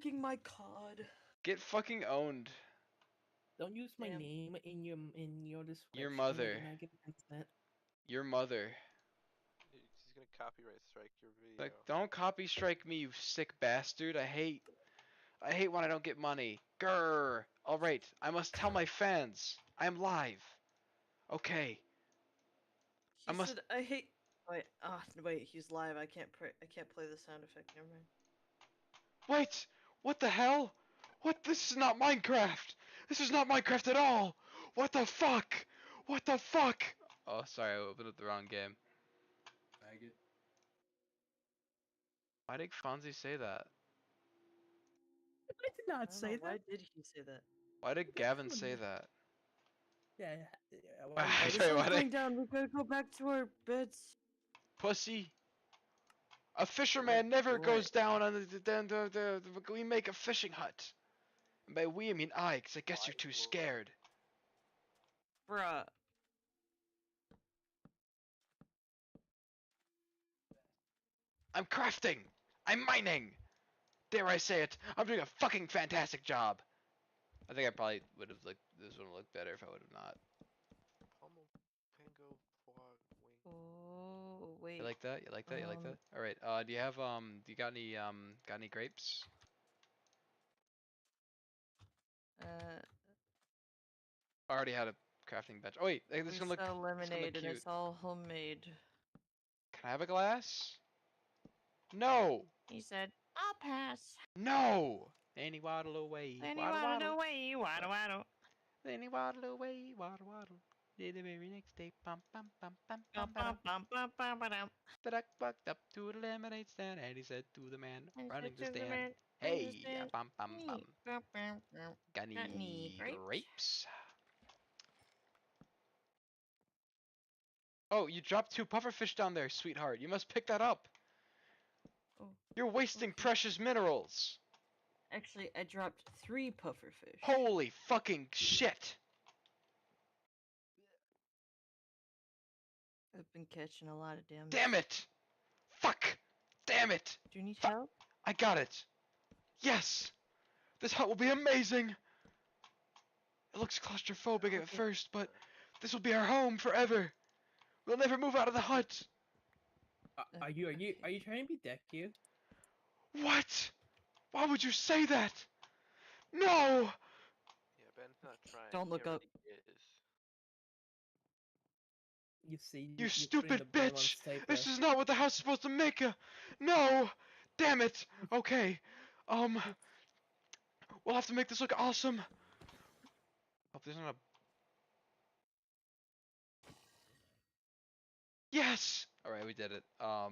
making my cod. Get fucking owned. Don't use my Damn. name in your description. Your mother. And I get consent. Your mother. He's gonna copyright strike your video. Like, don't copy strike me, you sick bastard. I hate when I don't get money. Grr. All right, I must tell my fans. I'm live. Okay. He I must- said, "I hate." Wait, he's live. I can't play the sound effect. Never mind. Wait. What the hell? What? This is not Minecraft. This is not Minecraft at all. What the fuck? What the fuck? Oh, sorry, I opened up the wrong game. Faggot. Why did Fonzie say that? I did I not don't say know, why that. did he say that? Why did Gavin say that? Yeah. Ah, Oh, the sorry, sun's why did- going down. We gotta go back to our beds. Pussy. A fisherman never What? goes down on we make a fishing hut. And by we, I mean I, because I guess you're too scared. Bruh. I'm crafting. I'm mining. Dare I say it? I'm doing a fucking fantastic job. I think I probably would have looked. This would have looked better if I would have not. Pummel, Pingo, Fog, Wing. Oh wait. You like that? You like that? You like that? All right. Do you have Do you got any grapes? I already had a crafting bench. Oh wait, this We is gonna look. sell It's gonna look lemonade and cute. it's all homemade. Can I have a glass? No. He said, "I'll pass." No. Any waddle away. Then he Waddle waddled waddle. away, waddle waddle. Then he waddle away. Waddle waddle. Did the very next day. Bum bum bum bum bum Bum, bum. bum, bum, bum, bum, ba-dum. The duck walked up to the lemonade stand and he said to the man And running the said to the stand, man, "Hey, understand bum bum me. bum. Bum, bum, bum. Got Got any any grapes?" grapes?" Oh, you dropped 2 pufferfish down there, sweetheart. You must pick that up. Oh, You're wasting okay. precious minerals. Actually, I dropped 3 pufferfish. Holy fucking shit. I've been catching a lot of damn. Damn it. Fuck. Damn it. Do you need Fuck. help? I got it. Yes. This hut will be amazing. It looks claustrophobic at Okay. first, but this will be our home forever. We'll never move out of the hut. Are you trying to be Deku? What? Why would you say that? No! Yeah, Ben's not trying. Don't he look up. already is. You see, You you're stupid putting the blame on bitch! Saber. This is not what the house is supposed to make. No! Damn it! Okay. We'll have to make this look awesome. Hope there's not a. Yes! Alright, we did it. I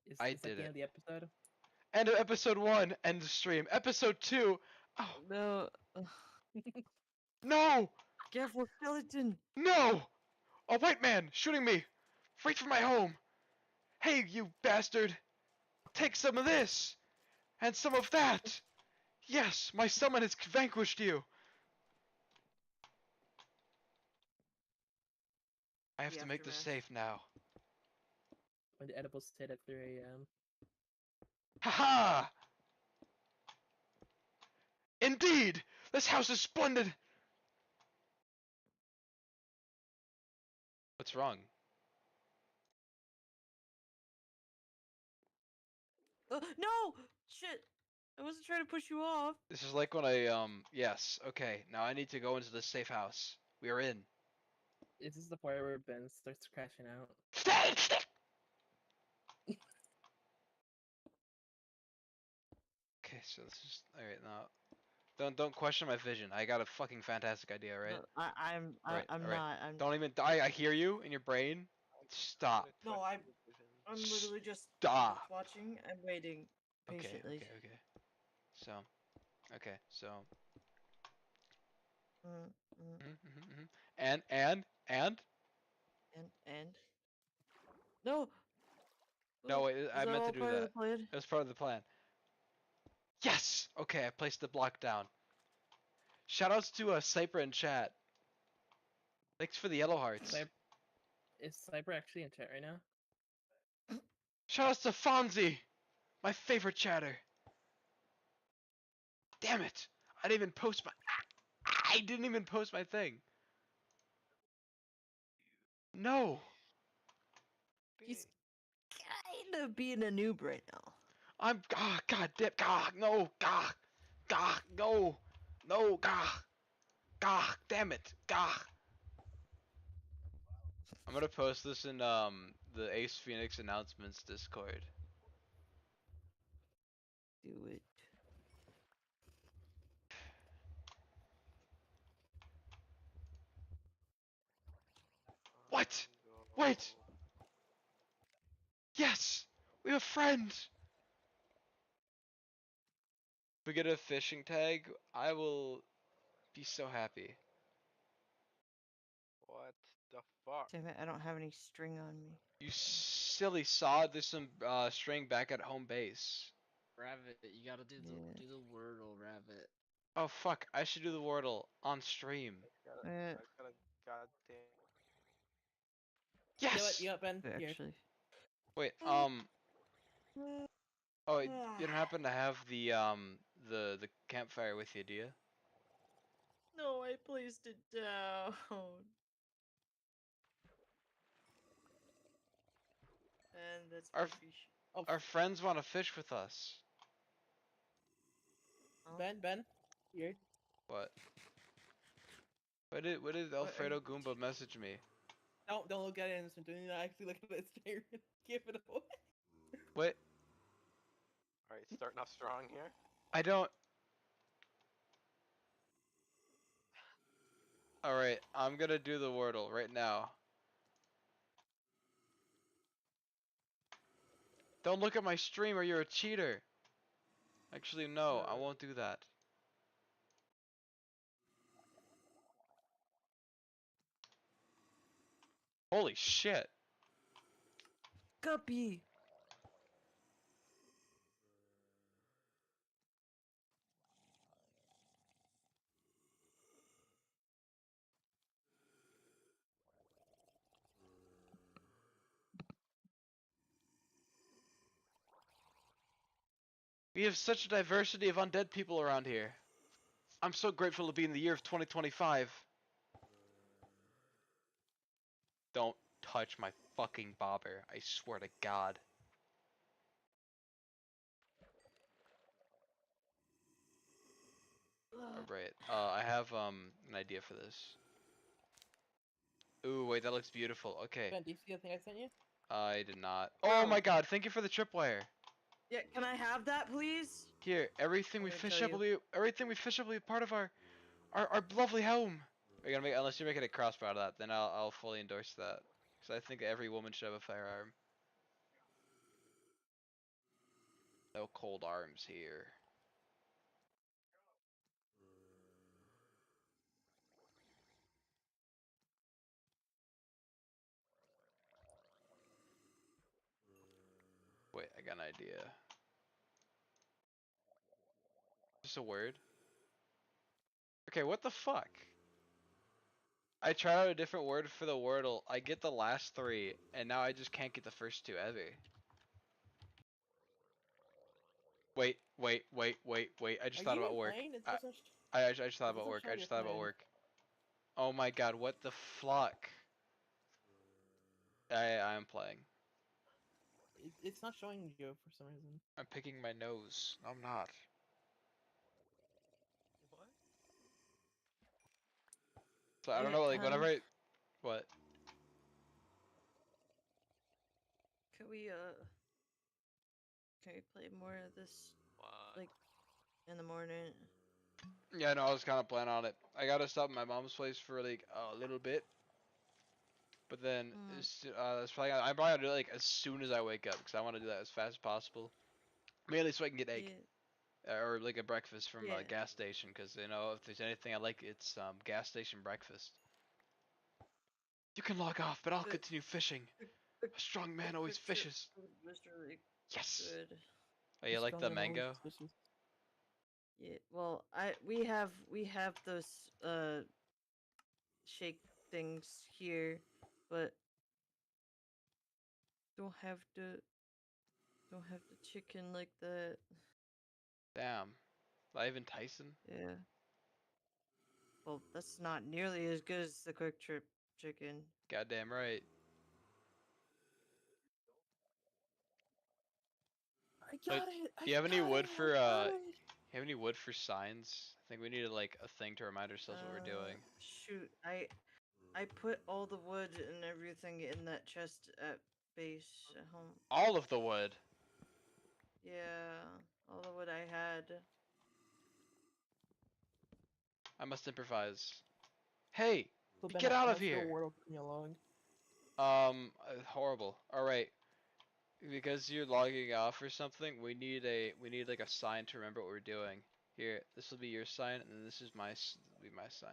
Is that did the it. end of the episode? End of episode 1, end of stream. Episode 2. Oh, No. no! Careful, skeleton. No! A white man shooting me! Right from my home! Hey, you bastard! Take some of this! And some of that! Yes, my summon has vanquished you! I have The to make this aftermath. safe now. When the edibles hit at 3 a.m. Haha! Indeed! This house is splendid! What's wrong? No! Shit! I wasn't trying to push you off. This is like when yes, okay. Now I need to go into the safe house. We are in. This is the part where Ben starts crashing out. Okay, so this is alright now. Don't question my vision. I got a fucking fantastic idea, right? No, I'm Alright, I'm alright. not. I'm Don't even I hear you in your brain. Stop. No, I'm literally just Stop. watching and waiting Okay, patiently. okay. So, okay, so Mm. and And no. no, wait, Is I that meant all to do part of the that. plan? It was part of the plan. Yes. Okay, I placed the block down. Shoutouts to Cypher in chat. Thanks for the yellow hearts. Is Cyber actually in chat right now? Shoutouts to Fonzie. My favorite chatter. Damn it! I didn't even post my. I didn't even post my thing. No. He's kind of being a noob right now. I'm. Ah, God damn. God, no. God. God, no. No. God. God, damn it. God. I'm gonna post this in the Ace Phoenix announcements Discord. Do it. What? Wait. Yes, we have a friend. If we get a fishing tag, I will be so happy. What the fuck? Damn it, I don't have any string on me. You silly sod. There's some string back at home base. Rabbit, you gotta do Yeah. the Wordle, Rabbit. Oh fuck! I should do the Wordle on stream. Uh, I got a goddamn. You know what? Yes. You know what, Ben? Here. Wait. Uh, Oh, you don't happen to have the campfire with you, do you? No, I placed it down. And that's my Our fish. Oh, our friends want to fish with us. Oh, Ben, here. What? What did Alfredo Goomba message me? Don't look at it and do not actually look at it straight. Give it away. What? Alright, starting off strong here. I don't. Alright, I'm gonna do the Wordle right now. Don't look at my stream or you're a cheater. Actually, no, I won't do that. Holy shit. Guppy. We have such a diversity of undead people around here. I'm so grateful to be in the year of 2025. Don't touch my fucking bobber, I swear to God. Alright, I have an idea for this. Ooh, wait, that looks beautiful. Okay, Ben, do you see the thing I sent you? I did not. Oh my God! Thank you for the tripwire. Yeah, can I have that, please? Here, everything we I'm gonna fish kill up will be part of our lovely home. Are you gonna make unless you're making a crossbow out of that, then I'll fully endorse that. Because I think every woman should have a firearm. No cold arms here. Wait, I got an idea. Just a word? Okay, what the fuck? I tried out a different word for the Wordle. I get the last three, and now I just can't get the first two ever. Wait. I just Are thought you about even work. playing? It I, doesn't. I just thought It about doesn't work. show I you're just thought about playing. work. Oh my God, what the fuck? I am playing. It's not showing you for some reason. I'm picking my nose. I'm not. What? So I don't Dang know, it, like whenever Tom. what? Can we play more of this, What? like, in the morning? Yeah, no, I was kind of planning on it. I gotta stop at my mom's place for like a little bit, but then that's probably I'm probably gonna do it like as soon as I wake up because I want to do that as fast as possible, mainly so I can get egg or like a breakfast from Yeah. a gas station because you know if there's anything I like, it's gas station breakfast. You can log off, but I'll Good. continue fishing. A strong man always Quick trip fishes. was really Yes. good. Oh, you like the mango? Yeah. Well, we have those shake things here, but don't have the Don't have to chicken like that. Damn. Live in Tyson? Yeah. Well, that's not nearly as good as the Quick Trip chicken. Goddamn right. I got it. Do you have any wood for I got it. you have any wood for signs? I think we needed like a thing to remind ourselves what we're doing. Shoot, I put all the wood and everything in that chest at base at home. All of the wood. Yeah, all the wood I had. I must improvise. Hey, So get Ben, out of how's your here. world coming along? Horrible. All right. Because you're logging off or something, we need like a sign to remember what we're doing. Here, this will be your sign, and then this is be my sign.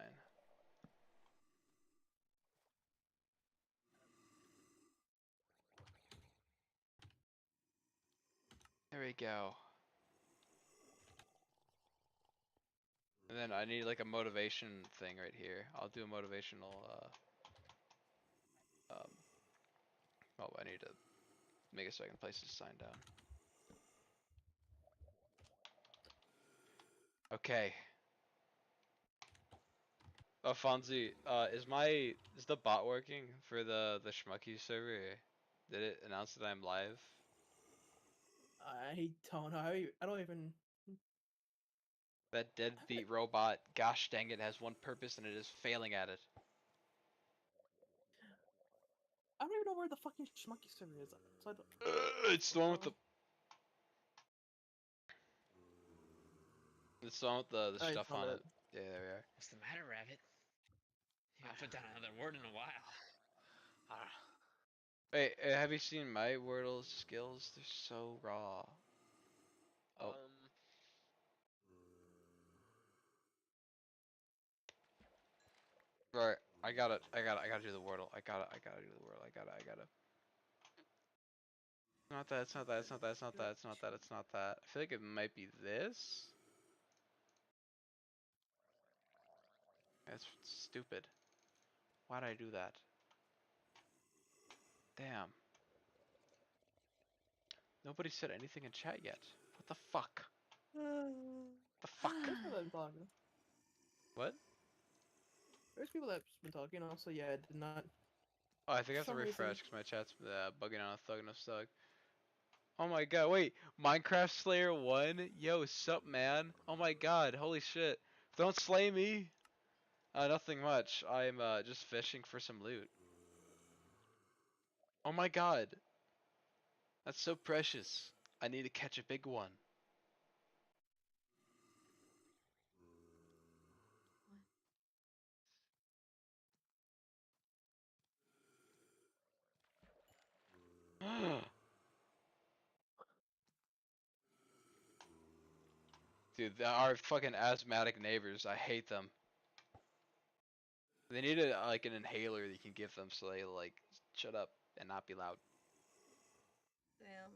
There we go. And then I need like a motivation thing right here. I'll do a motivational. Oh, I need to make it so I can place this sign down. Okay. Fonzie, is the bot working for the Schmucky server? Did it announce that I'm live? I don't know. I don't even. That deadbeat robot, gosh dang it, has one purpose and it is failing at it. I don't even know where the fucking schmucky server is. So I don't. It's the one with the. It's the one with the I stuff found on it. it. Yeah, there we are. What's the matter, Rabbit? You haven't put down another word in a while. Wait, have you seen my Wordle skills? They're so raw. Oh. Right, I gotta do the Wordle. I gotta do the Wordle. I gotta. Not that, it's not that, it's not that, it's not that, it's not that, it's not that. I feel like it might be this. That's stupid. Why'd I do that? Damn. Nobody said anything in chat yet. What the fuck? The fuck? There's people that have been talking. What? There's people that have been talking. Also, yeah, I did not. Oh, I think I have to some reason- refresh because my chat's bugging on a thug no stug. Oh my god, wait. Minecraft Slayer 1? Yo, sup, man? Oh my god, holy shit. Don't slay me! Nothing much. I'm just fishing for some loot. Oh my god. That's so precious. I need to catch a big one. Dude, our fucking asthmatic neighbors, I hate them. They need like an inhaler that you can give them so they like shut up and not be loud. Damn.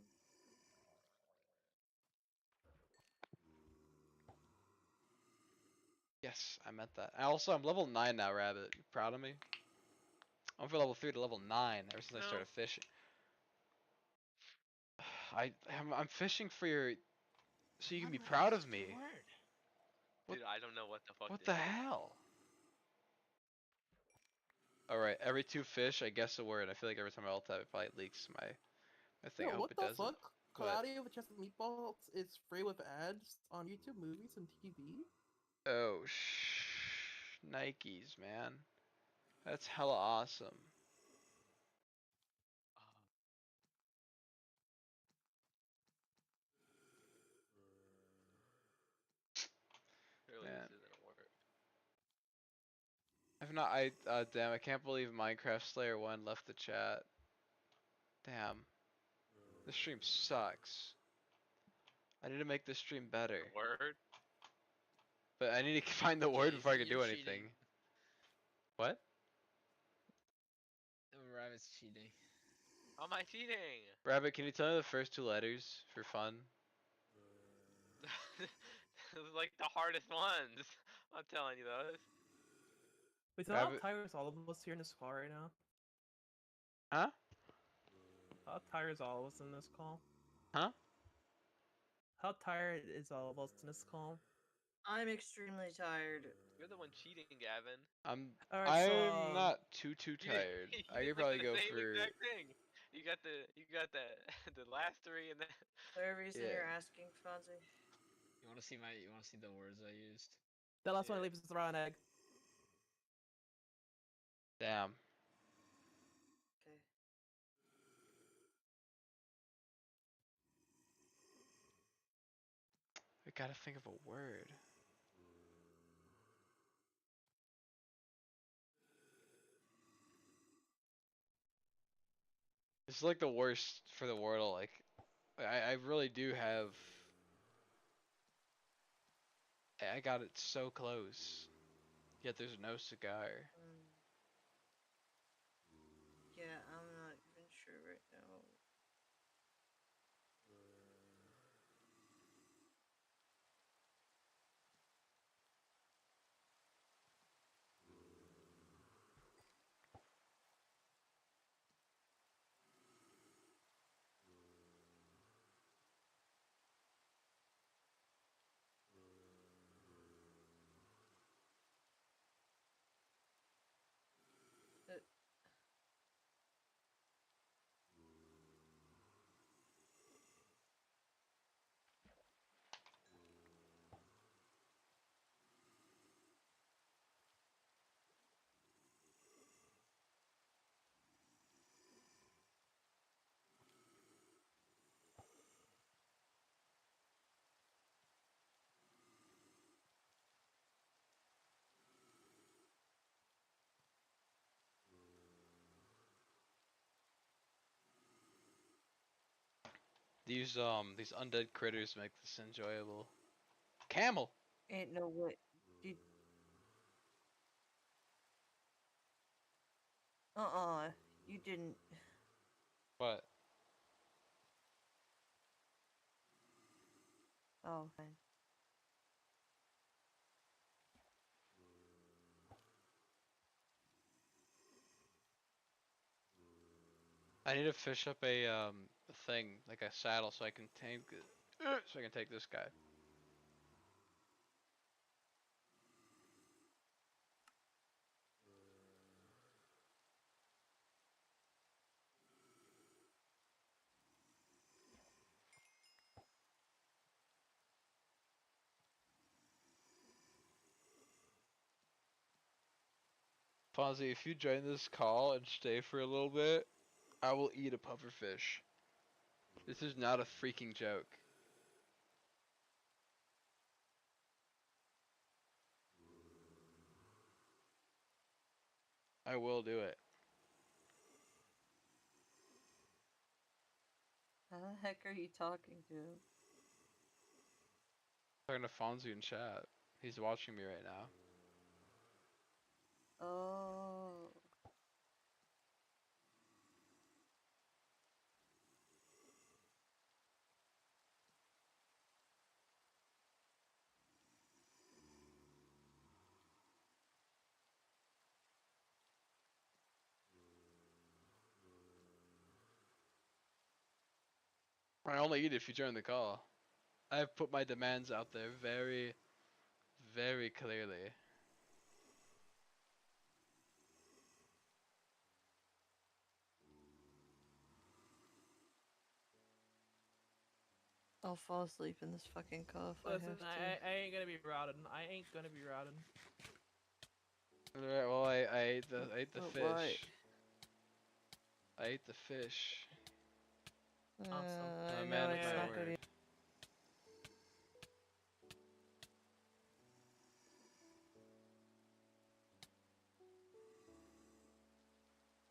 Yes, I meant that. And also, I'm level 9 now, Rabbit. You proud of me? I'm from level 3 to level 9 ever since I started fishing. I'm fishing for your, so you can be proud of me. Dude, I don't know what the fuck. What the hell? Alright, every 2 fish, I guess a word. I feel like every time I alt tab, it probably leaks my thing. Yo, I hope what it the doesn't. fuck? What? Claudia with Chest of Meatballs is free with ads on YouTube, movies, and TV. Oh, Nikes, man. That's hella awesome. Really, Man. this isn't work. If not, damn, I can't believe Minecraft Slayer 1 left the chat. Damn. This stream sucks. I need to make this stream better. Word? But I need to find the word before I can You're do cheating. anything. What? Rabbit's cheating. How am I cheating? Rabbit, can you tell me the first 2 letters for fun? Those are like the hardest ones. I'm telling you those. Wait, so how Rabbit- tired is all of us here in this call right now? Huh? How tired is all of us in this call? Huh? How tired is all of us in this call? I'm extremely tired. You're the one cheating, Gavin. Alright, so I'm not too You, tired. you I did could like probably the go same for exact thing. You got the the last three and then Is there a reason Yeah. you're asking, Fonzie? You want to see the words I used? the last one Yeah. leaves the round egg. damn. Okay. I gotta think of a word. This is like the worst for the Wordle. Like, I really do have. I got it so close. Yet there's no cigar. Yeah, I'm not even sure right now. Uh, These undead critters make this enjoyable. Camel. ain't no way. Did... You didn't. What? Oh, fine. I need to fish up a thing like a saddle so I can take so I can take this guy. Fonzie, if you join this call and stay for a little bit, I will eat a pufferfish. This is not a freaking joke. I will do it. How the heck are you talking to him? I'm talking to Fonzie in chat. He's watching me right now. Oh. I only eat if you join the call. I've put my demands out there very, very clearly. I'll fall asleep in this fucking call if Listen, I have to. I ain't gonna be routed. I ain't gonna be routed. Alright, well I ate the But fish. why? I ate the fish. Awesome. I I'm a know man of it's my not word. gonna.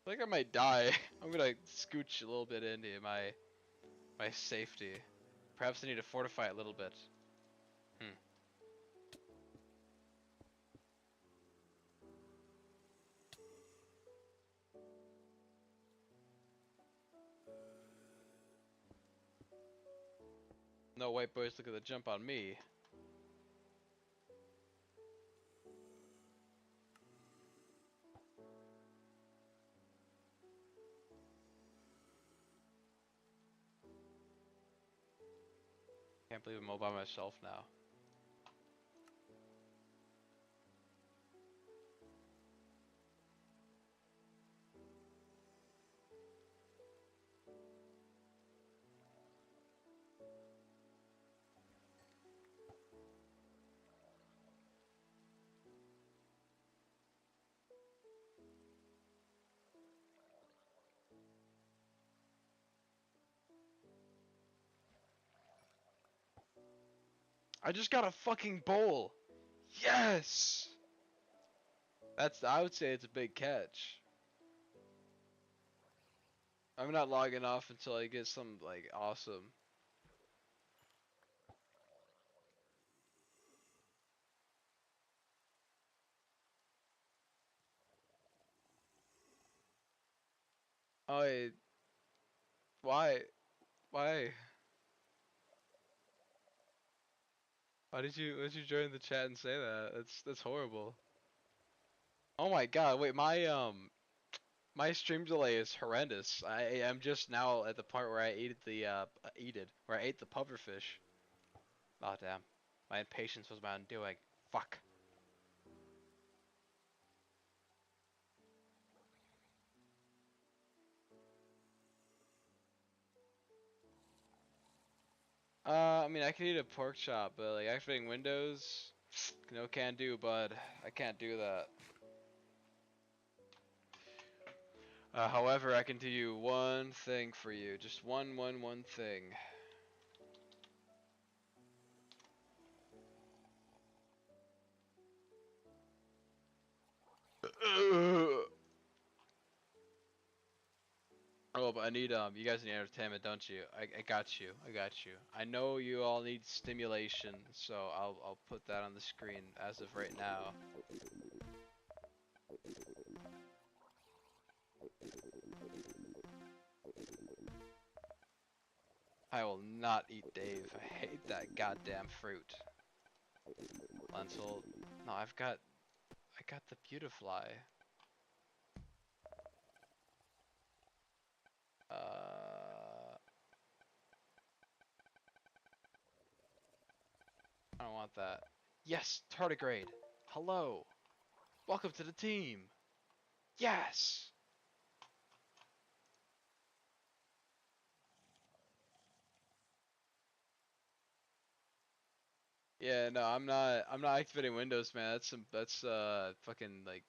I think I might die. I'm gonna scooch a little bit into my safety. Perhaps I need to fortify it a little bit. No white boys look at the jump on me. Can't believe I'm all by myself now. I just got a fucking bowl. Yes! I would say it's a big catch. I'm not logging off until I get some, like, awesome. Oh, why? Why? Why did you join the chat and say that? That's horrible. Oh my god, wait, my stream delay is horrendous. I am just now at the part where I ate the pufferfish. Oh damn. My impatience was my undoing. Fuck. I mean I could eat a pork chop, but like activating Windows, no can do, bud. I can't do that. However, I can do you one thing for you. Just one thing. Oh, but I need you guys need entertainment, don't you? I got you. I got you. I know you all need stimulation, so I'll put that on the screen as of right now. I will not eat Dave. I hate that goddamn fruit. Lentil. No, I got the Beautifly. I don't want that. Yes, tardigrade. Hello. Welcome to the team. Yes. Yeah, no, I'm not activating Windows, man. That's fucking like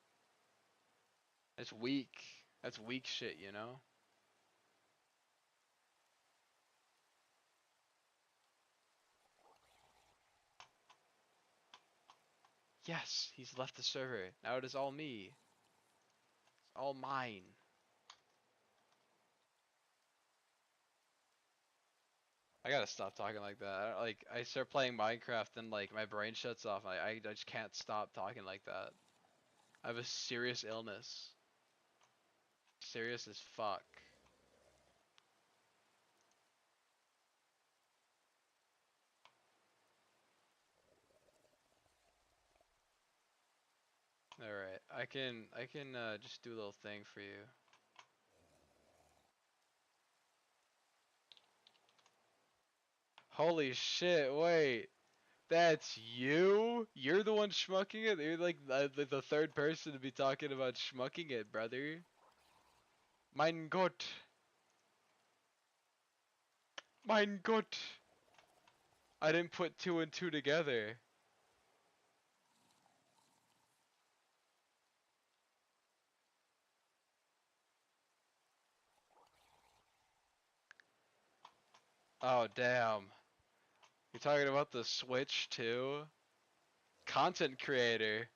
that's weak. That's weak shit, you know? Yes, he's left the server. Now it is all me. It's all mine. I gotta stop talking like that. I start playing Minecraft and like my brain shuts off. I just can't stop talking like that. I have a serious illness. Serious as fuck. Alright, I can just do a little thing for you. Holy shit, wait. That's you? You're the one schmucking it? You're like the third person to be talking about schmucking it, brother. Mein Gott. Mein Gott. I didn't put two and two together. Oh, damn. You're talking about the Switch too? Content creator.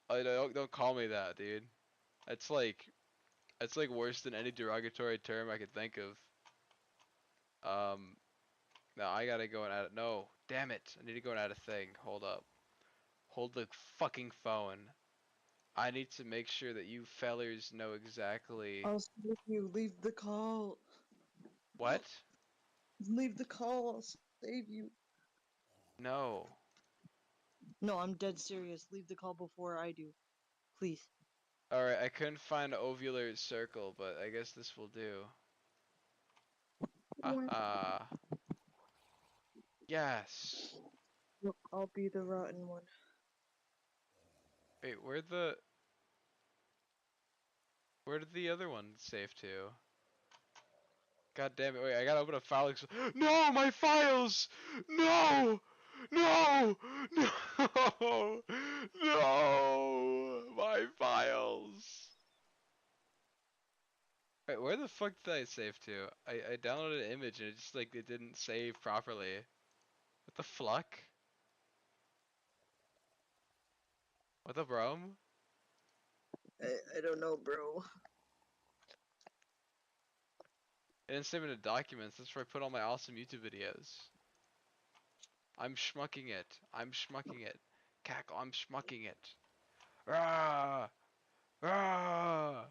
Oh, don't call me that, dude. That's like worse than any derogatory term I could think of. No, I gotta go and add it. No, damn it. I need to go and add a thing. Hold up. Hold the fucking phone. I need to make sure that you fellers know exactly. I'll save you. Leave the call. What? Leave the call. I'll save you. No. No, I'm dead serious. Leave the call before I do. Please. Alright, I couldn't find an ovular circle, but I guess this will do. Haha. Yes. Look, I'll be the rotten one. Wait, where did the other one save to? God damn it, wait, I gotta open a file. No, my files! No! No! No! No! My files! Wait, where the fuck did I save to? I downloaded an image and it just like, it didn't save properly. What the fuck? What the brum? I don't know, bro. It didn't save into documents, that's where I put all my awesome YouTube videos. I'm schmucking it. I'm schmucking it. Cackle, I'm schmucking it. Ah! Ah!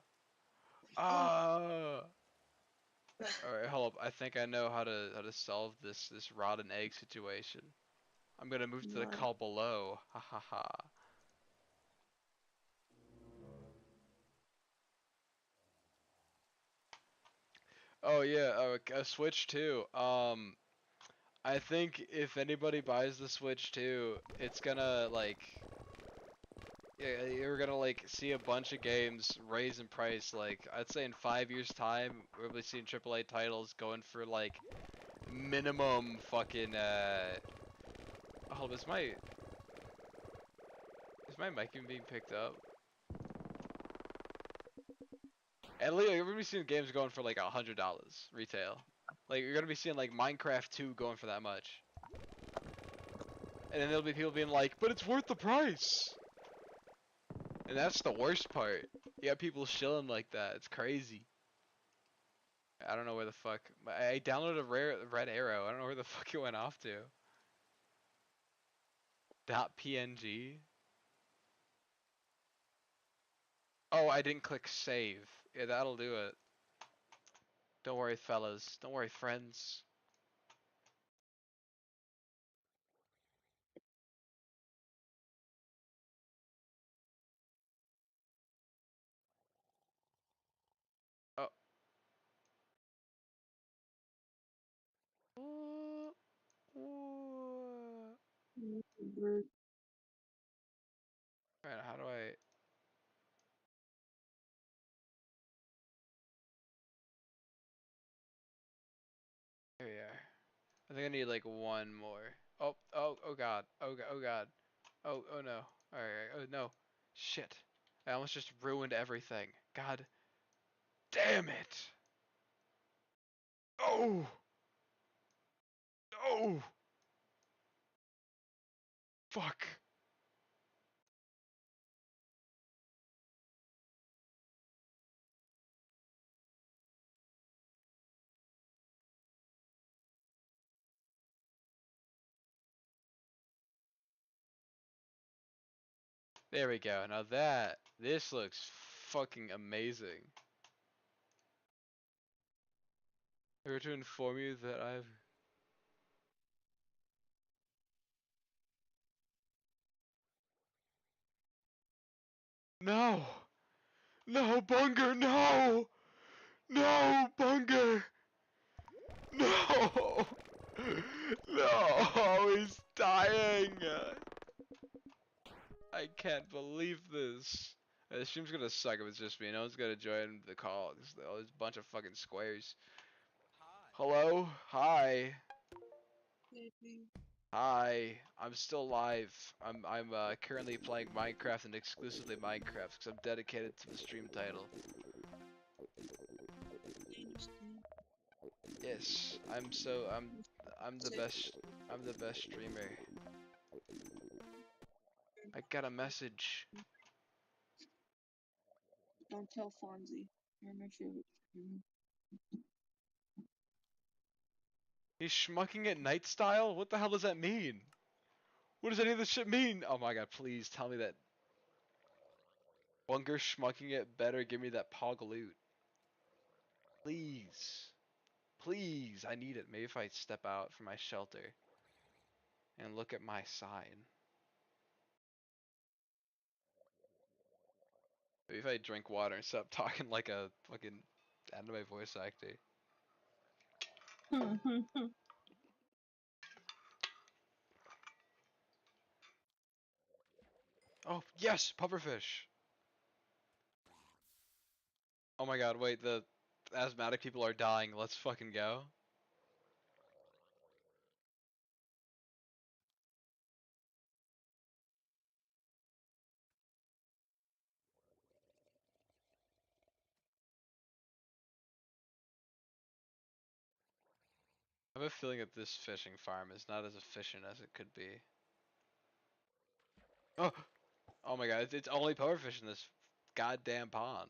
Ah! Alright, hold up. I think I know how to solve this rotten egg situation. I'm gonna move to the What? call below. Ha ha ha. Oh yeah, a Switch 2. I think if anybody buys the Switch 2, it's gonna like, yeah, you're gonna like see a bunch of games raise in price. Like I'd say in 5 years' time, we'll be seeing AAA titles going for like minimum fucking hold on, is my mic even being picked up? At least you're gonna be seeing games going for like $100 retail. Like you're gonna be seeing like Minecraft 2 going for that much. And then there'll be people being like, but it's worth the price. And that's the worst part. You got people shilling like that. It's crazy. I don't know where the fuck. I downloaded a rare red arrow. I don't know where the fuck it went off to. .png. Oh, I didn't click save. Yeah, that'll do it. Don't worry, fellas. Don't worry, friends. Oh. Alright, how do I? There we are. I think I need like one more. Oh god. Oh god. Oh no. Alright, oh no. Shit. I almost just ruined everything. God damn it. Oh! No! Fuck. There we go. Now this looks fucking amazing. Here to inform you that I've... No! No, Bunger, no! No, Bunger! No! No, he's dying! I can't believe this. The stream's gonna suck if it's just me. No one's gonna join the call. There's a bunch of fucking squares. Hello? Hi. Hi. I'm still live. I'm currently playing Minecraft and exclusively Minecraft because I'm dedicated to the stream title. Yes, I'm the best. I'm the best streamer. I got a message. Don't tell Fonzie. You're my favorite. He's schmucking at night style? What the hell does that mean? What does any of this shit mean? Oh my god, please tell me that Bunger schmucking it better give me that pog loot. Please. Please, I need it. Maybe if I step out from my shelter and look at my sign. Maybe if I drink water and stop talking like a fucking anime voice actor. Oh, yes, pufferfish. Oh my god, wait, the asthmatic people are dying. Let's fucking go. I have a feeling that this fishing farm is not as efficient as it could be. Oh, oh my god, it's only pufferfish in this goddamn pond.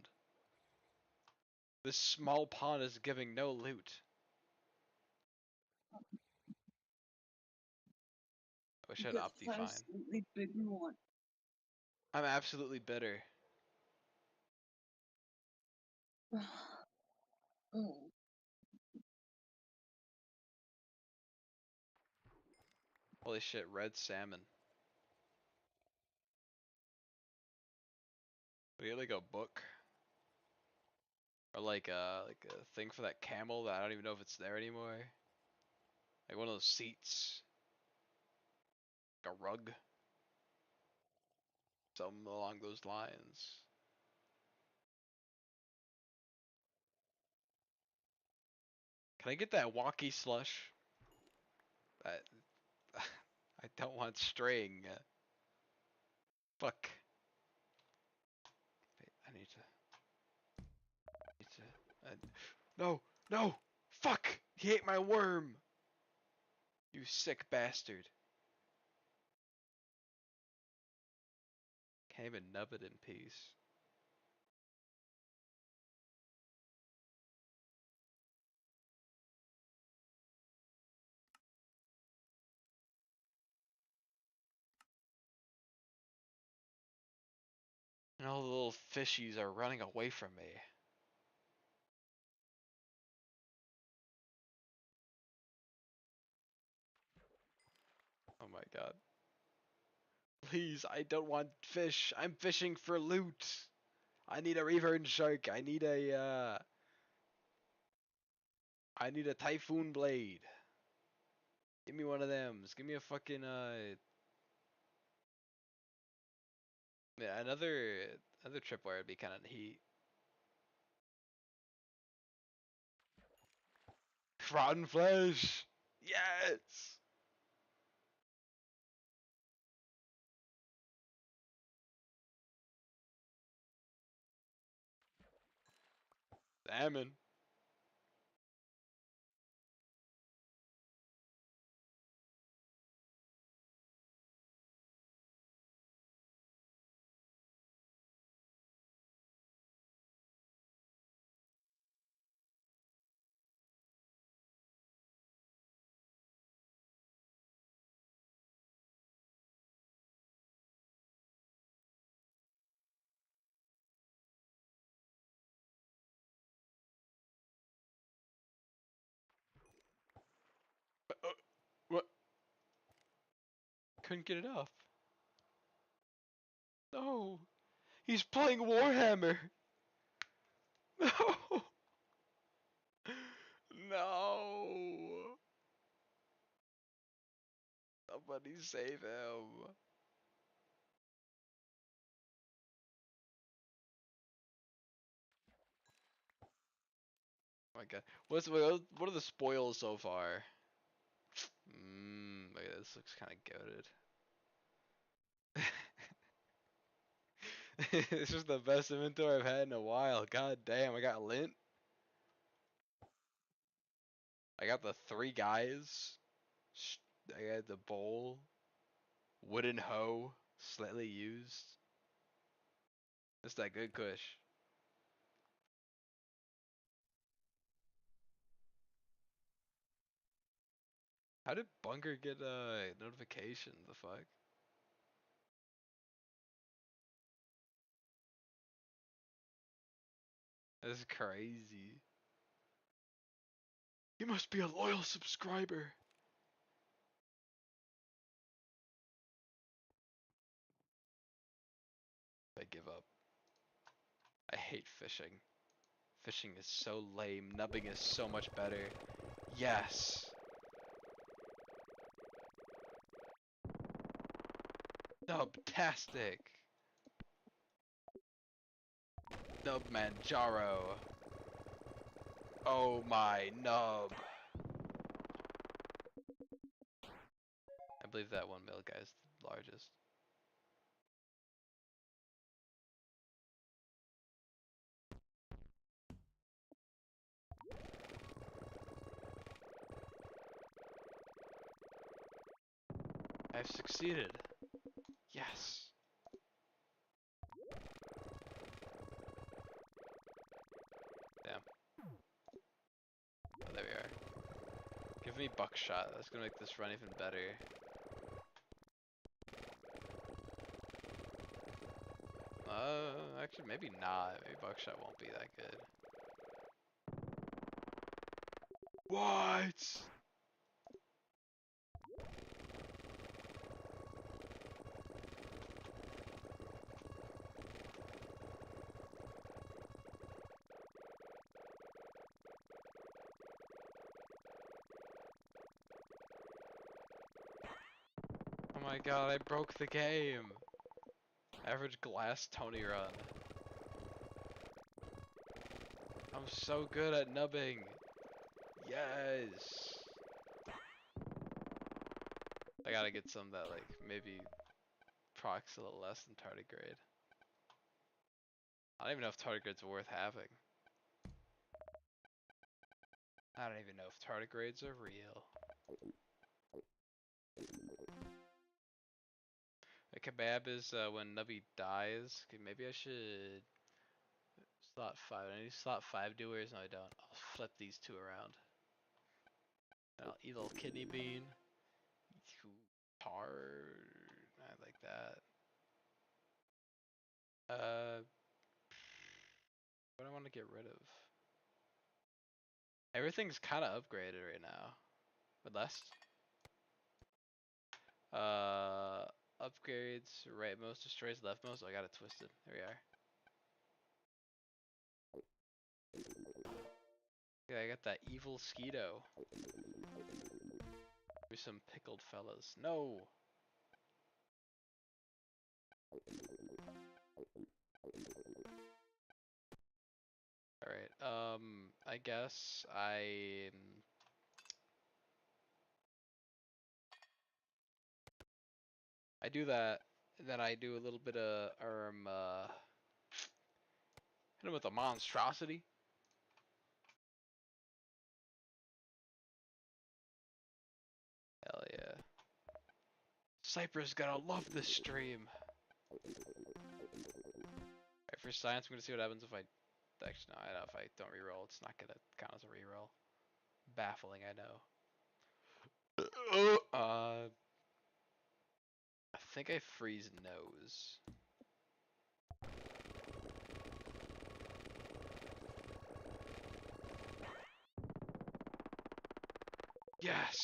This small pond is giving no loot. I wish I had Get Optifine. absolutely bigger one. I'm absolutely bitter. Oh, Holy shit, red salmon. We get like a book. Or like a thing for that camel that I don't even know if it's there anymore. Like one of those seats. Like a rug. Something along those lines. Can I get that walkie slush? That I don't want string. Fuck. Wait, I need to. No, no! Fuck! He ate my worm! You sick bastard. Can't even nub it in peace. And all the little fishies are running away from me. Oh my god. Please, I don't want fish. I'm fishing for loot. I need a reverend shark. I need a typhoon blade. Give me one of them. Give me a fucking yeah, another tripwire would be kind of neat. Rotten flesh. Yes. Salmon. What? Couldn't get it off. No. He's playing Warhammer. No. No. Somebody save him. Oh my god. What are the spoils so far? Mmm, this looks kind of goated. This is the best inventory I've had in a while. God damn, I got lint. I got the 3 guys. I got the bowl. Wooden hoe. Slightly used. It's that good kush. How did Bunker get a notification? The fuck? That's crazy. You must be a loyal subscriber. I give up. I hate fishing. Fishing is so lame. Nubbing is so much better. Yes. Nubtastic. Nub Manjaro. Oh my nub. I believe that 1 mil guy is the largest. I've succeeded. Yes. Damn. Oh, there we are. Give me buckshot. That's gonna make this run even better. Actually, maybe not. Maybe buckshot won't be that good. What? Oh my god, I broke the game. Average glass Tony run. I'm so good at nubbing. Yes. I gotta get some that like maybe procs a little less than tardigrade. I don't even know if tardigrade's worth having. I don't even know if tardigrades are real. A kebab is when Nubby dies. Okay, maybe I should slot 5. I need slot 5 doers. No, I don't. I'll flip these 2 around. And I'll eat a little kidney bean. Tar. I like that. What do I want to get rid of? Everything's kind of upgraded right now. But less. Upgrades, rightmost destroys leftmost. Oh, I got it twisted. There we are. Yeah, I got that evil Skeeto. Here's some pickled fellas. No! Alright, I guess I do that, and then I do a little bit of, hit him with a monstrosity. Hell yeah. Cypress gonna love this stream. Alright, for science, I'm gonna see what happens if I, actually no, I know if I don't reroll, it's not gonna count as a reroll. Baffling, I know. I think I freeze nose. Yes!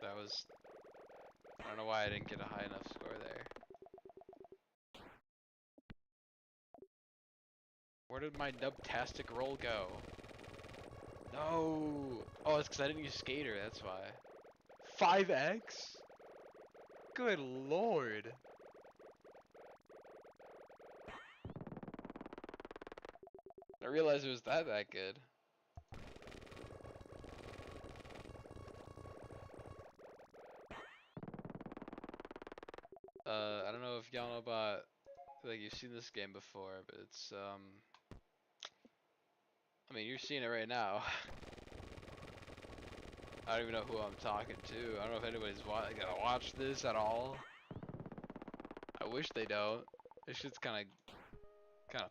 That was... I don't know why I didn't get a high enough score there. Where did my nubtastic roll go? No! Oh, it's because I didn't use Skater, that's why. 5x? Good lord! I realized it was that good. I don't know if y'all know about, like, you've seen this game before, but it's, I mean, you're seeing it right now. I don't even know who I'm talking to. I don't know if anybody's gonna watch this at all. I wish they don't. This shit's kinda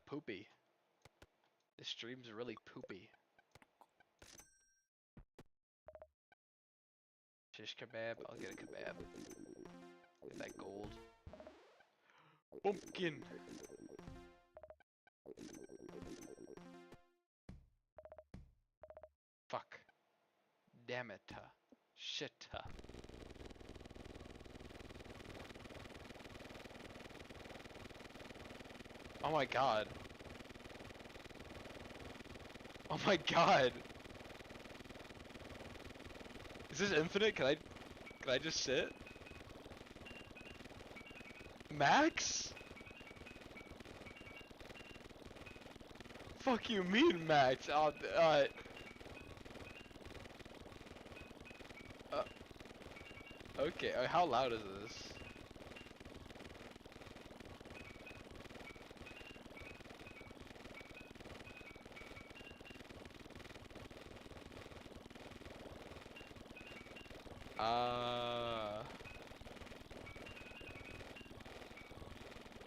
poopy. This stream's really poopy. Shish kebab, I'll get a kebab. Get that gold. Pumpkin! Fuck. Damn it. Shit. Oh my god. Oh my god. Is this infinite? Can I just sit? Max? Fuck you mean, Max? Okay, how loud is this?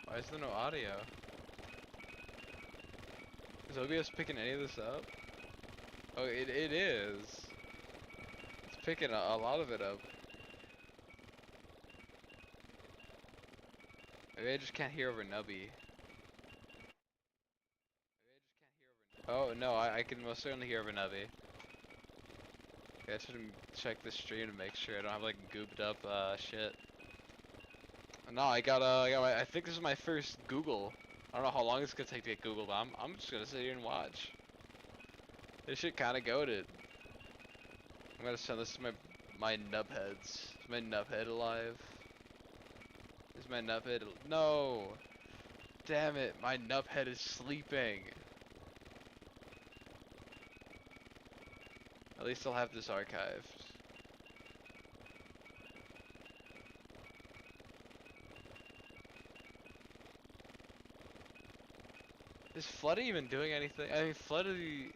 Why is there no audio? Is OBS picking any of this up? Oh, it is. It's picking a lot of it up. Maybe I just can't hear over Nubby. Oh no, I can most certainly hear over Nubby. Okay, I should check the stream to make sure I don't have like gooped up shit. No, I got I think this is my first Google. I don't know how long it's gonna take to get Googled. I'm just gonna sit here and watch. This shit kinda goated. I'm gonna send this to my nubheads. Is my nubhead alive? Is my nubhead no! Damn it, my nubhead is sleeping. At least I'll have this archived. Is Floody even doing anything? I mean, Floody...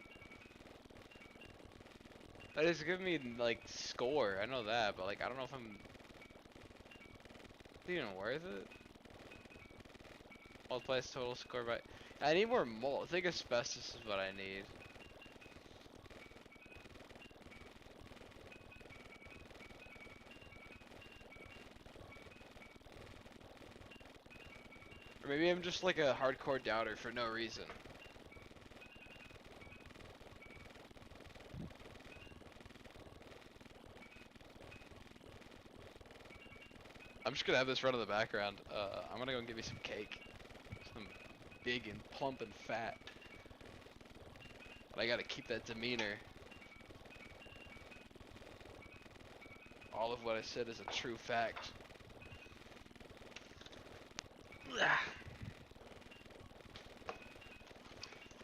That is giving me, like, score. I know that, but, like, I don't know if I'm... Is it even worth it? Multiplies total score by... I need more mold. I think asbestos is what I need. Or maybe I'm just, like, a hardcore doubter for no reason. I'm just gonna have this run in the background. I'm gonna go and get me some cake. Some big and plump and fat. But I gotta keep that demeanor. All of what I said is a true fact. I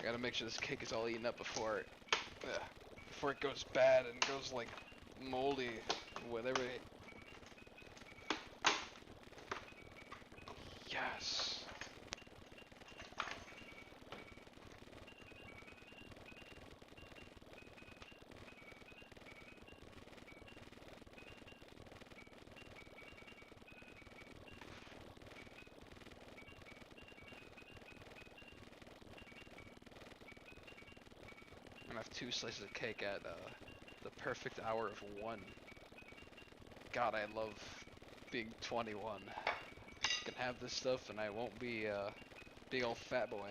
gotta make sure this cake is all eaten up before it goes bad and goes like moldy, whatever. Yes. I'm gonna have 2 slices of cake at the perfect hour of 1. God, I love being 21. I can have this stuff and I won't be a big old fat boy.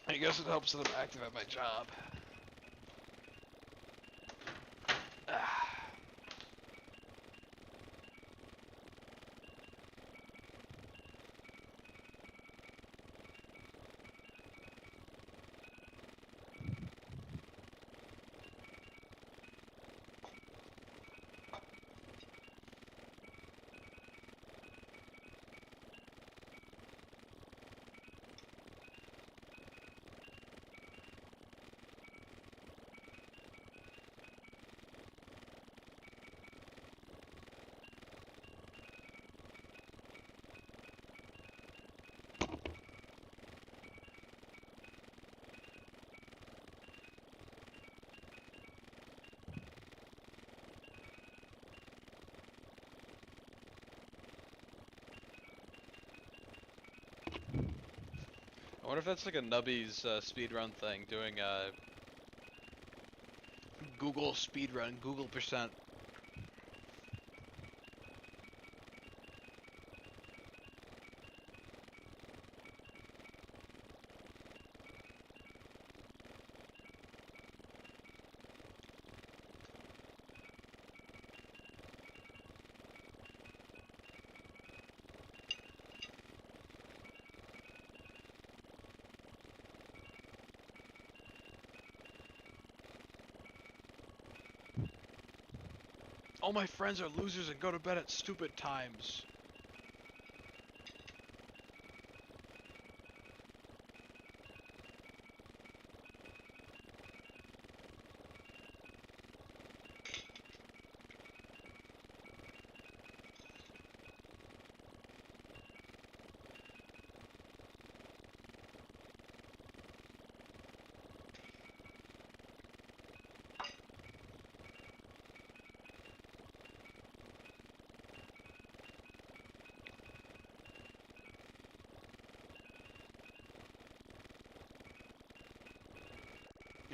I guess it helps that I'm active at my job. I wonder if that's like a Nubby's speedrun thing, doing Google speedrun, Google %. All my friends are losers and go to bed at stupid times.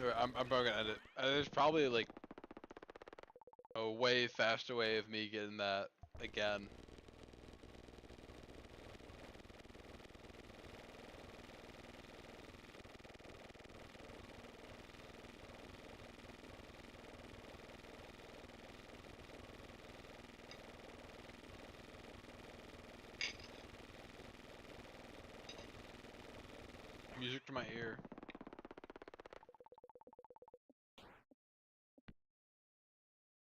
I'm probably gonna end it. There's probably like a way faster way of me getting that again. Music to my ear.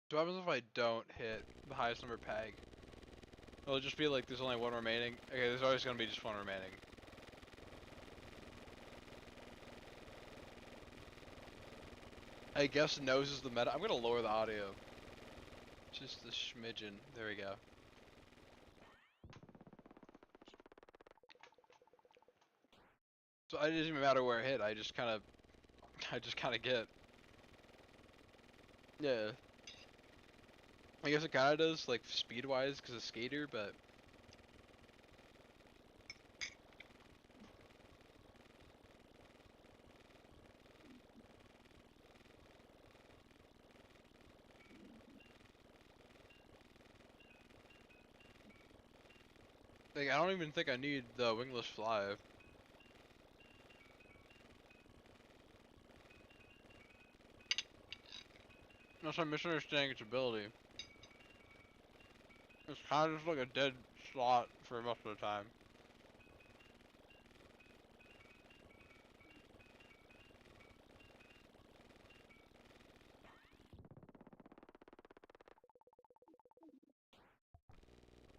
So what happens if I don't hit the highest number peg? It'll just be like there's only one remaining. Okay, there's always gonna be just one remaining. I guess nose is the meta. I'm gonna lower the audio. Just a smidgen. There we go. So it doesn't even matter where I hit. I just kind of get. Yeah. I guess it kind of does, like speed-wise, because of skater, but. Like, I don't even think I need the wingless fly. Unless I'm misunderstanding its ability. It's kind of just like a dead slot for most of the time.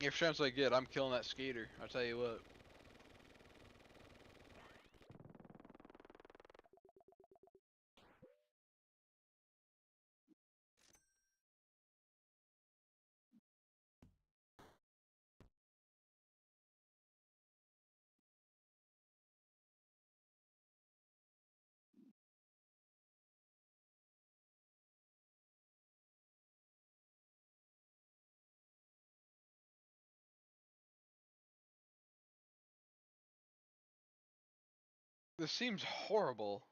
If chance I get, I'm killing that skater. I'll tell you what. This seems horrible.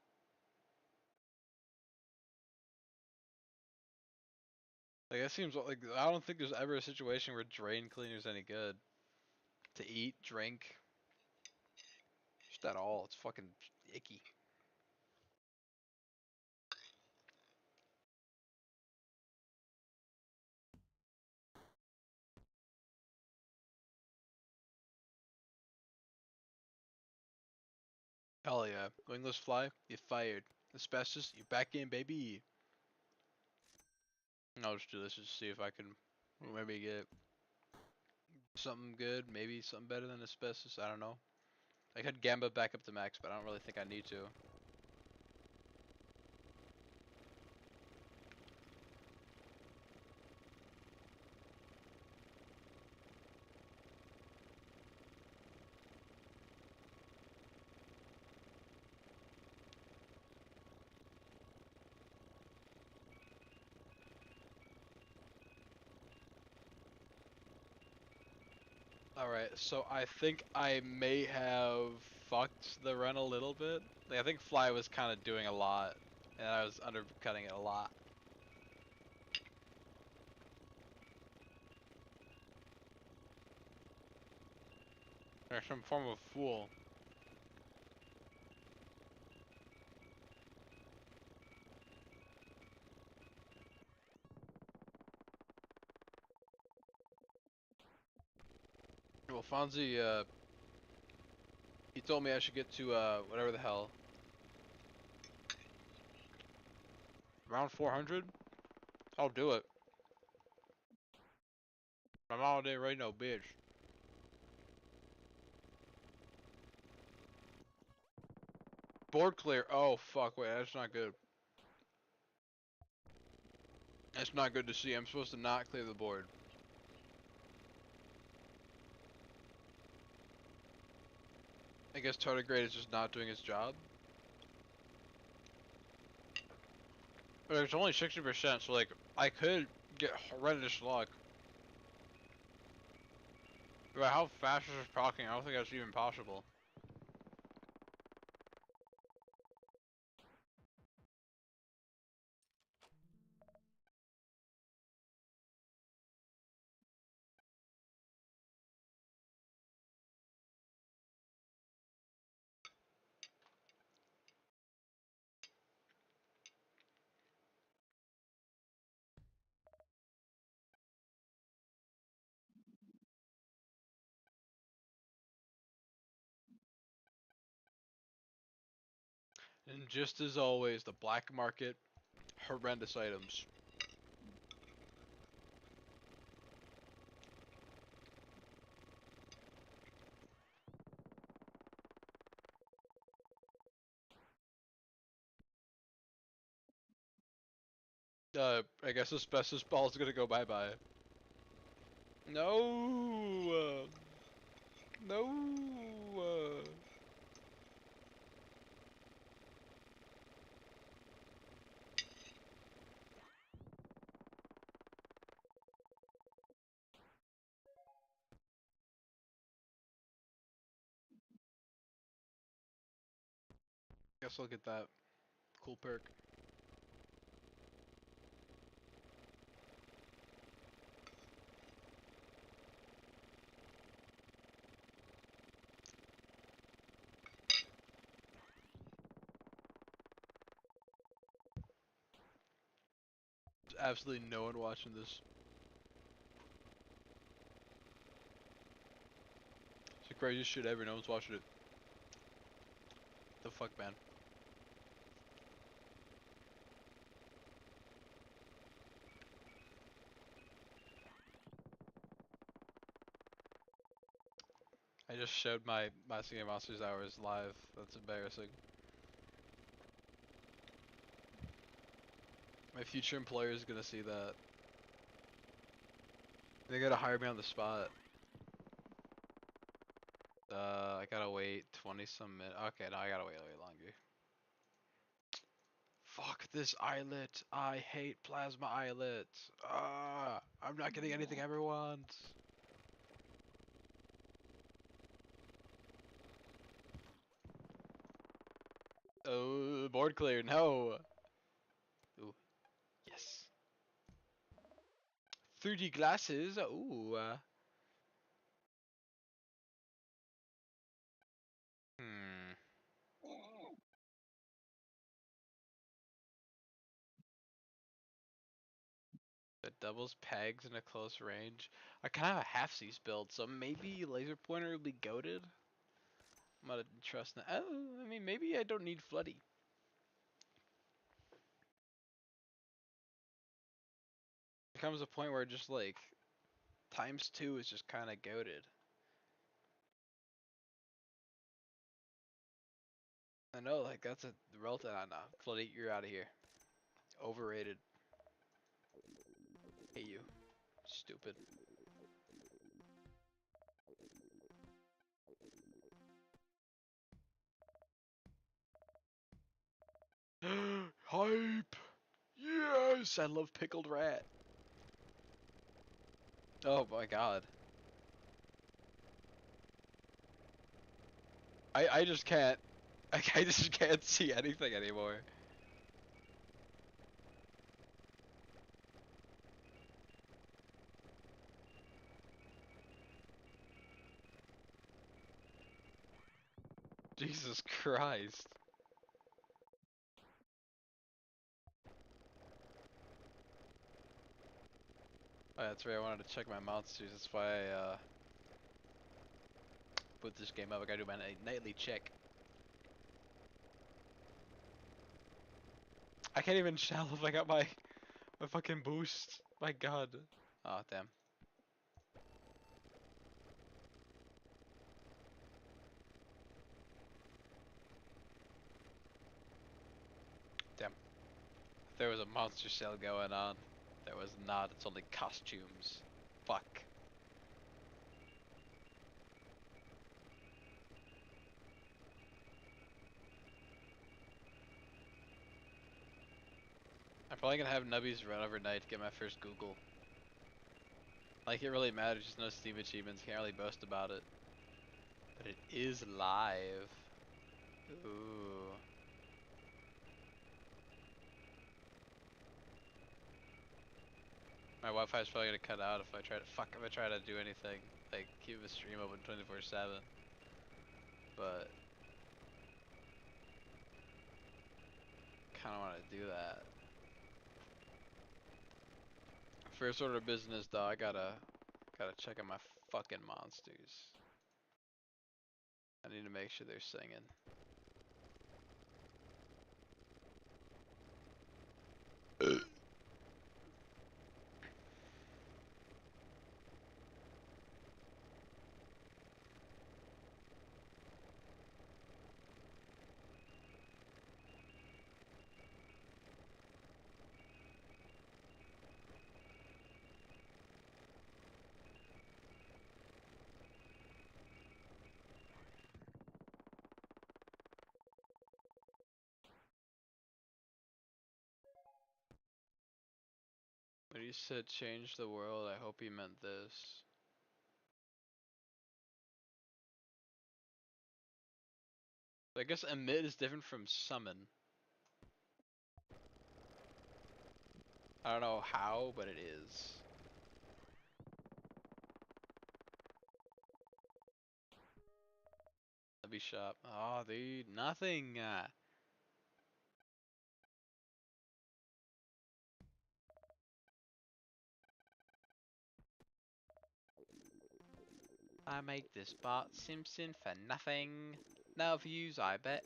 Like, it seems like I don't think there's ever a situation where drain cleaner's any good. To eat, drink. Just at all. It's fucking icky. Hell yeah. Wingless fly, you fired. Asbestos, you back in, baby. I'll just do this just to see if I can maybe get something good, maybe something better than asbestos, I don't know. I could gambit back up to max, but I don't really think I need to. Alright, so I think I may have fucked the run a little bit. Like, I think Fly was kind of doing a lot, and I was undercutting it a lot. There's some form of fool. Well, Fonzie, he told me I should get to, whatever the hell. Around 400? I'll do it. I'm all day right now, bitch. Board clear. Oh, fuck, wait, that's not good. That's not good to see. I'm supposed to not clear the board. I guess tardigrade is just not doing its job. But it's only 60%, so like, I could get horrendous luck. But how fast is this talking? I don't think that's even possible. And just as always, the black market, horrendous items. I guess asbestos ball is gonna go bye-bye. No! No! Guess I'll get that cool perk. There's absolutely no one watching this. It's the craziest shit ever. No one's watching it. The fuck, man. I just showed my Masking of Monsters hours live. That's embarrassing. My future employer is gonna see that. They gotta hire me on the spot. I gotta wait 20 some minutes. Okay, no, I gotta wait a little longer. Fuck this islet. I hate plasma islet. I'm not getting anything I ever want. Oh, board clear. No. Ooh, yes. 3D glasses. Ooh. Hmm. That doubles pegs in a close range. I kind of have a half-seas build, so maybe laser pointer will be goated. I'm gonna trust that. Oh, I mean, maybe I don't need floody. There comes a point where just like ×2 is just kind of goated. I know, like that's a relative. Nah, floody, you're out of here. Overrated. Hate you. Stupid. Hype! Yes! I love pickled rat. Oh my god. I just can't. I just can't see anything anymore. Jesus Christ. Oh, that's right, I wanted to check my monsters, that's why I put this game up. I gotta do my nightly check. I can't even shell if I got my fucking boost. My god. Oh, damn. Damn. There was a monster sale going on. There was not, it's only costumes. Fuck. I'm probably gonna have Nubbies run overnight to get my first Google. Like it really matters, just no Steam achievements, can't really boast about it. But it is live. Ooh. My Wi-Fi is probably gonna cut out if I try to do anything. Like keep the stream open 24/7. But kinda wanna do that. First order of business though, I gotta check on my fucking monsters. I need to make sure they're singing. When you said change the world, I hope you meant this. I guess emit is different from summon. I don't know how, but it is. Lobby shop. Oh, dude, nothing. I make this Bart Simpson for nothing. No views, I bet.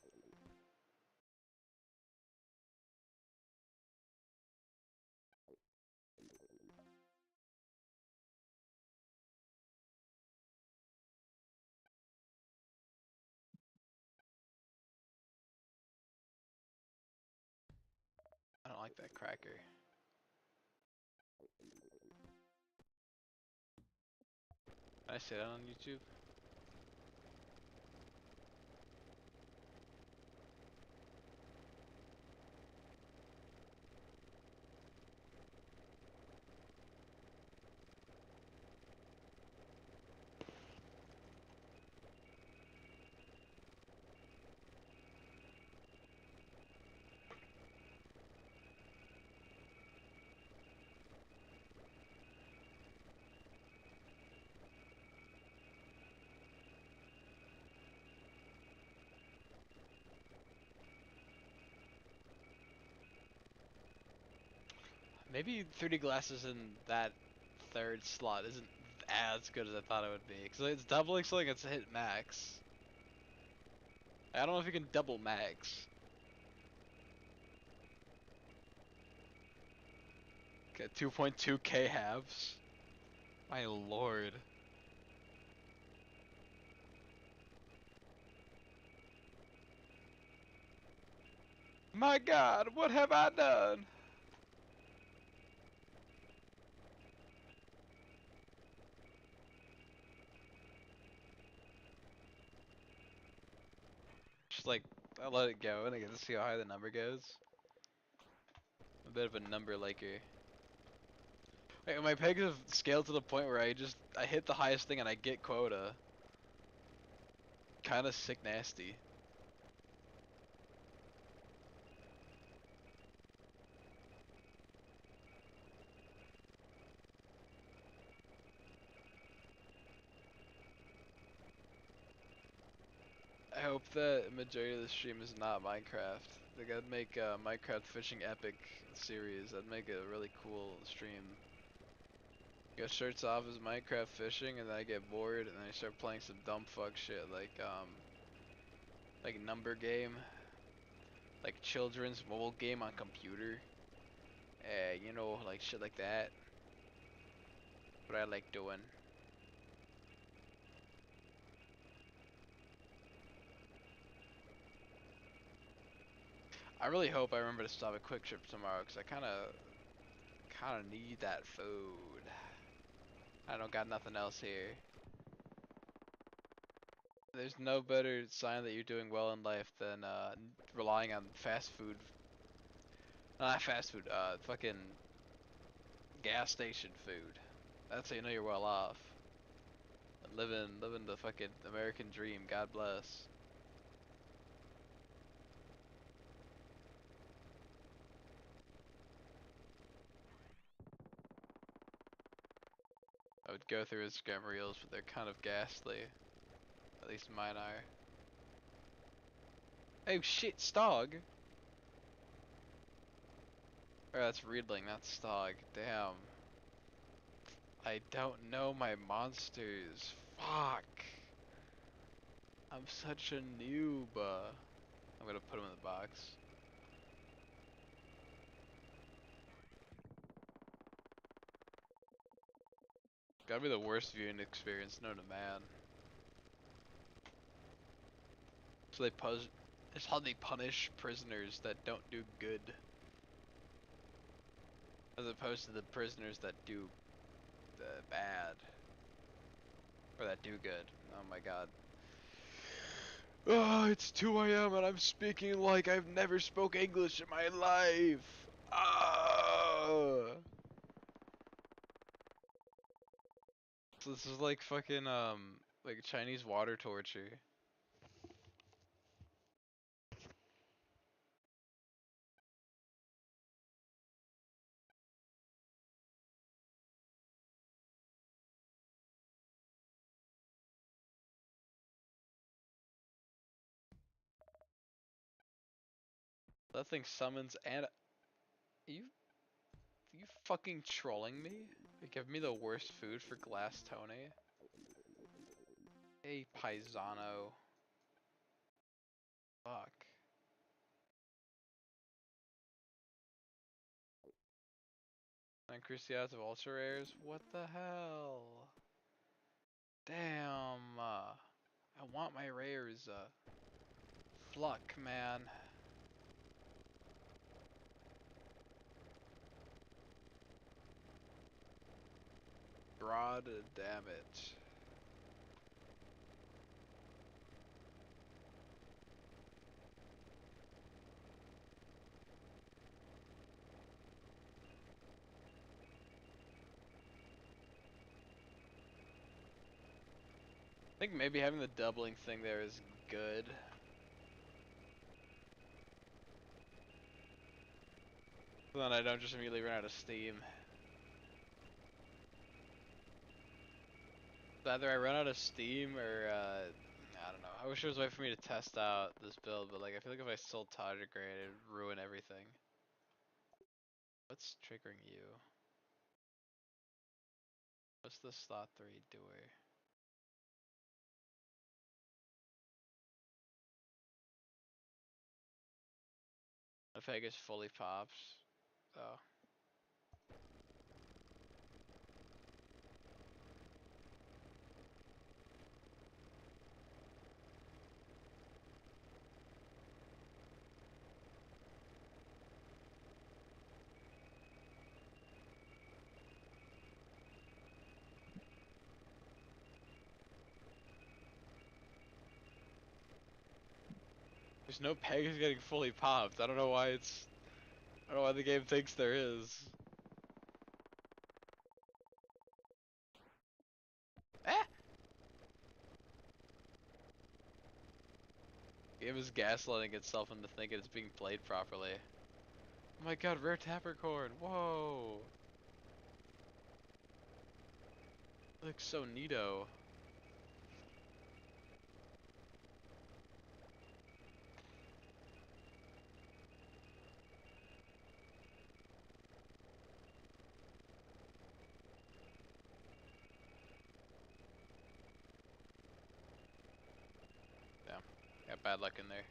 I don't like that cracker. Can I say that on YouTube? Maybe 3D glasses in that third slot isn't as good as I thought it would be. Because it's doubling something that's hit max. I don't know if you can double max. Okay, 2.2k halves. My lord. My god, what have I done? Just like, I let it go and I get to see how high the number goes. I'm a bit of a number liker. Wait, my pegs have scaled to the point where I hit the highest thing and I get quota. Kinda sick nasty. I hope that majority of the stream is not Minecraft. Like I'd make a Minecraft fishing epic series. I'd make a really cool stream. Go starts off as Minecraft fishing and then I get bored and then I start playing some dumb fuck shit like number game. Like children's mobile game on computer. You know, like shit like that. What I like doing. I really hope I remember to stop at Quick Trip tomorrow because I kinda need that food. I don't got nothing else here. There's no better sign that you're doing well in life than relying on fast food. Not fast food, fucking gas station food. That's how you know you're well off. Living the fucking American dream. God bless. I would go through Instagram reels, but they're kind of ghastly. At least mine are. Oh shit, Stog. Oh, that's Riedling, not Stog. Damn. I don't know my monsters. Fuck. I'm such a noob. I'm gonna put them in the box. Gotta be the worst viewing experience known to man. So it's how they punish prisoners that don't do good. As opposed to the prisoners that do bad. Or that do good. Oh my god. Oh, it's 2 a.m. and I'm speaking like I've never spoke English in my life. Oh. This is like fucking like Chinese water torture. That thing summons and you fucking trolling me? You give me the worst food for Glass Tony. Hey paisano. Fuck. And Cruciatus of Ultra Rares? What the hell? Damn. I want my rares. Fluck, man. God damn it. I think maybe having the doubling thing there is good. So then I don't just immediately run out of steam. Either I run out of steam or I don't know. I wish there was a way for me to test out this build, but like I feel like if I sold Tardigrade, it'd ruin everything. What's triggering you? What's the slot 3 doer? If Vegas fully pops. Oh. There's no Pegasus getting fully popped. I don't know why it's. I don't know why the game thinks there is. Eh? The game is gaslighting itself into thinking it's being played properly. Oh my god, rare Tappercorn. Whoa. Looks so neato. Damn. Got bad luck in there.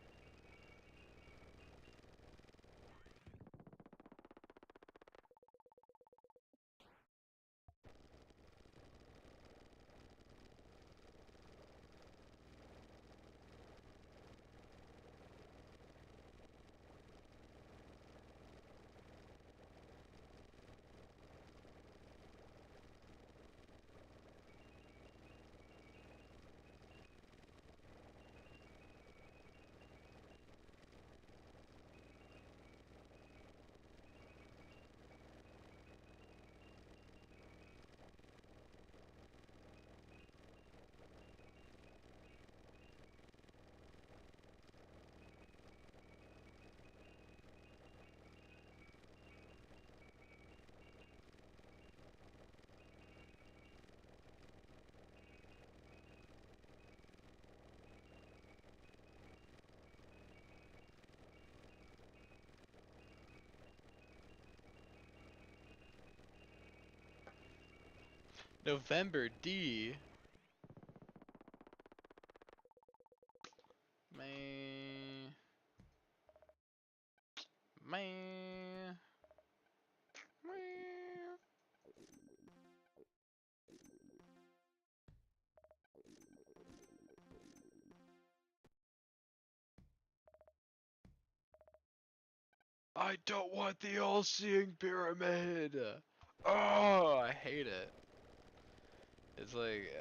November D. Man. Man. Man. I don't want the all-seeing pyramid. Oh, I hate it. It's like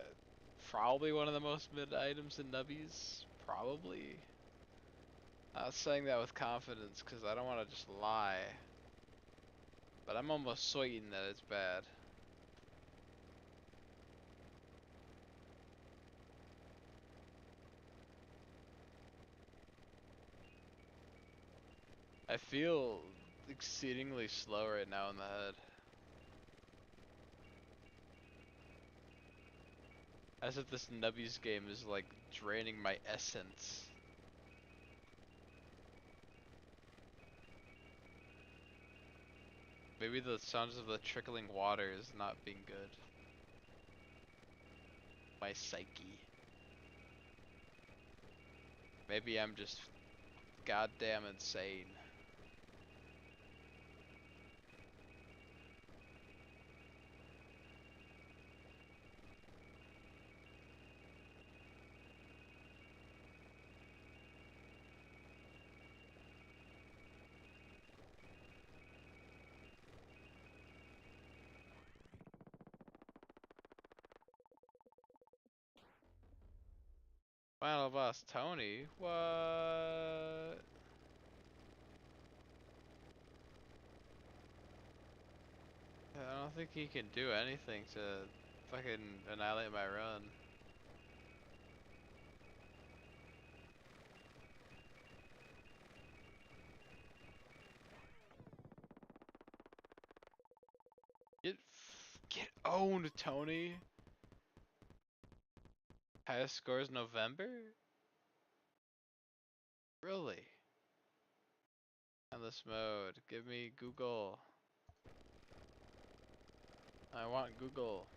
probably one of the most mid items in Nubbies. Probably. Not saying that with confidence because I don't want to just lie. But I'm almost certain that it's bad. I feel exceedingly slow right now in the head. As if this Nubbies game is like draining my essence. Maybe the sounds of the trickling water is not being good. My psyche. Maybe I'm just goddamn insane. Final boss Tony? What? I don't think he can do anything to fucking annihilate my run. Get owned, Tony. Highest scores November? Really? Endless mode. Give me Google. I want Google.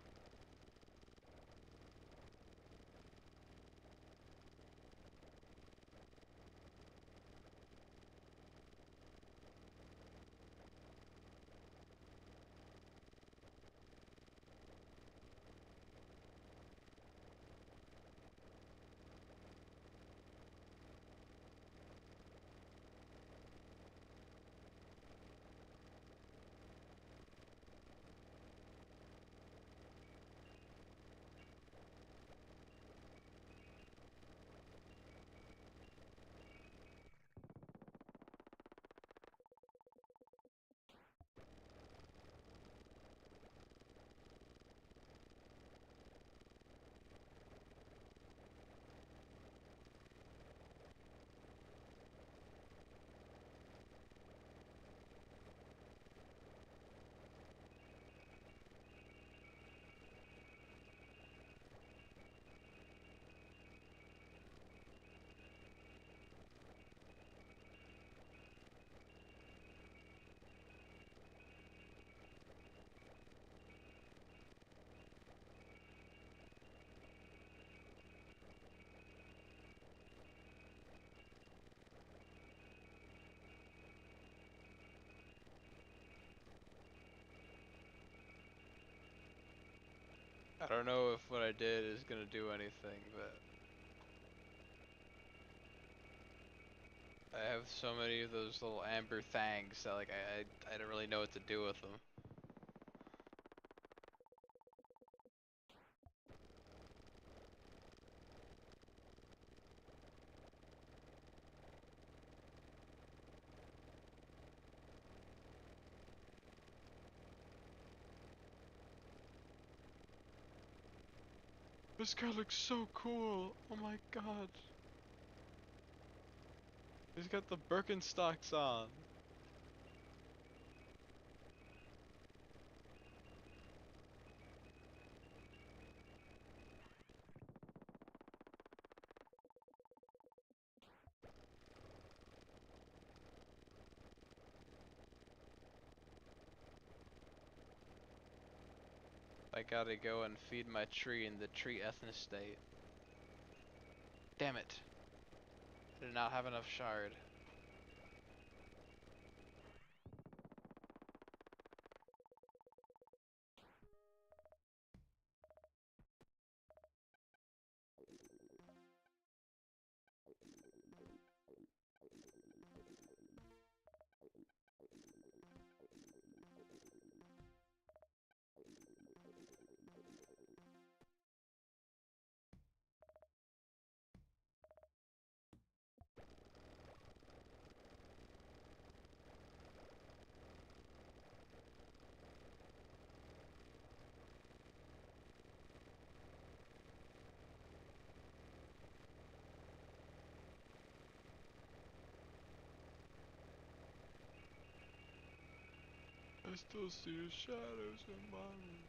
I don't know if what I did is gonna do anything, but I have so many of those little amber things that like I don't really know what to do with them. This guy looks so cool. Oh my god. He's got the Birkenstocks on. I gotta go and feed my tree in the tree ethnic state. Damn it. I did not have enough shard. I still see the shadows in my room.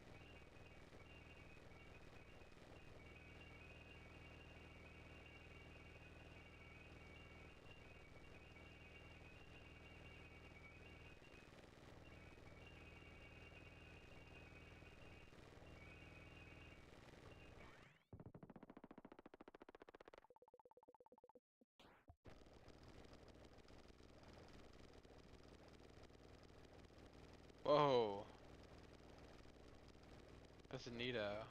Whoa. That's neato.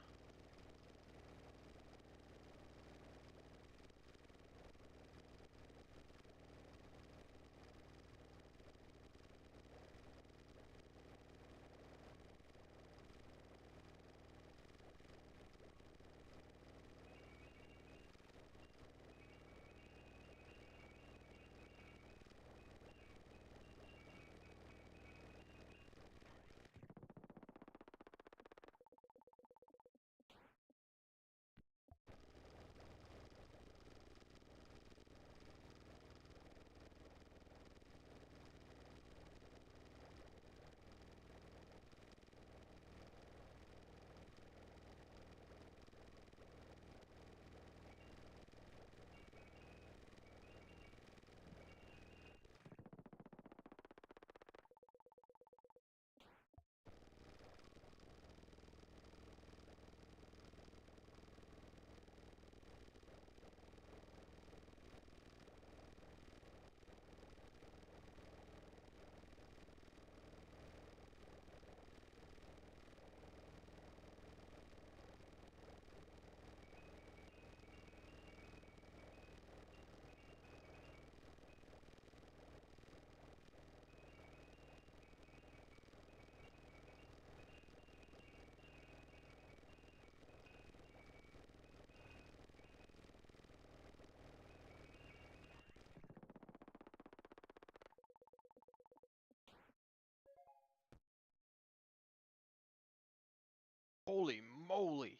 Holy moly.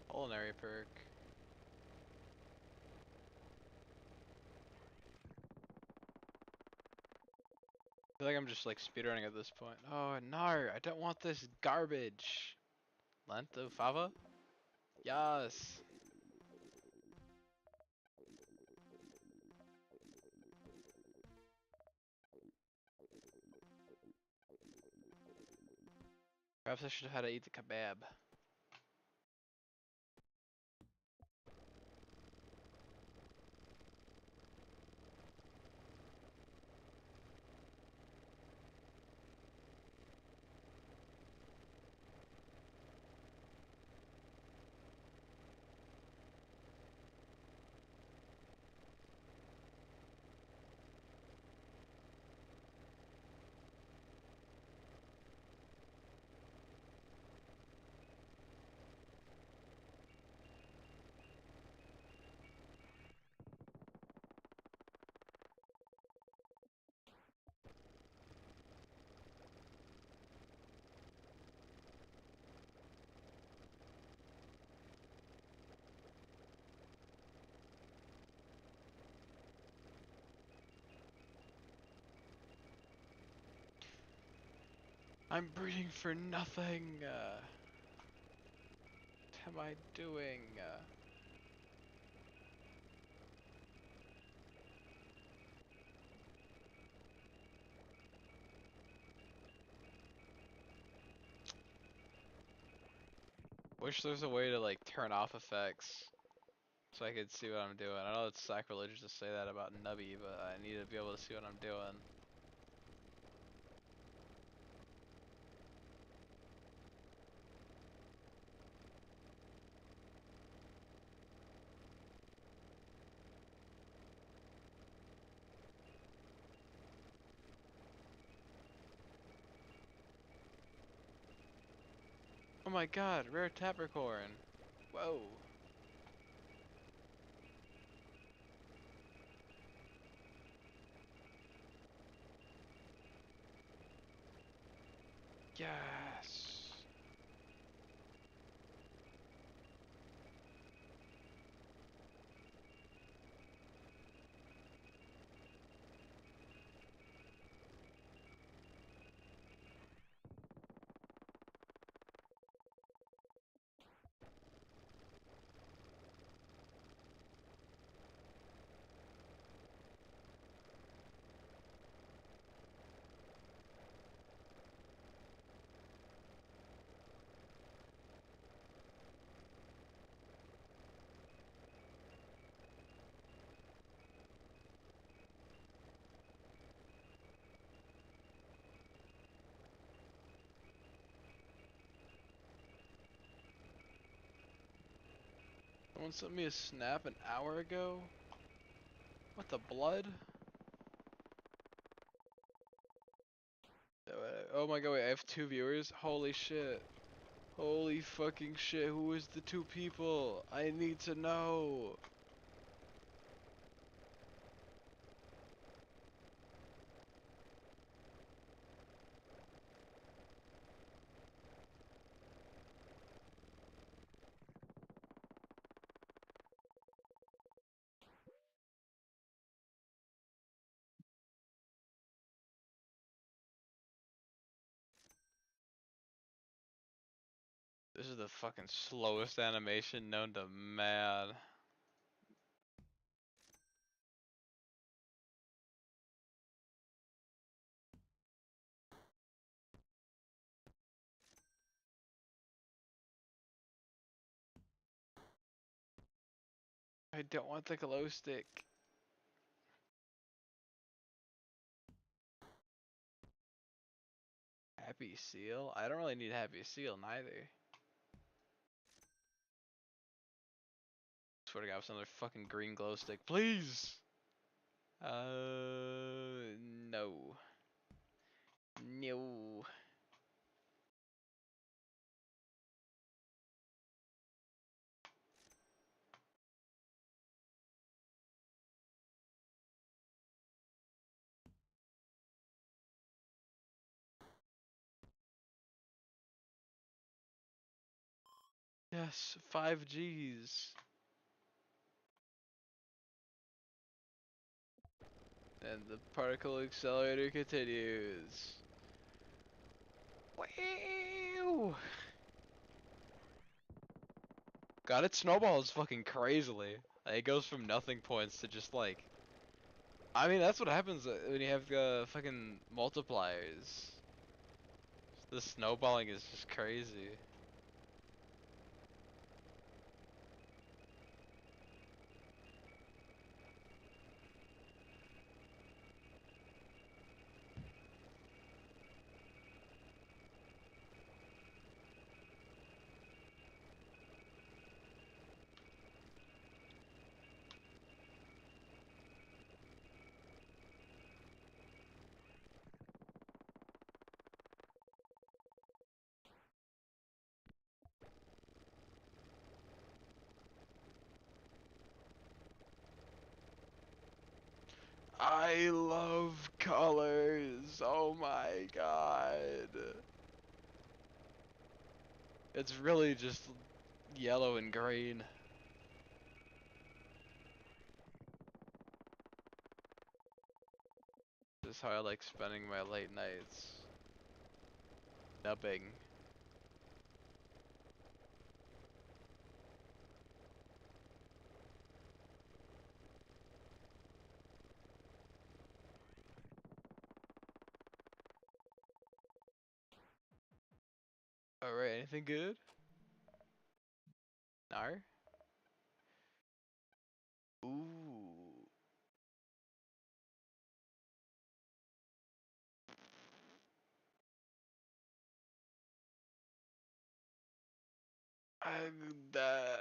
Culinary perk. I feel like I'm just like speedrunning at this point. Oh no, I don't want this garbage. Lento fava? Yes. Perhaps I should have had to eat the kebab. I'm breeding for nothing. What am I doing? Wish there's a way to like turn off effects so I could see what I'm doing. I know it's sacrilegious to say that about Nubby, but I need to be able to see what I'm doing. Oh my god, rare Tapricorn. Whoa. Yes. Someone sent me a snap an hour ago. What the blood? Oh my god, wait, I have 2 viewers? Holy shit. Holy fucking shit, who is the 2 people? I need to know. This is the fucking slowest animation known to man. I don't want the glow stick. Happy seal? I don't really need happy seal neither. Swear to God, another fucking green glow stick, please. No. No. Yes, 5Gs. And the particle accelerator continues. Wow. God, it snowballs fucking crazily. Like, it goes from nothing points to just like. I mean, that's what happens when you have fucking multipliers. The snowballing is just crazy. I love colors. Oh my god. It's really just yellow and green. This is how I like spending my late nights. Nubbing. Alright, anything good? No? Ooh. That.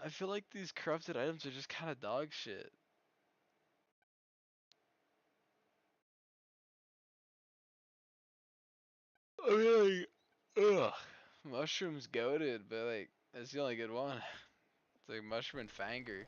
I feel like these corrupted items are just kind of dog shit. I mean, like, ugh. Mushroom's goated, but like, that's the only good one. It's like mushroom and fanger.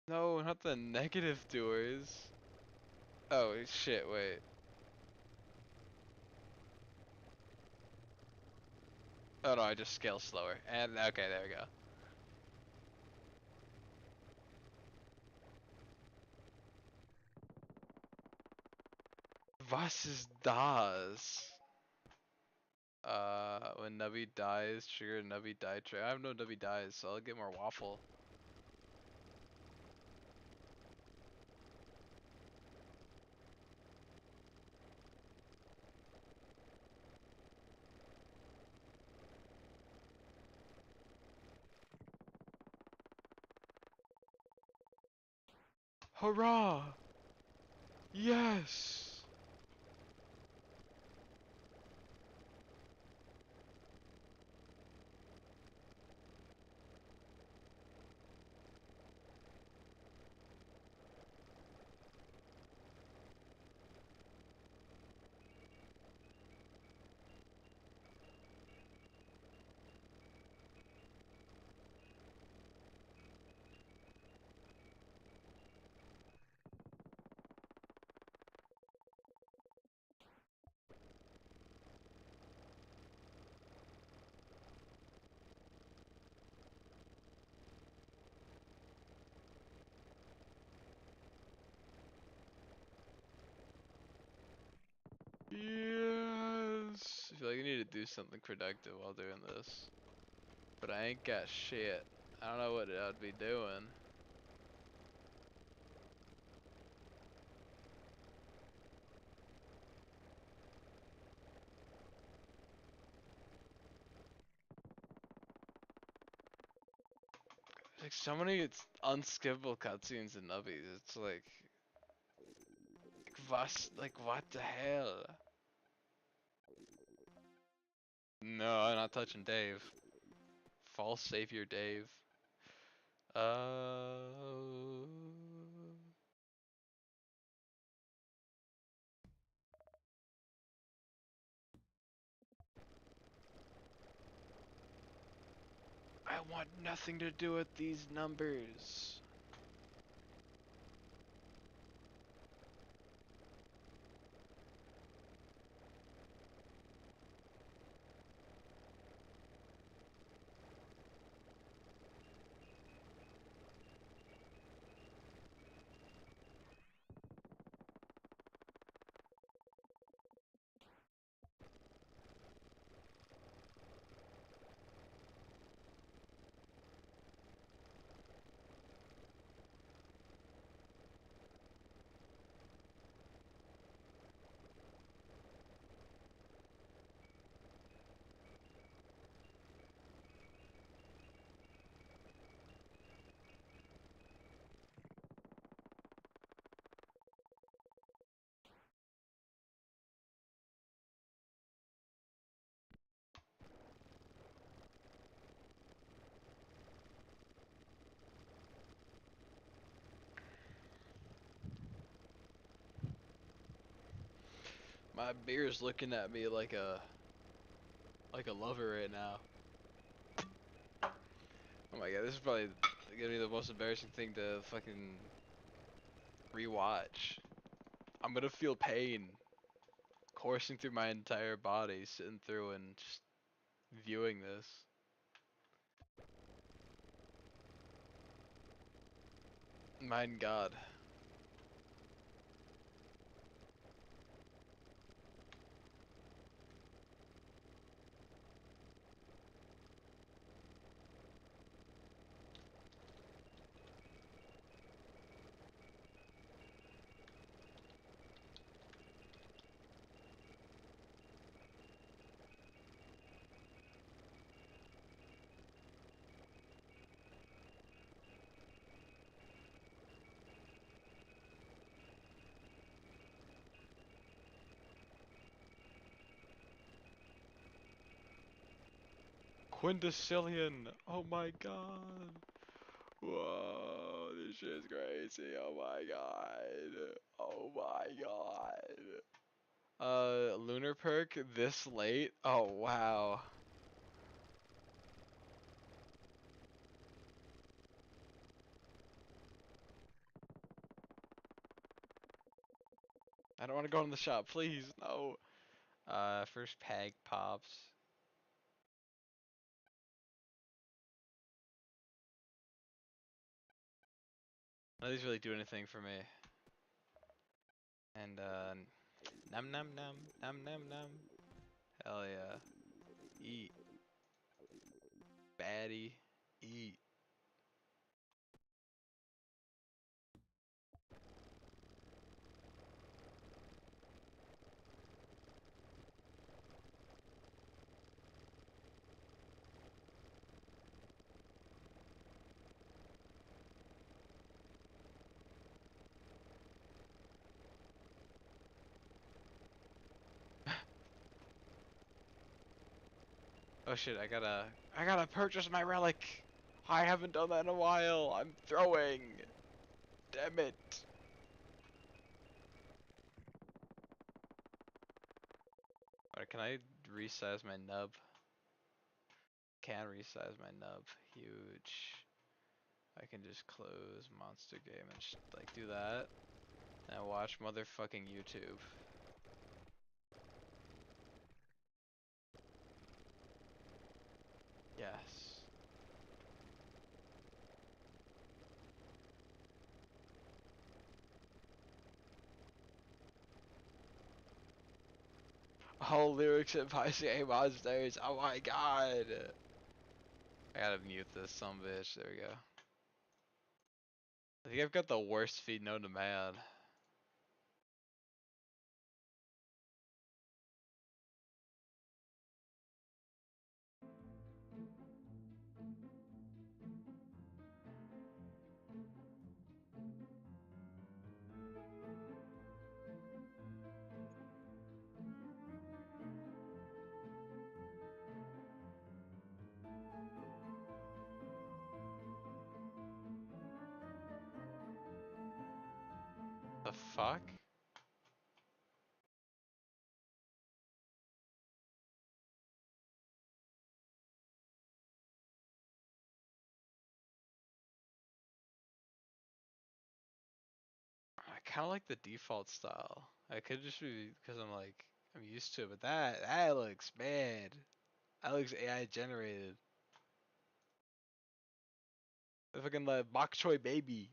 No, not the negative doers. Oh shit, wait. Oh no, I just scale slower. And okay, there we go. Was ist das? When Nubby dies, trigger Nubby die trigger. I have no Nubby dies, so I'll get more waffle. Hurrah! Yes! Yes! I feel like I need to do something productive while doing this. But I ain't got shit. I don't know what I'd be doing. Like so many unskippable cutscenes in Nubbies. It's like what the hell? No, I'm not touching Dave. False savior Dave. I want nothing to do with these numbers. My beer's looking at me like a lover right now. Oh my god, this is probably gonna be the most embarrassing thing to fucking rewatch. I'm gonna feel pain coursing through my entire body, sitting through and just viewing this. Mein God. Quintessilian. Oh my god. Whoa, this shit's crazy. Oh my god. Oh my god. Lunar perk this late? Oh wow. I don't want to go in the shop, please. No. First peg pops. None of these really do anything for me. And num num num num num num. Hell yeah. Eat. Baddie. Eat. Oh shit, I gotta purchase my relic. I haven't done that in a while. I'm throwing. Damn it. Alright, can I resize my nub? Can resize my nub. Huge. I can just close Monster Game and just like do that. And watch motherfucking YouTube. Yes. All lyrics and Pisces monsters. Oh my god. I gotta mute this some bitch. There we go. I think I've got the worst feed known to man. The fuck? I kind of like the default style. I could just be because I'm used to it, but that looks bad. That looks AI generated. The fucking bok choy baby.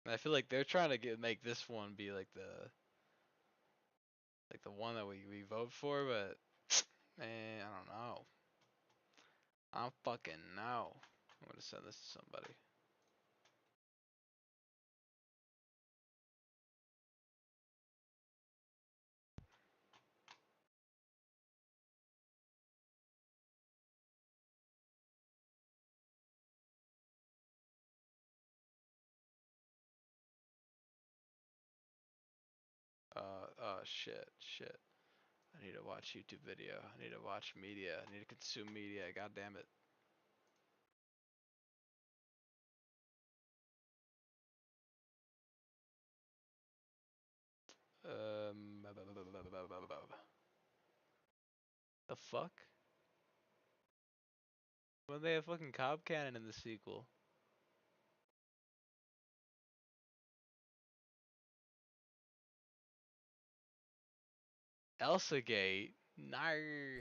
And I feel like they're trying to make this one be like the one that we vote for, but man, I don't know. I don't fucking know. I'm gonna send this to somebody. Oh shit. I need to watch YouTube video. I need to watch media. I need to consume media. God damn it. The fuck? When they have fucking Cobb Cannon in the sequel? Elsa Gate? No.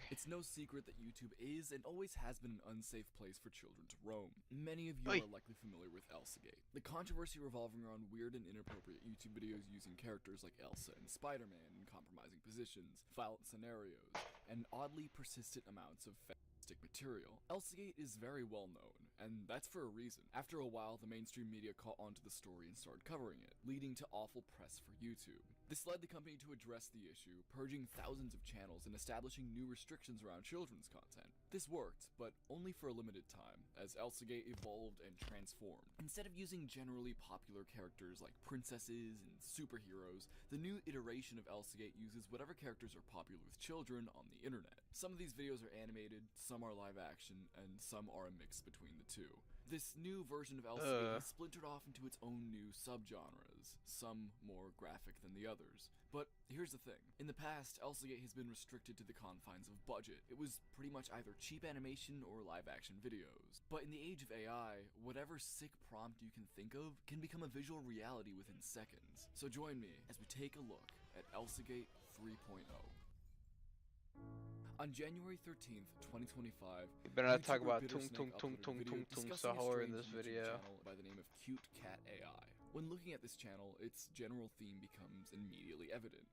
It's no secret that YouTube is and always has been an unsafe place for children to roam. Many of you Oi. are likely familiar with Elsagate, the controversy revolving around weird and inappropriate YouTube videos using characters like Elsa and Spider-Man in compromising positions, violent scenarios, and oddly persistent amounts of fantastic material. Elsagate is very well known, and that's for a reason. After a while, the mainstream media caught on to the story and started covering it, leading to awful press for YouTube. This led the company to address the issue, purging thousands of channels and establishing new restrictions around children's content. This worked, but only for a limited time, as Elsagate evolved and transformed. Instead of using generally popular characters like princesses and superheroes, the new iteration of Elsagate uses whatever characters are popular with children on the internet. Some of these videos are animated, some are live action, and some are a mix between the two. This new version of Elsagate has splintered off into its own new subgenres, some more graphic than the others. But here's the thing. In the past, Elsagate has been restricted to the confines of budget. It was pretty much either cheap animation or live action videos. But in the age of AI, whatever sick prompt you can think of can become a visual reality within seconds. So join me as we take a look at Elsagate 3.0. On January 13th, 2025, You better not talk YouTuber about tung tung Bittersnake tung uploaded a tung video tung tung discussing a sahur in strange this YouTube video. channel by the name of Cute Cat AI. When looking at this channel, its general theme becomes immediately evident.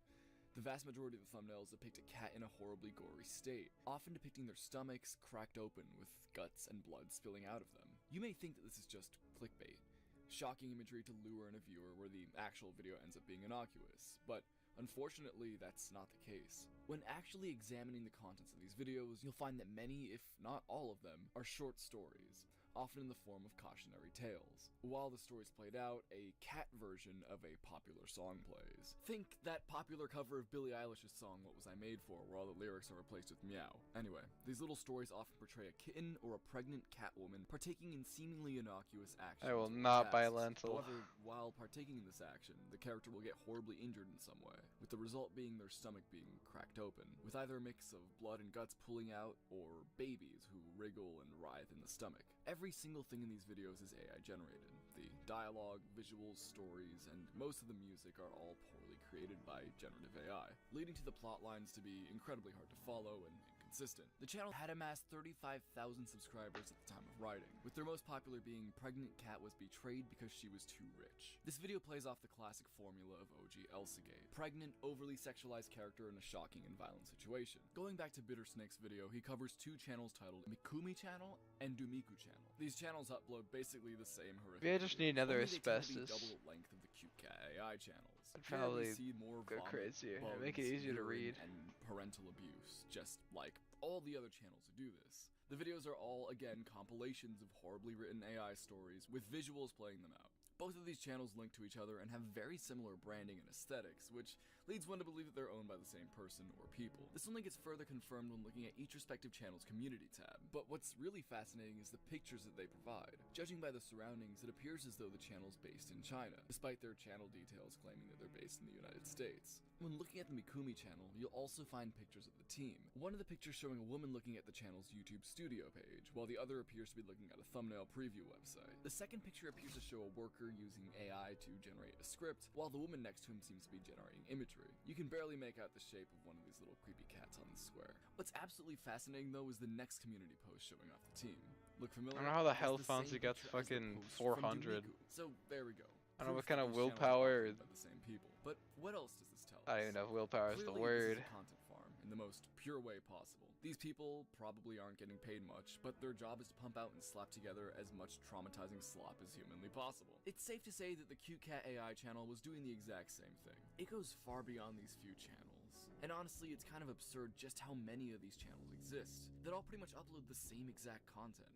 The vast majority of the thumbnails depict a cat in a horribly gory state, often depicting their stomachs cracked open with guts and blood spilling out of them. You may think that this is just clickbait, shocking imagery to lure in a viewer where the actual video ends up being innocuous, but unfortunately, that's not the case. When actually examining the contents of these videos, you'll find that many, if not all of them, are short stories, often in the form of cautionary tales. While the story's played out, a cat version of a popular song plays. Think that popular cover of Billie Eilish's song What Was I Made For, where all the lyrics are replaced with meow. Anyway, these little stories often portray a kitten or a pregnant cat woman partaking in seemingly innocuous actions. I will or not buy tasks. lentil. However, while partaking in this action, the character will get horribly injured in some way, with the result being their stomach being cracked open, with either a mix of blood and guts pooling out, or babies who wriggle and writhe in the stomach. Every single thing in these videos is AI generated. The dialogue, visuals, stories, and most of the music are all poorly created by generative AI, leading to the plot lines to be incredibly hard to follow and inconsistent. The channel had amassed 35,000 subscribers at the time of writing, with their most popular being Pregnant Cat Was Betrayed Because She Was Too Rich. This video plays off the classic formula of OG Elsagate: pregnant, overly sexualized character in a shocking and violent situation. Going back to Bitter Snake's video, he covers two channels titled Mikumi Channel and Dumiku Channel. These channels upload basically the same horrific Maybe I just need videos, another only they tend to be asbestos. double the length of the Cute Cat AI channels. I'd Here we probably see more go vomit, crazier and make it bugs, easier to urine, read. and parental abuse, just like all the other channels who do this. The videos are all, again, compilations of horribly written AI stories, with visuals playing them out. Both of these channels link to each other and have very similar branding and aesthetics, which leads one to believe that they're owned by the same person or people. This only gets further confirmed when looking at each respective channel's community tab. But what's really fascinating is the pictures that they provide. Judging by the surroundings, it appears as though the channel's based in China, despite their channel details claiming that they're based in the United States. When looking at the Mikumi channel, you'll also find pictures of the team. One of the pictures showing a woman looking at the channel's YouTube studio page, while the other appears to be looking at a thumbnail preview website. The second picture appears to show a worker using AI to generate a script, while the woman next to him seems to be generating imagery. You can barely make out the shape of one of these little creepy cats on the square. What's absolutely fascinating though is the next community post showing off the team. Look familiar? I don't know how the It's hell same Fonzie got picture as the fucking post from 400. Dumiku. So there we go. I don't know Proof what kind that of these channels are willpower operated or- by the same people. But what else does this tell us? I don't even know if willpower is the Clearly, word. This is a content farm in the most pure way possible. These people probably aren't getting paid much, but their job is to pump out and slap together as much traumatizing slop as humanly possible. It's safe to say that the Cute Cat AI channel was doing the exact same thing. It goes far beyond these few channels. And honestly, it's kind of absurd just how many of these channels exist, that all pretty much upload the same exact content.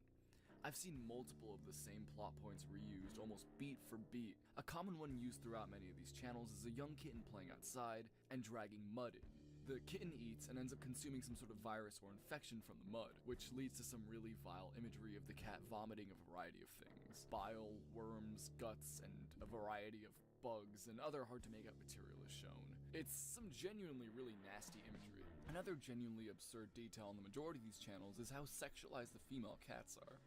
I've seen multiple of the same plot points reused, almost beat for beat. A common one used throughout many of these channels is a young kitten playing outside and dragging mud in. The kitten eats and ends up consuming some sort of virus or infection from the mud, which leads to some really vile imagery of the cat vomiting a variety of things. Bile, worms, guts, and a variety of bugs and other hard to make out material is shown. It's some genuinely really nasty imagery. Another genuinely absurd detail on the majority of these channels is how sexualized the female cats are.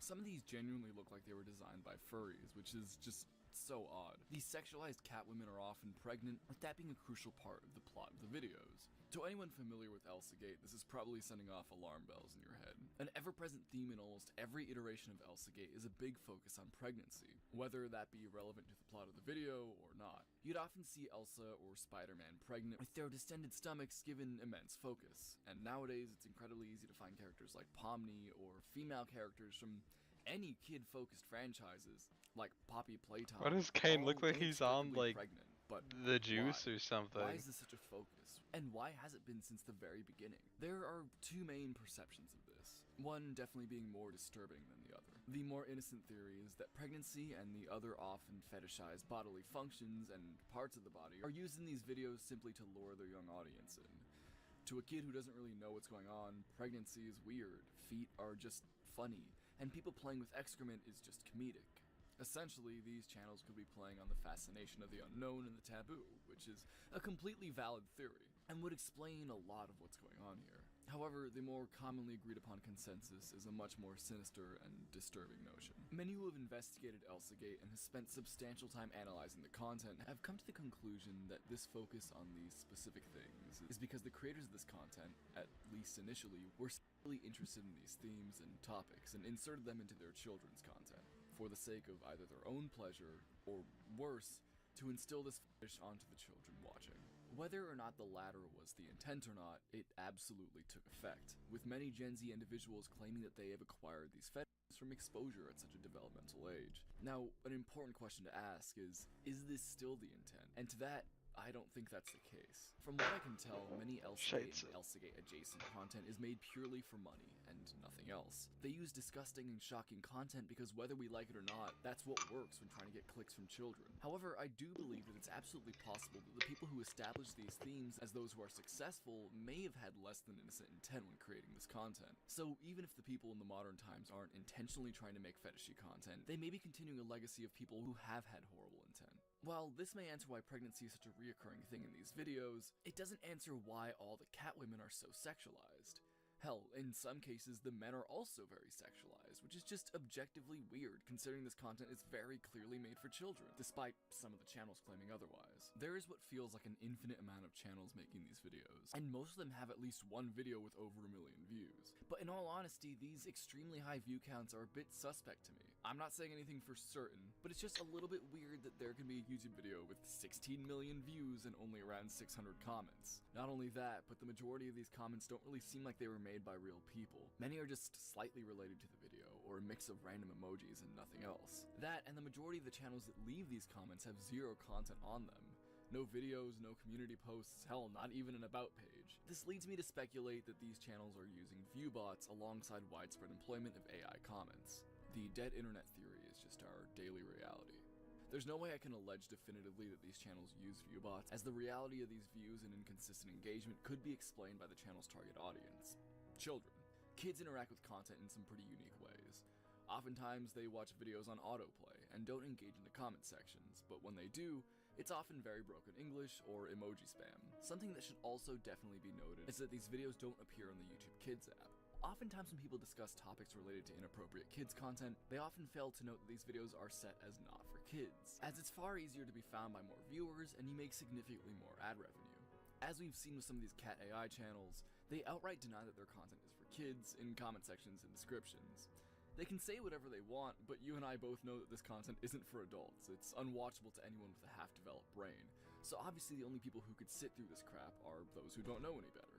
Some of these genuinely look like they were designed by furries, which is just so odd. These sexualized cat women are often pregnant, with that being a crucial part of the plot of the videos. To anyone familiar with Elsagate, this is probably sending off alarm bells in your head. An ever-present theme in almost every iteration of Elsagate is a big focus on pregnancy, whether that be relevant to the plot of the video or not. You'd often see Elsa or Spider-Man pregnant, with their distended stomachs given immense focus, and nowadays it's incredibly easy to find characters like Pomni or female characters from any kid-focused franchises, like Poppy Playtime. Why does Kane all look like he's on, inexplicably like, pregnant, but The juice why? or something. Why is this such a focus? And why has it been since the very beginning? There are two main perceptions of this. One definitely being more disturbing than the other. The more innocent theory is that pregnancy and the other often fetishized bodily functions and parts of the body are used in these videos simply to lure their young audience in. To a kid who doesn't really know what's going on, pregnancy is weird, feet are just funny, and people playing with excrement is just comedic. Essentially, these channels could be playing on the fascination of the unknown and the taboo, which is a completely valid theory, and would explain a lot of what's going on here. However, the more commonly agreed upon consensus is a much more sinister and disturbing notion. Many who have investigated Elsagate and have spent substantial time analyzing the content have come to the conclusion that this focus on these specific things is because the creators of this content, at least initially, were really interested in these themes and topics and inserted them into their children's content, for the sake of either their own pleasure, or worse, to instill this fetish onto the children watching. Whether or not the latter was the intent or not, it absolutely took effect, with many Gen Z individuals claiming that they have acquired these fetishes from exposure at such a developmental age. Now, an important question to ask is this still the intent? And to that, I don't think that's the case. From what I can tell, many Elsagate and Elsagate adjacent content is made purely for money, and and nothing else. They use disgusting and shocking content because whether we like it or not, that's what works when trying to get clicks from children. However, I do believe that it's absolutely possible that the people who establish these themes as those who are successful may have had less than innocent intent when creating this content. So even if the people in the modern times aren't intentionally trying to make fetishy content, they may be continuing a legacy of people who have had horrible intent. While this may answer why pregnancy is such a reoccurring thing in these videos, it doesn't answer why all the cat women are so sexualized. Hell, in some cases, the men are also very sexualized, which is just objectively weird, considering this content is very clearly made for children, despite some of the channels claiming otherwise. There is what feels like an infinite amount of channels making these videos, and most of them have at least one video with over 1 million views. But in all honesty, these extremely high view counts are a bit suspect to me. I'm not saying anything for certain, but it's just a little bit weird that there can be a YouTube video with 16 million views and only around 600 comments. Not only that, but the majority of these comments don't really seem like they were made by real people. Many are just slightly related to the video, or a mix of random emojis and nothing else. That, and the majority of the channels that leave these comments have zero content on them. No videos, no community posts, hell, not even an about page. This leads me to speculate that these channels are using viewbots alongside widespread employment of AI comments. The dead internet theory is just our daily reality. There's no way I can allege definitively that these channels use viewbots, as the reality of these views and inconsistent engagement could be explained by the channel's target audience. Children. Kids interact with content in some pretty unique ways. Oftentimes, they watch videos on autoplay and don't engage in the comment sections, but when they do, it's often very broken English or emoji spam. Something that should also definitely be noted is that these videos don't appear on the YouTube Kids app. Oftentimes when people discuss topics related to inappropriate kids content, they often fail to note that these videos are set as not for kids, as it's far easier to be found by more viewers and you make significantly more ad revenue. As we've seen with some of these cat AI channels, they outright deny that their content is for kids in comment sections and descriptions. They can say whatever they want, but you and I both know that this content isn't for adults. It's unwatchable to anyone with a half-developed brain, so obviously the only people who could sit through this crap are those who don't know any better.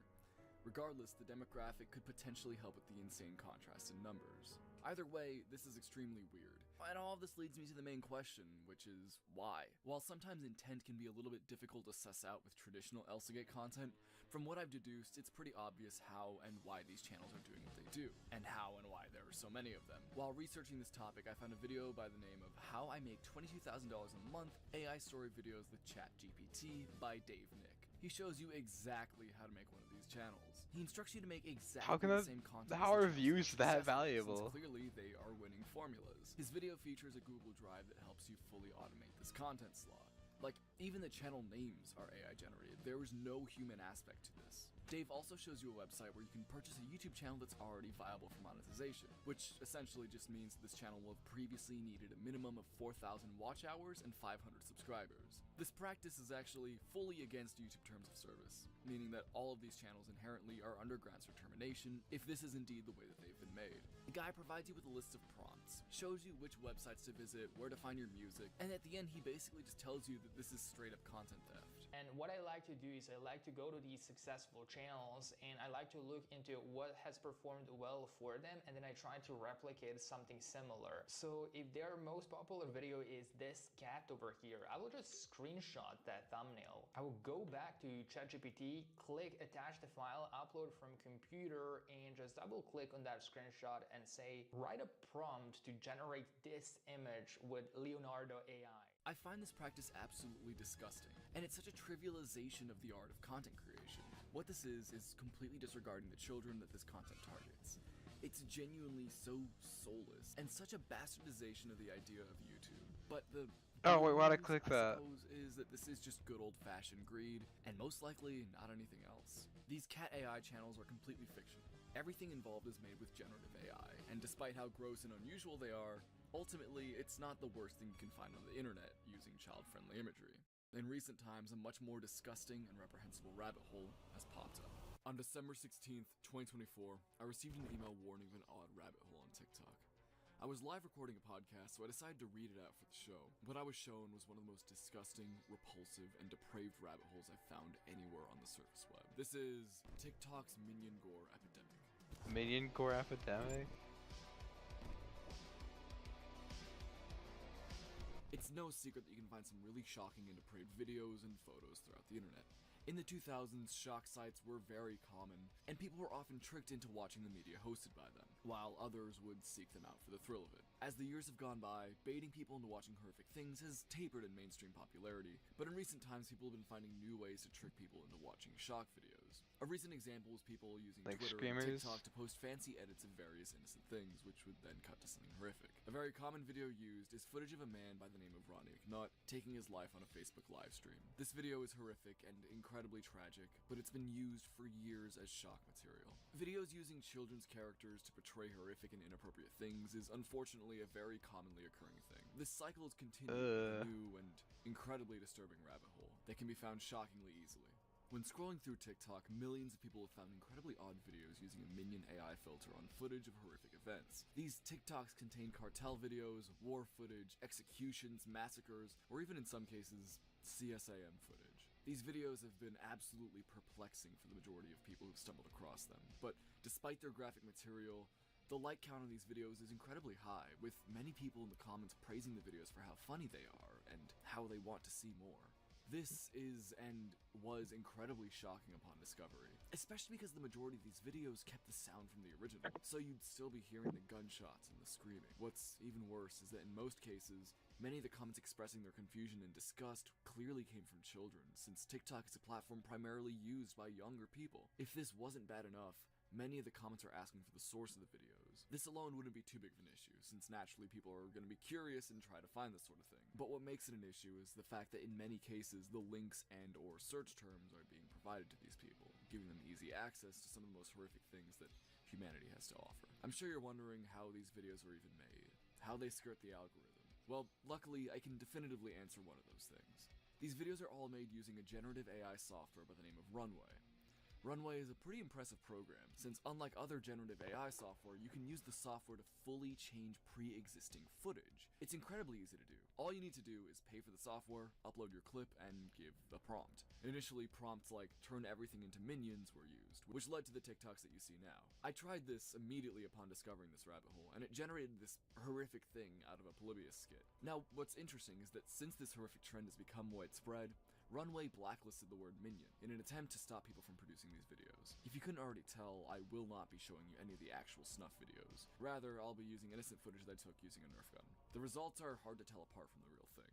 Regardless, the demographic could potentially help with the insane contrast in numbers. Either way, this is extremely weird. And all of this leads me to the main question, which is why? While sometimes intent can be a little bit difficult to suss out with traditional ElsaGate content, from what I've deduced, it's pretty obvious how and why these channels are doing what they do, and how and why there are so many of them. While researching this topic, I found a video by the name of How I Make $22,000 a Month AI Story Videos with ChatGPT by Dave Nick. He shows you exactly how to make one of these channels. He instructs you to make exactly the same content. How as are the channels views are that successful, valuable? Since clearly they are winning formulas. His video features a Google Drive that helps you fully automate this content slot. Like, even the channel names are AI generated. There is no human aspect to this. Dave also shows you a website where you can purchase a YouTube channel that's already viable for monetization, which essentially just means that this channel will have previously needed a minimum of 4,000 watch hours and 500 subscribers. This practice is actually fully against YouTube terms of service, meaning that all of these channels inherently are under grounds for termination if this is indeed the way that they've been made. The guy provides you with a list of prompts, shows you which websites to visit, where to find your music, and at the end he basically just tells you that this is straight up content theft. And what I like to do is I like to go to these successful channels and I like to look into what has performed well for them, and then I try to replicate something similar. So if their most popular video is this cat over here, I will just screenshot that thumbnail. I will go back to ChatGPT, click attach the file, upload from computer, and just double click on that screenshot and say write a prompt to generate this image with Leonardo AI. I find this practice absolutely disgusting, and it's such a trivialization of the art of content creation. What this is completely disregarding the children that this content targets. It's genuinely so soulless, and such a bastardization of the idea of YouTube. But the Oh, wait, why'd I news, click that? suppose, is that this is just good old-fashioned greed, and most likely not anything else. These cat AI channels are completely fictional. Everything involved is made with generative AI, and despite how gross and unusual they are, ultimately, it's not the worst thing you can find on the internet using child-friendly imagery. In recent times, a much more disgusting and reprehensible rabbit hole has popped up. On December 16th, 2024, I received an email warning of an odd rabbit hole on TikTok. I was live recording a podcast, so I decided to read it out for the show. What I was shown was one of the most disgusting, repulsive, and depraved rabbit holes I've found anywhere on the surface web. This is TikTok's minion gore epidemic. Minion gore epidemic? It's no secret that you can find some really shocking and depraved videos and photos throughout the internet. In the 2000s, shock sites were very common, and people were often tricked into watching the media hosted by them, while others would seek them out for the thrill of it. As the years have gone by, baiting people into watching horrific things has tapered in mainstream popularity, but in recent times people have been finding new ways to trick people into watching shock videos. A recent example is people using Like Twitter screamers? and TikTok to post fancy edits of various innocent things, which would then cut to something horrific. A very common video used is footage of a man by the name of Ronnie McNutt taking his life on a Facebook livestream. This video is horrific and incredibly tragic, but it's been used for years as shock material. Videos using children's characters to portray horrific and inappropriate things is unfortunately a very commonly occurring thing. This cycle is continued with a new and incredibly disturbing rabbit hole that can be found shockingly easily. When scrolling through TikTok, millions of people have found incredibly odd videos using a Minion AI filter on footage of horrific events. These TikToks contain cartel videos, war footage, executions, massacres, or even in some cases, CSAM footage. These videos have been absolutely perplexing for the majority of people who've stumbled across them, but despite their graphic material, the like count on these videos is incredibly high, with many people in the comments praising the videos for how funny they are and how they want to see more. This is and was incredibly shocking upon discovery, especially because the majority of these videos kept the sound from the original, so you'd still be hearing the gunshots and the screaming. What's even worse is that in most cases, many of the comments expressing their confusion and disgust clearly came from children, since TikTok is a platform primarily used by younger people. If this wasn't bad enough, many of the comments are asking for the source of the videos. This alone wouldn't be too big of an issue, since naturally people are going to be curious and try to find this sort of thing. But what makes it an issue is the fact that in many cases, the links and or search terms are being provided to these people, giving them easy access to some of the most horrific things that humanity has to offer. I'm sure you're wondering how these videos are even made, how they skirt the algorithm. Well, luckily, I can definitively answer one of those things. These videos are all made using a generative AI software by the name of Runway. Runway is a pretty impressive program, since unlike other generative AI software, you can use the software to fully change pre-existing footage. It's incredibly easy to do. All you need to do is pay for the software, upload your clip, and give a prompt. Initially, prompts like turn everything into minions were used, which led to the TikToks that you see now. I tried this immediately upon discovering this rabbit hole, and it generated this horrific thing out of a Polybius skit. Now, what's interesting is that since this horrific trend has become widespread, Runway blacklisted the word minion in an attempt to stop people from producing these videos. If you couldn't already tell, I will not be showing you any of the actual snuff videos. Rather, I'll be using innocent footage that I took using a Nerf gun. The results are hard to tell apart from the real thing.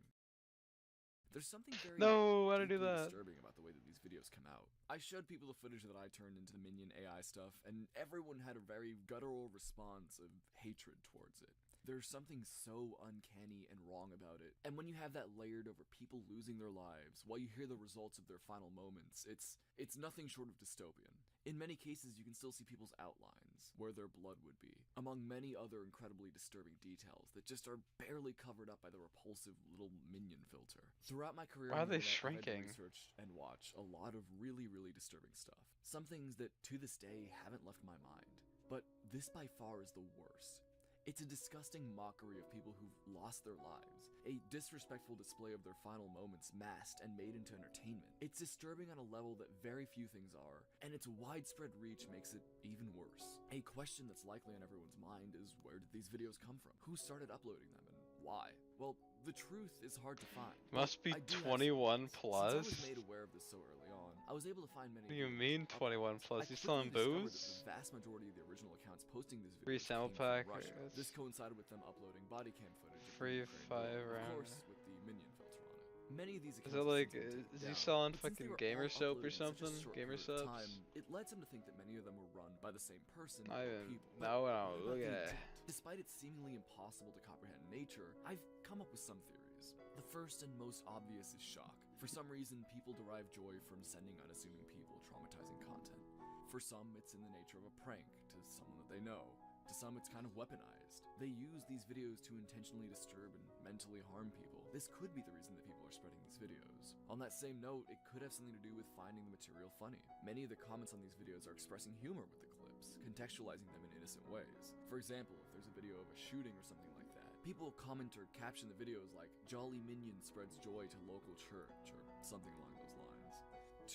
There's something very No, why did I do deeply that? disturbing about the way that these videos come out. I showed people the footage that I turned into the Minion AI stuff, and everyone had a very guttural response of hatred towards it. There's something so uncanny and wrong about it, and when you have that layered over people losing their lives while you hear the results of their final moments, it's nothing short of dystopian. In many cases, you can still see people's outlines, where their blood would be, among many other incredibly disturbing details that just are barely covered up by the repulsive little minion filter. Throughout my career, Why are on the they internet, I've had to shrinking? research and watch a lot of really disturbing stuff. Some things that to this day haven't left my mind. But this by far is the worst. It's a disgusting mockery of people who've lost their lives, a disrespectful display of their final moments masked and made into entertainment. It's disturbing on a level that very few things are, and its widespread reach makes it even worse. A question that's likely on everyone's mind is, where did these videos come from? Who started uploading them, and why? Well, the truth is hard to find. Must be I do have 21 some evidence. Since I was plus. made aware of this so early on, I was able to find many. What do you videos mean and 21 uploads. plus? I You selling quickly discovered booze? that the vast majority of the original accounts posting these videos Free sample came from pack, Russia. I guess. This coincided with them uploading body cam footage. of the Free Ukraine war, 5 of round. course, with the Minion filter on it. Many of these Is accounts it have like, since been taken is he down, selling but since they fucking were gamer all soap or uploaded in such a something? short Gamer period of subs? time, it led some to think that many of them were run by the same person I or even people. know But now, what look about at the it. intent? Despite its seemingly impossible to comprehend nature, I've come up with some theories. The first and most obvious is shock. For some reason, people derive joy from sending unassuming people traumatizing content. For some, it's in the nature of a prank to someone that they know. To some, it's kind of weaponized. They use these videos to intentionally disturb and mentally harm people. This could be the reason that people are spreading these videos. On that same note, it could have something to do with finding the material funny. Many of the comments on these videos are expressing humor with the clips, contextualizing them in innocent ways. For example, if there's a video of a shooting or something like that, people comment or caption the videos like, "Jolly Minion spreads joy to local church," or something along those lines.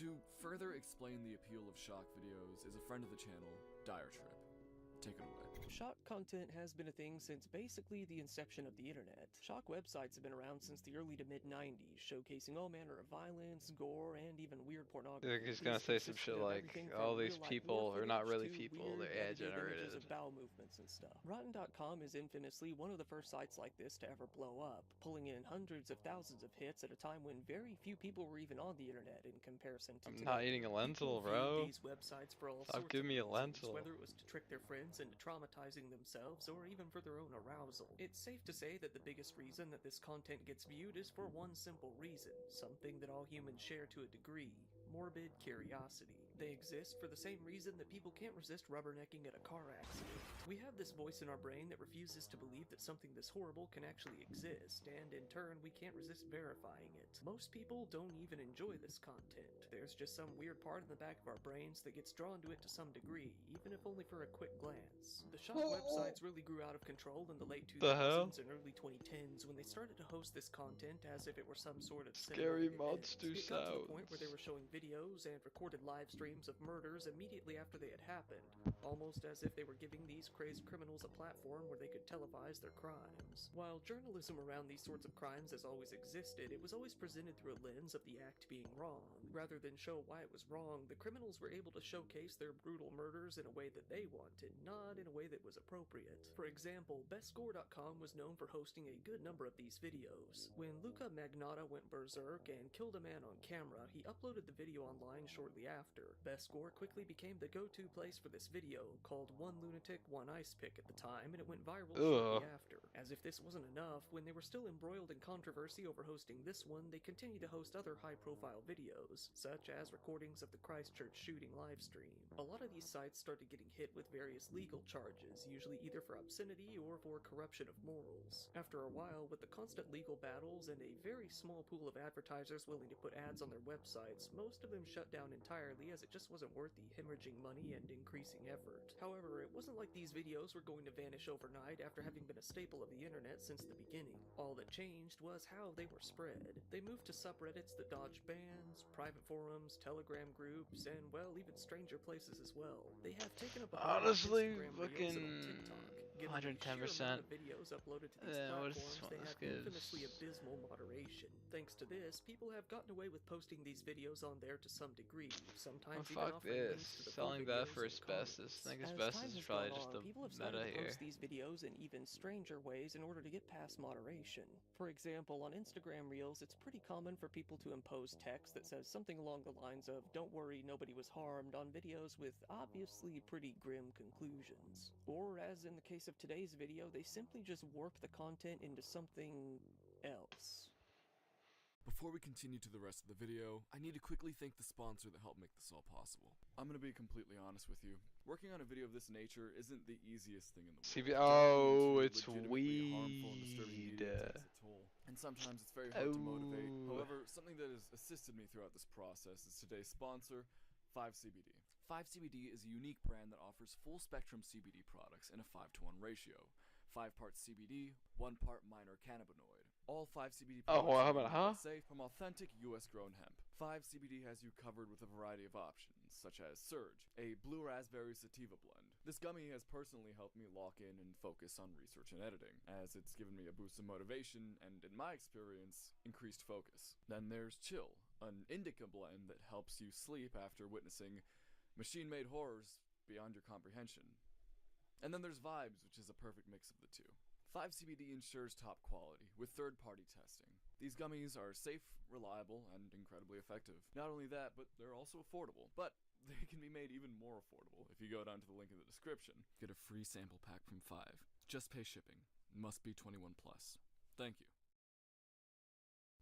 To further explain the appeal of shock videos is a friend of the channel, Dire Trip. Take it away. Shock content has been a thing since basically the inception of the internet. Shock websites have been around since the early to mid-90s, showcasing all manner of violence, gore, and even weird pornography. They're just gonna These say some consisted shit of like, everything all from these real-life people war are not footage really to people, weird they're AI edited images generated. of bowel movements and stuff. Rotten.com is infamously one of the first sites like this to ever blow up, pulling in hundreds of thousands of hits at a time when very few people were even on the internet in comparison to I'm today. not eating a lentil, People viewed bro. these websites for all Stop sorts giving of me a reasons, lentil. whether it was to trick their friends into traumatizing themselves or even for their own arousal. It's safe to say that the biggest reason that this content gets viewed is for one simple reason, something that all humans share to a degree: morbid curiosity. They exist for the same reason that people can't resist rubbernecking at a car accident. We have this voice in our brain that refuses to believe that something this horrible can actually exist, and in turn we can't resist verifying it. Most people don't even enjoy this content. There's just some weird part in the back of our brains that gets drawn to it to some degree, even if only for a quick glance. The Shock websites really grew out of control in the late 2000s The hell? and early 2010s when they started to host this content as if it were some sort of Scary cinematic event. monster It got to the point where they sounds. were showing videos and recorded live streams of murders immediately after they had happened, almost as if they were giving these crazed criminals a platform where they could televise their crimes. While journalism around these sorts of crimes has always existed, it was always presented through a lens of the act being wrong. Rather than show why it was wrong, the criminals were able to showcase their brutal murders in a way that they wanted, not in a way that was appropriate. For example, BestScore.com was known for hosting a good number of these videos. When Luca Magnotta went berserk and killed a man on camera, he uploaded the video online shortly after. BestScore quickly became the go-to place for this video, called One Lunatic, One Ice Pick at the time, and it went viral shortly after. As if this wasn't enough, when they were still embroiled in controversy over hosting this one, they continued to host other high-profile videos, such as recordings of the Christchurch shooting livestream. A lot of these sites started getting hit with various legal charges, usually either for obscenity or for corruption of morals. After a while, with the constant legal battles and a very small pool of advertisers willing to put ads on their websites, most of them shut down entirely as it just wasn't worth the hemorrhaging money and increasing effort. However, it wasn't like these videos were going to vanish overnight after having been a staple of the internet since the beginning. All that changed was how they were spread. They moved to subreddits that dodged bans, private forums, Telegram groups, and, well, even stranger places as well. They have taken up a home on Honestly, Instagram Reels and fucking on TikTok. Given the sheer 110%. amount of videos uploaded to these What is this platforms, one? they This have gives- infamously abysmal moderation. Thanks to this, people have gotten away with posting these videos on there to some degree, sometimes even fuck offering this. links to the full Selling that videos for in the asbestos. comments. I think As asbestos time is has probably gone just on, the people have meta started to here. post these videos in even stranger ways in order to get past moderation. For example, on Instagram Reels, it's pretty common for people to impose text that says something along the lines of "Don't worry, nobody was harmed" on videos with obviously pretty grim conclusions. Or, as in the case of today's video, they simply just warp the content into something else. Before we continue to the rest of the video, I need to quickly thank the sponsor that helped make this all possible. I'm gonna be completely honest with you. Working on a video of this nature isn't the easiest thing in the world. CB Diving into it's legitimately harmful and disturbing weed. media takes a toll, and sometimes it's very hard to motivate. However, something that has assisted me throughout this process is today's sponsor, 5CBD. 5CBD is a unique brand that offers full-spectrum CBD products in a 5-to-1 ratio. 5 parts CBD, 1 part minor cannabinoid. All 5CBD Oh, products well, how are about, made huh? USA from authentic US-grown hemp. 5CBD has you covered with a variety of options, such as Surge, a blue raspberry sativa blend. This gummy has personally helped me lock in and focus on research and editing, as it's given me a boost of motivation and, in my experience, increased focus. Then there's Chill, an indica blend that helps you sleep after witnessing machine-made horrors beyond your comprehension. And then there's Vibes, which is a perfect mix of the two. 5CBD ensures top quality, with third-party testing. These gummies are safe, reliable, and incredibly effective. Not only that, but they're also affordable. But they can be made even more affordable if you go down to the link in the description. Get a free sample pack from 5. Just pay shipping. Must be 21+. Thank you.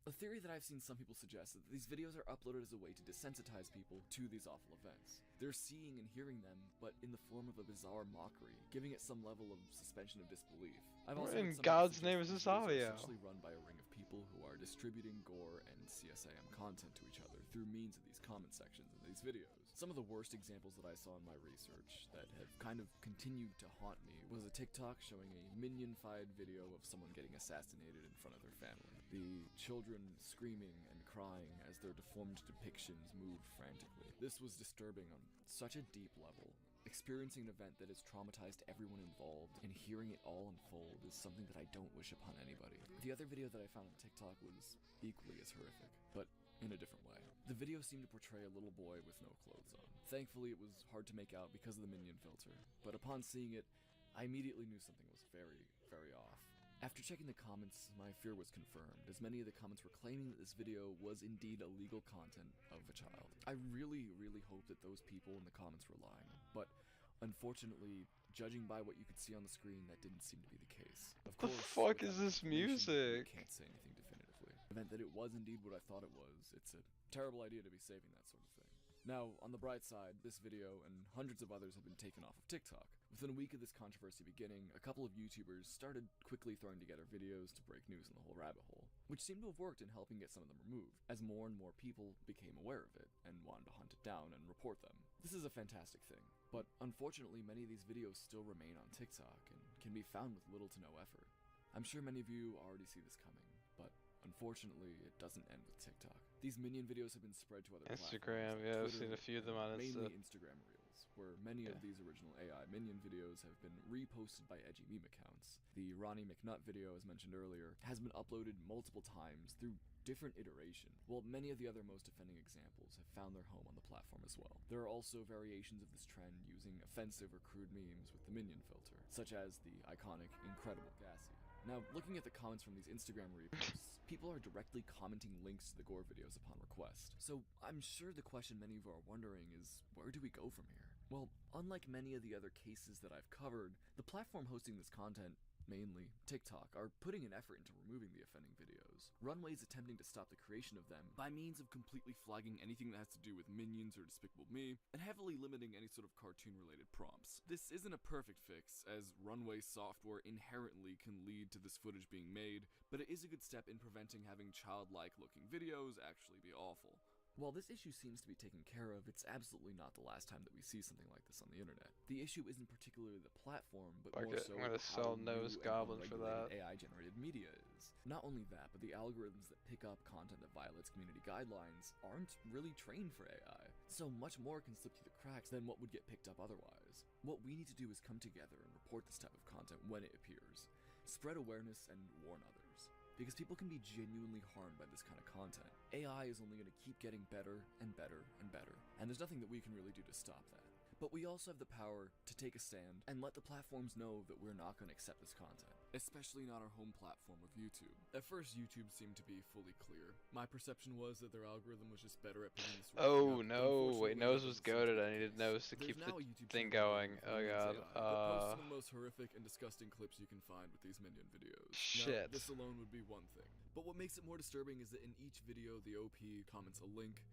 A theory that I've seen some people suggest is that these videos are uploaded as a way to desensitize people to these awful events. They're seeing and hearing them, but in the form of a bizarre mockery, giving it some level of suspension of disbelief. I've also What in heard some God's people name suggest is this these videos are audio? essentially run by a ring of people who are distributing gore and CSAM content to each other through means of these comment sections in these videos. Some of the worst examples that I saw in my research that have kind of continued to haunt me was a TikTok showing a minion-fied video of someone getting assassinated in front of their family. The children screaming and crying as their deformed depictions moved frantically. This was disturbing on such a deep level Experiencing an event that has traumatized everyone involved and hearing it all unfold is something that I don't wish upon anybody. The other video that I found on TikTok was equally as horrific, but in a different way. The video seemed to portray a little boy with no clothes on. Thankfully, it was hard to make out because of the minion filter, but upon seeing it, I immediately knew something was very, very off. After checking the comments, my fear was confirmed, as many of the comments were claiming that this video was indeed illegal content of a child. I really, really hope that those people in the comments were lying, but unfortunately, judging by what you could see on the screen, that didn't seem to be the case. Of The course, fuck without is this information, music? I can't say anything definitively. The event that it was indeed what I thought it was, it's a terrible idea to be saving that sort of thing. Now, on the bright side, this video and hundreds of others have been taken off of TikTok. Within a week of this controversy beginning, a couple of YouTubers started quickly throwing together videos to break news in the whole rabbit hole, which seemed to have worked in helping get some of them removed, as more and more people became aware of it and wanted to hunt it down and report them. This is a fantastic thing, but unfortunately many of these videos still remain on TikTok and can be found with little to no effort. I'm sure many of you already see this coming, but unfortunately, it doesn't end with TikTok. These minion videos have been spread to other Instagram, platforms, like yeah, I've Twitter, seen a few of them on mainly Insta. Instagram Reels, where many of these original AI minion videos have been reposted by edgy meme accounts. The Ronnie McNutt video, as mentioned earlier, has been uploaded multiple times through different iterations, while many of the other most offending examples have found their home on the platform as well. There are also variations of this trend using offensive or crude memes with the minion filter, such as the iconic Incredible Gassy. Now, looking at the comments from these Instagram reposts, people are directly commenting links to the gore videos upon request. So I'm sure the question many of you are wondering is, where do we go from here? Well, unlike many of the other cases that I've covered, the platform hosting this content, mainly TikTok, are putting an effort into removing the offending videos. Runway is attempting to stop the creation of them by means of completely flagging anything that has to do with minions or Despicable Me, and heavily limiting any sort of cartoon-related prompts. This isn't a perfect fix, as Runway software inherently can lead to this footage being made, but it is a good step in preventing having childlike-looking videos actually be awful. While this issue seems to be taken care of, it's absolutely not the last time that we see something like this on the internet. The issue isn't particularly the platform, but more so I'm gonna sell how Nose new and Goblin for unregulated that. AI-generated media is. Not only that, but the algorithms that pick up content that violates community guidelines aren't really trained for AI. So much more can slip through the cracks than what would get picked up otherwise. What we need to do is come together and report this type of content when it appears. Spread awareness and warn others, because people can be genuinely harmed by this kind of content. AI is only going to keep getting better and better and better, and there's nothing that we can really do to stop that. But we also have the power to take a stand and let the platforms know that we're not going to accept this content, especially not our home platform of YouTube. At first, YouTube seemed to be fully clear. My perception was that their algorithm was just better at picking this sort of thing Oh up, but no, wait, unfortunately, Nose that was doesn't seem to goated. be I the needed case. Nose to There's keep now the a YouTube thing channel going. dedicated to Oh Minions god. AI that posts some of the most horrific and disgusting clips you can find with these minion videos. Shit. Now, this alone would be one thing, but what makes it more disturbing is that in each video, the OP comments a link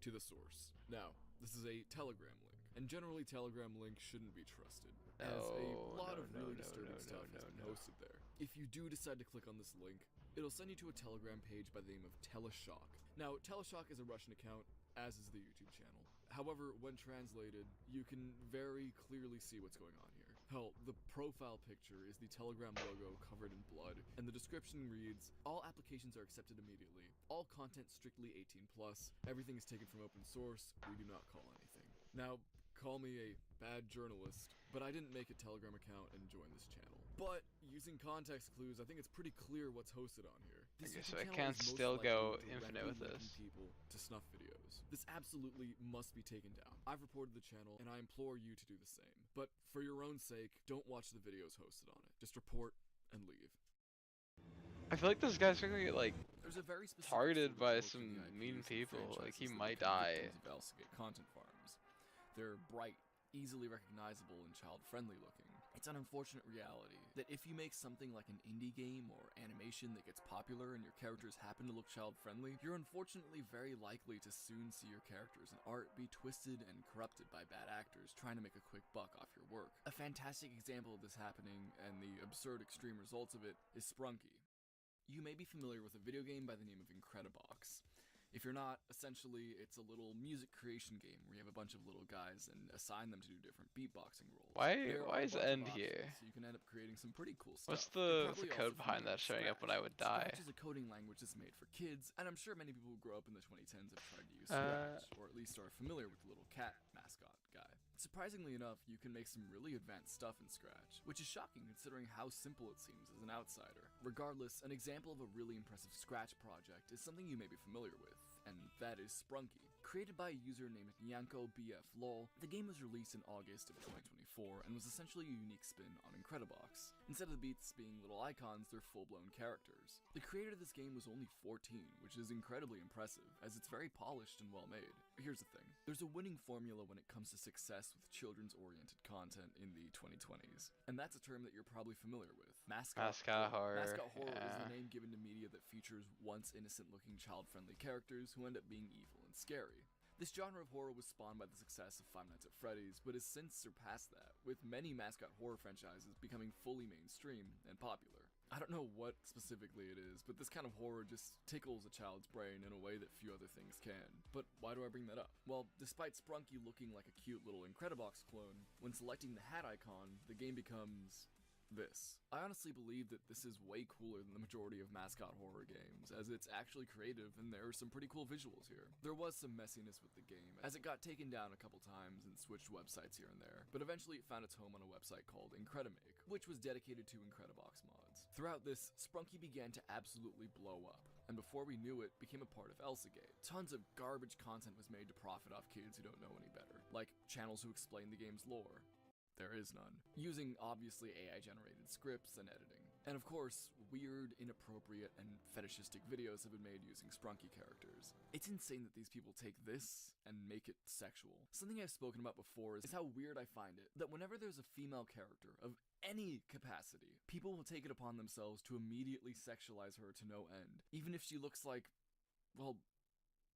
to the source. Now, this is a Telegram link, and generally Telegram links shouldn't be trusted, as a lot of really disturbing stuff has been hosted there. If you do decide to click on this link, it'll send you to a Telegram page by the name of Teleshock. Now, Teleshock is a Russian account, as is the YouTube channel. However, when translated, you can very clearly see what's going on here. Hell, the profile picture is the Telegram logo covered in blood, and the description reads, "All applications are accepted immediately. All content strictly 18+. Everything is taken from open source. We do not call anything." Now, call me a bad journalist, but I didn't make a Telegram account and join this channel. But, using context clues, I think it's pretty clear what's hosted on here. This Okay, YouTube so I channel can't is most still likely go directly infinite with linking this. people to snuff videos. This absolutely must be taken down. I've reported the channel, and I implore you to do the same. But for your own sake, don't watch the videos hosted on it. Just report and leave. I feel like this guy's gonna get like There's a very specific targeted footage by hosted some in the IPs mean and people. Like he franchises that might become die. victims of Elsagate content farms. They're bright, easily recognizable, and child-friendly looking. It's an unfortunate reality that if you make something like an indie game or animation that gets popular and your characters happen to look child-friendly, you're unfortunately very likely to soon see your characters and art be twisted and corrupted by bad actors trying to make a quick buck off your work. A fantastic example of this happening, and the absurd extreme results of it, is Sprunky. You may be familiar with a video game by the name of Incredibox. If you're not, essentially, it's a little music creation game where you have a bunch of little guys and assign them to do different beatboxing roles. Why There are is a bunch of End options, here? So you can end up creating some pretty cool stuff. What's You're the probably code also behind familiar that with showing up when I would die? Scratch is a coding language that's made for kids, and I'm sure many people who grew up in the 2010s have tried to use Scratch, or at least are familiar with the little cat mascot guy. Surprisingly enough, you can make some really advanced stuff in Scratch, which is shocking considering how simple it seems as an outsider. Regardless, an example of a really impressive Scratch project is something you may be familiar with, and that is Sprunky. Created by a user named NyankoBFLol, the game was released in August of 2024 and was essentially a unique spin on Incredibox. Instead of the beats being little icons, they're full-blown characters. The creator of this game was only 14, which is incredibly impressive, as it's very polished and well-made. Here's the thing, there's a winning formula when it comes to success with children's-oriented content in the 2020s, and that's a term that you're probably familiar with. Mascot horror. Mascot horror is the name given to media that features once innocent-looking child-friendly characters who end up being evil and scary. This genre of horror was spawned by the success of Five Nights at Freddy's, but has since surpassed that, with many mascot horror franchises becoming fully mainstream and popular. I don't know what specifically it is, but this kind of horror just tickles a child's brain in a way that few other things can. But why do I bring that up? Well, despite Sprunky looking like a cute little Incredibox clone, when selecting the hat icon, the game becomes this. I honestly believe that this is way cooler than the majority of mascot horror games, as it's actually creative and there are some pretty cool visuals here. There was some messiness with the game, as it got taken down a couple times and switched websites here and there, but eventually it found its home on a website called Incredimake, which was dedicated to Incredibox mods. Throughout this, Sprunky began to absolutely blow up, and before we knew it, became a part of Elsagate. Tons of garbage content was made to profit off kids who don't know any better, like channels who explain the game's lore. There is none. Using obviously AI-generated scripts and editing. And of course, weird, inappropriate, and fetishistic videos have been made using Sprunky characters. It's insane that these people take this and make it sexual. Something I've spoken about before is how weird I find it that whenever there's a female character of any capacity, people will take it upon themselves to immediately sexualize her to no end, even if she looks like, well,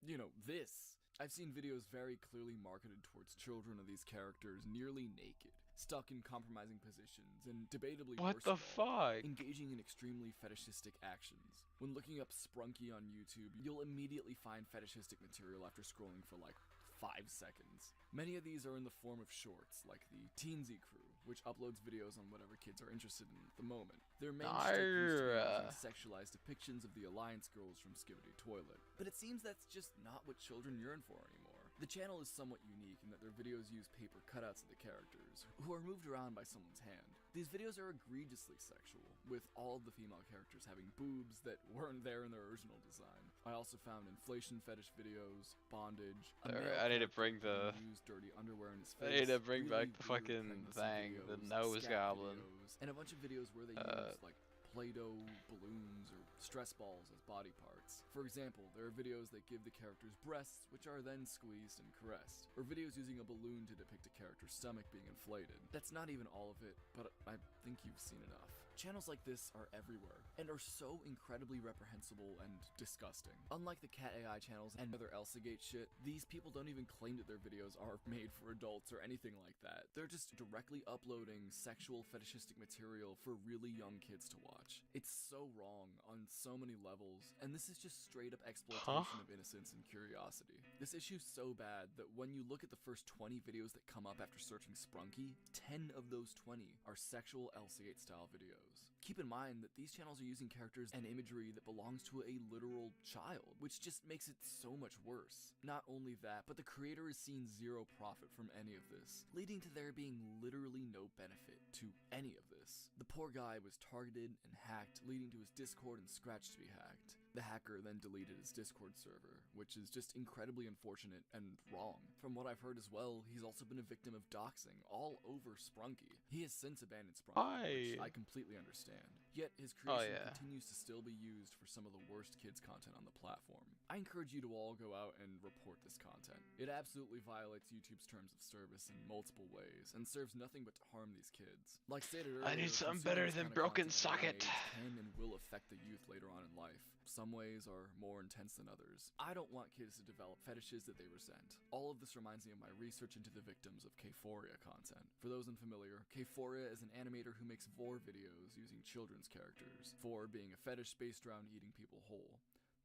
you know, this. I've seen videos very clearly marketed towards children of these characters nearly naked, stuck in compromising positions, and debatably What worse the of all, fuck? engaging in extremely fetishistic actions. When looking up Sprunky on YouTube, you'll immediately find fetishistic material after scrolling for like 5 seconds. Many of these are in the form of shorts, like the Teensy Crew, which uploads videos on whatever kids are interested in at the moment. Their main shtick used to be using sexualized depictions of the Alliance girls from Skibidi Toilet. But it seems that's just not what children yearn for anymore. The channel is somewhat unique in that their videos use paper cutouts of the characters, who are moved around by someone's hand. These videos are egregiously sexual, with all of the female characters having boobs that weren't there in their original design. I also found inflation fetish videos, bondage, I need to bring the... use dirty underwear in his I face, need to bring back really the weird fucking pregnancy thing, the videos, nose scat goblin. videos, and a bunch of videos where they use like Play-Doh balloons or stress balls as body parts. For example, there are videos that give the characters breasts, which are then squeezed and caressed, or videos using a balloon to depict a character's stomach being inflated. That's not even all of it, but I think you've seen enough. Channels like this are everywhere, and are so incredibly reprehensible and disgusting. Unlike the Cat AI channels and other Elsagate shit, these people don't even claim that their videos are made for adults or anything like that. They're just directly uploading sexual fetishistic material for really young kids to watch. It's so wrong on so many levels, and this is just straight up exploitation of innocence and curiosity. This issue's so bad that when you look at the first 20 videos that come up after searching Sprunky, 10 of those 20 are sexual Elsagate style videos. Keep in mind that these channels are using characters and imagery that belongs to a literal child, which just makes it so much worse. Not only that, but the creator is seeing zero profit from any of this, leading to there being literally no benefit to any of this. The poor guy was targeted and hacked, leading to his Discord and Scratch to be hacked. The hacker then deleted his Discord server, which is just incredibly unfortunate and wrong. From what I've heard as well, he's also been a victim of doxing all over Sprunky. He has since abandoned Sprunky, which I completely understand. Yet his creation continues to still be used for some of the worst kids content on the platform. I encourage you to all go out and report this content. It absolutely violates YouTube's terms of service in multiple ways, and serves nothing but to harm these kids. Like stated earlier, I need something consuming better this than kind of Broken content at a young Socket. age can and will affect the youth later on in life. Some ways are more intense than others. I don't want kids to develop fetishes that they resent. All of this reminds me of my research into the victims of Kphoria content. For those unfamiliar, Kphoria is an animator who makes vor videos using children's characters, vor being a fetish based around eating people whole,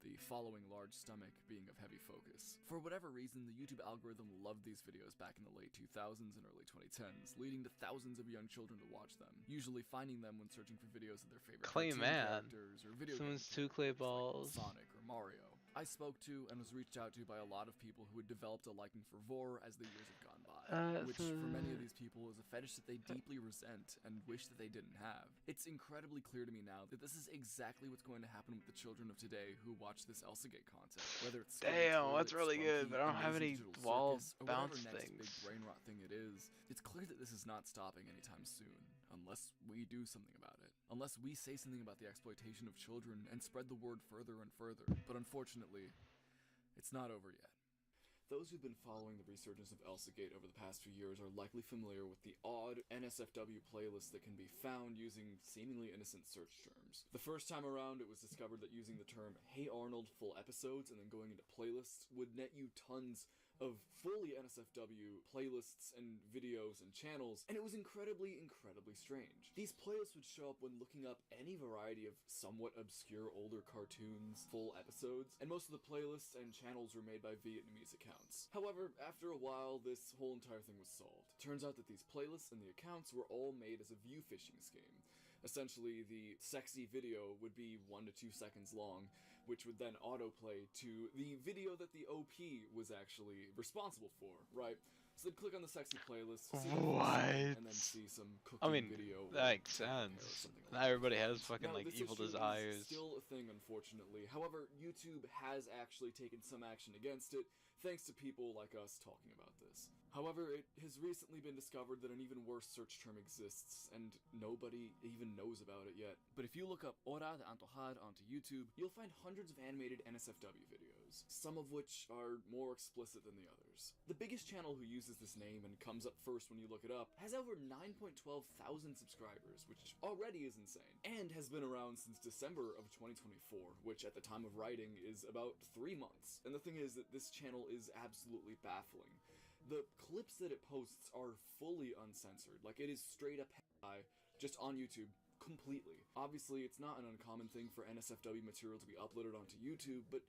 the following large stomach being of heavy focus. For whatever reason, the YouTube algorithm loved these videos back in the late 2000s and early 2010s, leading to thousands of young children to watch them, usually finding them when searching for videos of their favorite Clay cartoon man. characters or video Someone's game 2 clay characters like balls. Sonic or Mario. I spoke to and was reached out to by a lot of people who had developed a liking for vor as the years have gone by, which for many of these people is a fetish that they deeply resent and wish that they didn't have. It's incredibly clear to me now that this is exactly what's going to happen with the children of today who watch this Elsagate content, whether it's Damn, Toilet, that's really good, Spunky, but I don't have Amazing any Digital wall Circus, or whatever bounce next things. big brain rot thing it is. It's clear that this is not stopping anytime soon, unless we do something about it. Unless we say something about the exploitation of children and spread the word further and further. But unfortunately, it's not over yet. Those who've been following the resurgence of Elsagate over the past few years are likely familiar with the odd NSFW playlists that can be found using seemingly innocent search terms. The first time around, it was discovered that using the term Hey Arnold full episodes and then going into playlists would net you tons of fully NSFW playlists and videos and channels, and it was incredibly strange. These playlists would show up when looking up any variety of somewhat obscure older cartoons, full episodes, and most of the playlists and channels were made by Vietnamese accounts. However, after a while, this whole entire thing was solved. Turns out that these playlists and the accounts were all made as a view phishing scheme. Essentially, the sexy video would be 1 to 2 seconds long, which would then autoplay to the video that the OP was actually responsible for, right? So they'd click on the sexy playlist, see that What? and then see some cooking I mean, video. that or makes childcare or sense. something like Not that. everybody has fucking Now, like this evil issue desires. is still a thing, unfortunately. However, YouTube has actually taken some action against it, thanks to people like us talking about this. However, it has recently been discovered that an even worse search term exists, and nobody even knows about it yet. But if you look up Hora de Antojar onto YouTube, you'll find hundreds of animated NSFW videos, some of which are more explicit than the others. The biggest channel who uses this name and comes up first when you look it up has over 9.12 thousand subscribers, which already is insane, and has been around since December of 2024, which at the time of writing is about 3 months. And the thing is that this channel is absolutely baffling. The clips that it posts are fully uncensored, like it is straight up hentai, just on YouTube, completely. Obviously, it's not an uncommon thing for NSFW material to be uploaded onto YouTube, but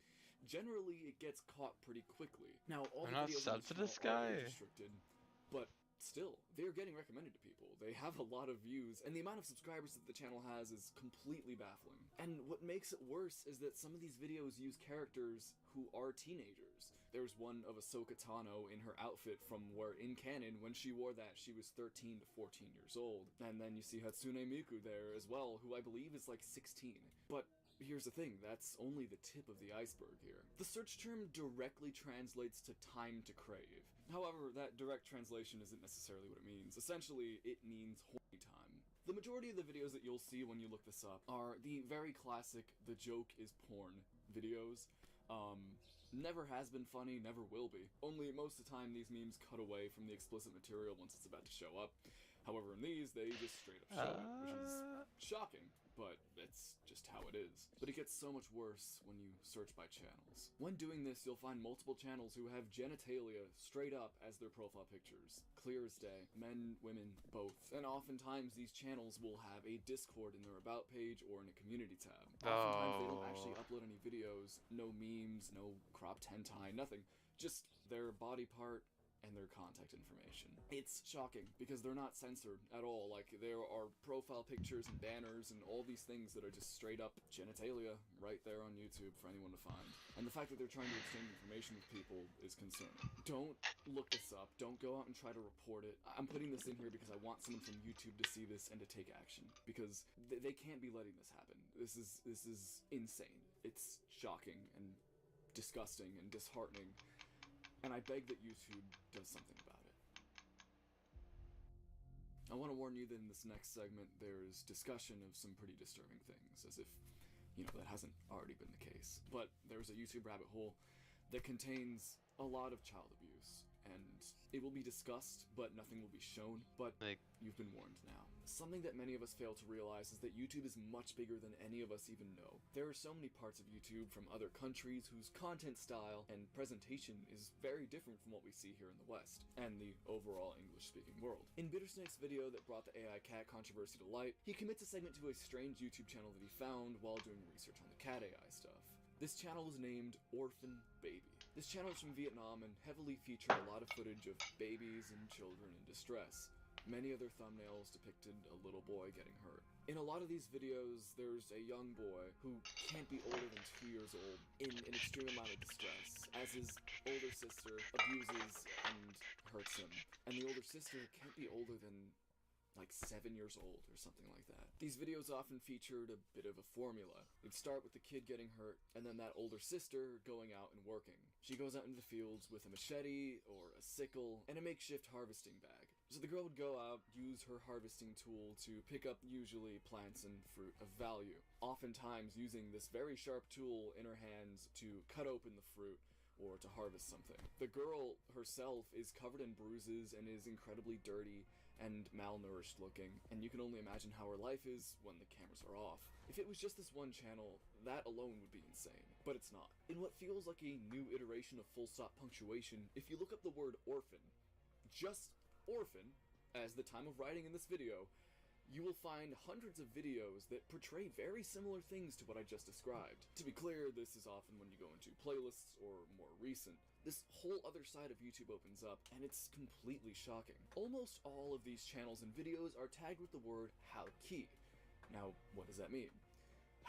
generally it gets caught pretty quickly. Now, all They're not the videos on subbed the to this channel are guy? age restricted, but still, they're getting recommended to people. They have a lot of views, and the amount of subscribers that the channel has is completely baffling. And what makes it worse is that some of these videos use characters who are teenagers. There's one of Ahsoka Tano in her outfit from where, in canon, when she wore that, she was 13 to 14 years old. And then you see Hatsune Miku there as well, who I believe is like 16. But here's the thing, that's only the tip of the iceberg here. The search term directly translates to time to crave. However, that direct translation isn't necessarily what it means. Essentially, it means horny time. The majority of the videos that you'll see when you look this up are the very classic "the joke is porn" videos. Never has been funny, never will be. Only most of the time these memes cut away from the explicit material once it's about to show up. However, in these, they just straight up show it, which is shocking, but it's just how it is. But it gets so much worse when you search by channels. When doing this, you'll find multiple channels who have genitalia straight up as their profile pictures. Clear as day. Men, women, both. And oftentimes these channels will have a Discord in their about page or in a community tab. Oftentimes they don't actually upload any videos, no memes, no cropped hentai, nothing. Just their body part and their contact information. It's shocking because they're not censored at all. Like, there are profile pictures and banners and all these things that are just straight up genitalia right there on YouTube for anyone to find. And the fact that they're trying to exchange information with people is concerning. Don't look this up. Don't go out and try to report it. I'm putting this in here because I want someone from YouTube to see this and to take action, because they can't be letting this happen. This is insane. It's shocking and disgusting and disheartening. And I beg that YouTube does something about it. I want to warn you that in this next segment, there's discussion of some pretty disturbing things, as if, that hasn't already been the case. But there's a YouTube rabbit hole that contains a lot of child abuse, and it will be discussed, but nothing will be shown. But you've been warned now. Something that many of us fail to realize is that YouTube is much bigger than any of us even know. There are so many parts of YouTube from other countries whose content style and presentation is very different from what we see here in the West, and the overall English-speaking world. In Bittersnake's video that brought the AI cat controversy to light, he commits a segment to a strange YouTube channel that he found while doing research on the cat AI stuff. This channel was named Orphan Baby. This channel is from Vietnam and heavily featured a lot of footage of babies and children in distress. Many other thumbnails depicted a little boy getting hurt. In a lot of these videos, there's a young boy who can't be older than 2 years old in an extreme amount of distress, as his older sister abuses and hurts him. And the older sister can't be older than like 7 years old or something like that. These videos often featured a bit of a formula. It'd start with the kid getting hurt, and then that older sister going out and working. She goes out into the fields with a machete or a sickle and a makeshift harvesting bag. So the girl would go out, use her harvesting tool to pick up usually plants and fruit of value, oftentimes using this very sharp tool in her hands to cut open the fruit or to harvest something. The girl herself is covered in bruises and is incredibly dirty and malnourished looking, and you can only imagine how her life is when the cameras are off. If it was just this one channel, that alone would be insane, but it's not. In what feels like a new iteration of full stop punctuation, if you look up the word orphan, just orphan, as the time of writing in this video, you will find hundreds of videos that portray very similar things to what I just described. To be clear, this is often when you go into playlists or more recent. This whole other side of YouTube opens up, and it's completely shocking. Almost all of these channels and videos are tagged with the word Howkey. Now, what does that mean?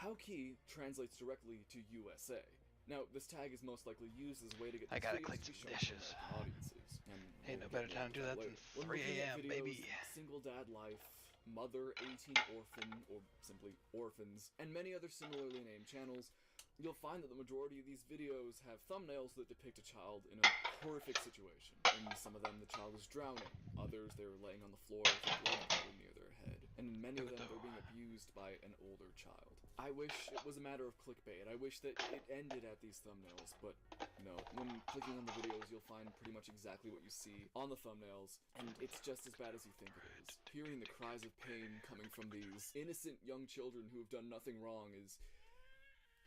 Howkey translates directly to USA. Now, this tag is most likely used as a way to get I these gotta videos clean to be some shown to dishes. American audiences. And Ain't no we'll better get time to do more that into than When 3 looking at a.m., videos, baby. Single Dad Life, Mother 18 Orphan, or simply Orphans, and many other similarly named channels, you'll find that the majority of these videos have thumbnails that depict a child in a horrific situation. In some of them, the child is drowning. Others, they're laying on the floor with a blood pool near their head. And in many of them, they're being abused by an older child. I wish it was a matter of clickbait. I wish that it ended at these thumbnails, but no. When clicking on the videos, you'll find pretty much exactly what you see on the thumbnails, and it's just as bad as you think it is. Hearing the cries of pain coming from these innocent young children who have done nothing wrong is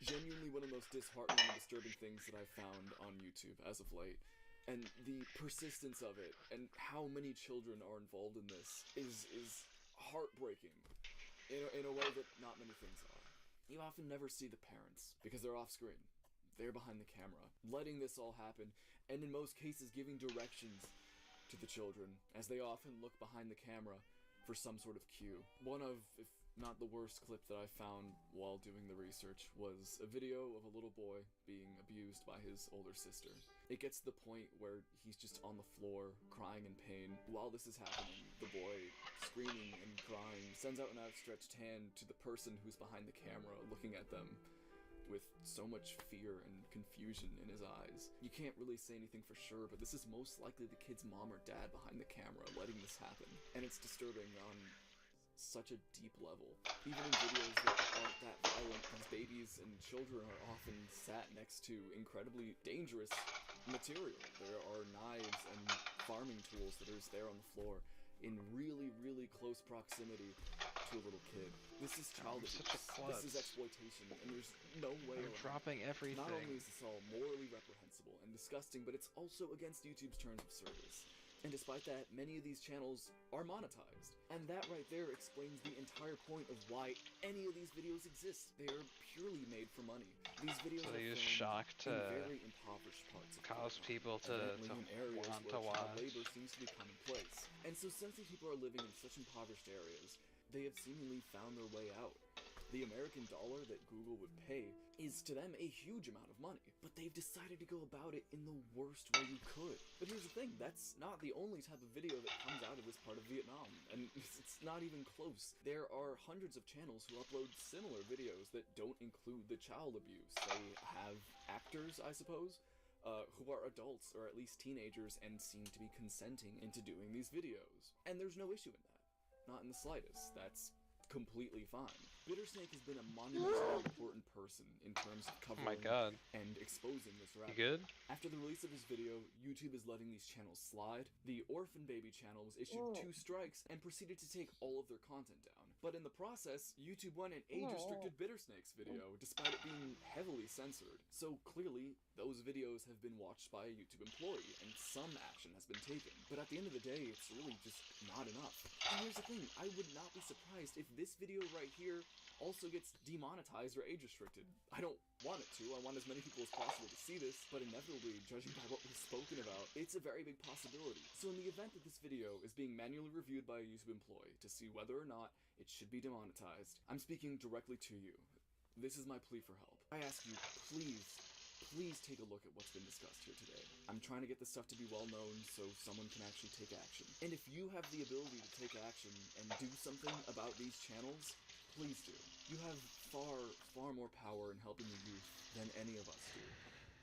genuinely one of the most disheartening and disturbing things that I've found on YouTube as of late. And the persistence of it, and how many children are involved in this, is heartbreaking in a way that not many things are. You often never see the parents, because they're off screen. They're behind the camera, letting this all happen, and in most cases giving directions to the children, as they often look behind the camera for some sort of cue. One of, if not the worst clip that I found while doing the research was a video of a little boy being abused by his older sister. It gets to the point where he's just on the floor, crying in pain. While this is happening, the boy, screaming and crying, sends out an outstretched hand to the person who's behind the camera, looking at them with so much fear and confusion in his eyes. You can't really say anything for sure, but this is most likely the kid's mom or dad behind the camera letting this happen. And it's disturbing on such a deep level. Even in videos that aren't that violent, these babies and children are often sat next to incredibly dangerous material. There are knives and farming tools that are just there on the floor in really, really close proximity to a little kid. This is child abuse. This is exploitation, and there's no way I'm around dropping it. everything. Not only is this all morally reprehensible and disgusting, but it's also against YouTube's terms of service. And despite that, many of these channels are monetized. And that right there explains the entire point of why any of these videos exist. They are purely made for money. These videos So are they use filmed shock in to very impoverished parts of cause Korea, people to evidently in areas want where to child watch. labor seems to be commonplace. And so since these people are living in such impoverished areas, they have seemingly found their way out. The American dollar that Google would pay is to them a huge amount of money, but they've decided to go about it in the worst way you could. But here's the thing, that's not the only type of video that comes out of this part of Vietnam, and it's not even close. There are hundreds of channels who upload similar videos that don't include the child abuse. They have actors, I suppose, who are adults or at least teenagers and seem to be consenting into doing these videos. And there's no issue in that. Not in the slightest. That's completely fine. Bittersnake has been a monumentally important person in terms of Oh covering my god. and exposing this You rabbit. good? After the release of his video, YouTube is letting these channels slide. The Orphan Baby channel was issued 2 strikes and proceeded to take all of their content down. But in the process, YouTube went and age-restricted Bittersnake's video, despite it being heavily censored. So clearly, those videos have been watched by a YouTube employee, and some action has been taken. But at the end of the day, it's really just not enough. And here's the thing, I would not be surprised if this video right here also gets demonetized or age restricted. I don't want it to. I want as many people as possible to see this, but inevitably, judging by what we've spoken about, it's a very big possibility. So in the event that this video is being manually reviewed by a YouTube employee to see whether or not it should be demonetized, I'm speaking directly to you. This is my plea for help. I ask you, please take a look at what's been discussed here today. I'm trying to get this stuff to be well known so someone can actually take action. And if you have the ability to take action and do something about these channels, please do. You have far more power in helping the youth than any of us do.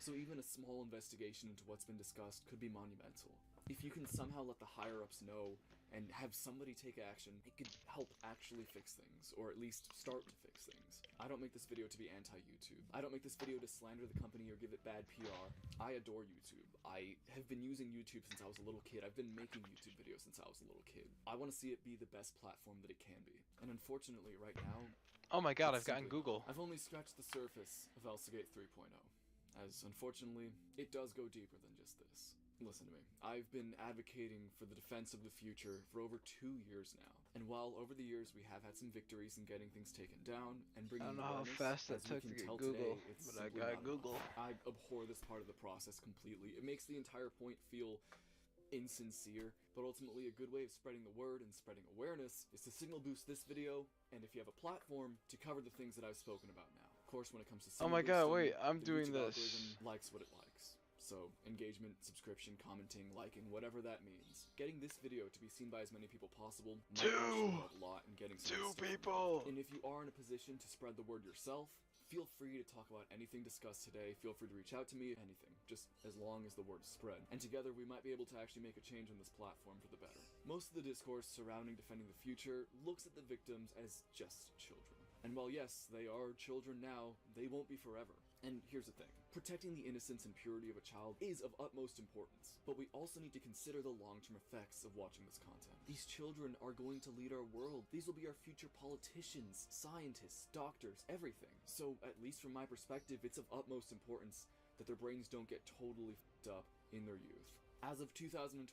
So even a small investigation into what's been discussed could be monumental. If you can somehow let the higher-ups know and have somebody take action, it could help actually fix things, or at least start to fix things. I don't make this video to be anti-YouTube. I don't make this video to slander the company or give it bad PR. I adore YouTube. I have been using YouTube since I was a little kid. I've been making YouTube videos since I was a little kid. I want to see it be the best platform that it can be. And unfortunately, right now, Oh my god, I've it's gotten simply- Google. I've only scratched the surface of Elsagate 3.0, as unfortunately, it does go deeper than just this. Listen to me. I've been advocating for the defense of the future for over 2 years now. And while over the years we have had some victories in getting things taken down and I bringing don't know how awareness, fast that as we took can to get tell Google, today, it's but I simply got not Google. enough. I abhor this part of the process completely. It makes the entire point feel insincere, but ultimately a good way of spreading the word and spreading awareness is to signal boost this video, and if you have a platform, to cover the things that I've spoken about now. Of course, when it comes to Oh signal my god, boosting, wait, I'm the doing YouTube this. algorithm likes what it likes. So, engagement, subscription, commenting, liking, whatever that means. Getting this video to be seen by as many people possible might actually help a lot in getting some of this stuff removed. And if you are in a position to spread the word yourself, feel free to talk about anything discussed today. Feel free to reach out to me, anything, just as long as the word is spread. And together we might be able to actually make a change on this platform for the better. Most of the discourse surrounding defending the future looks at the victims as just children. And while yes, they are children now, they won't be forever. And here's the thing. Protecting the innocence and purity of a child is of utmost importance, but we also need to consider the long-term effects of watching this content. These children are going to lead our world. These will be our future politicians, scientists, doctors, everything. So, at least from my perspective, it's of utmost importance that their brains don't get totally f***ed up in their youth. As of 2025,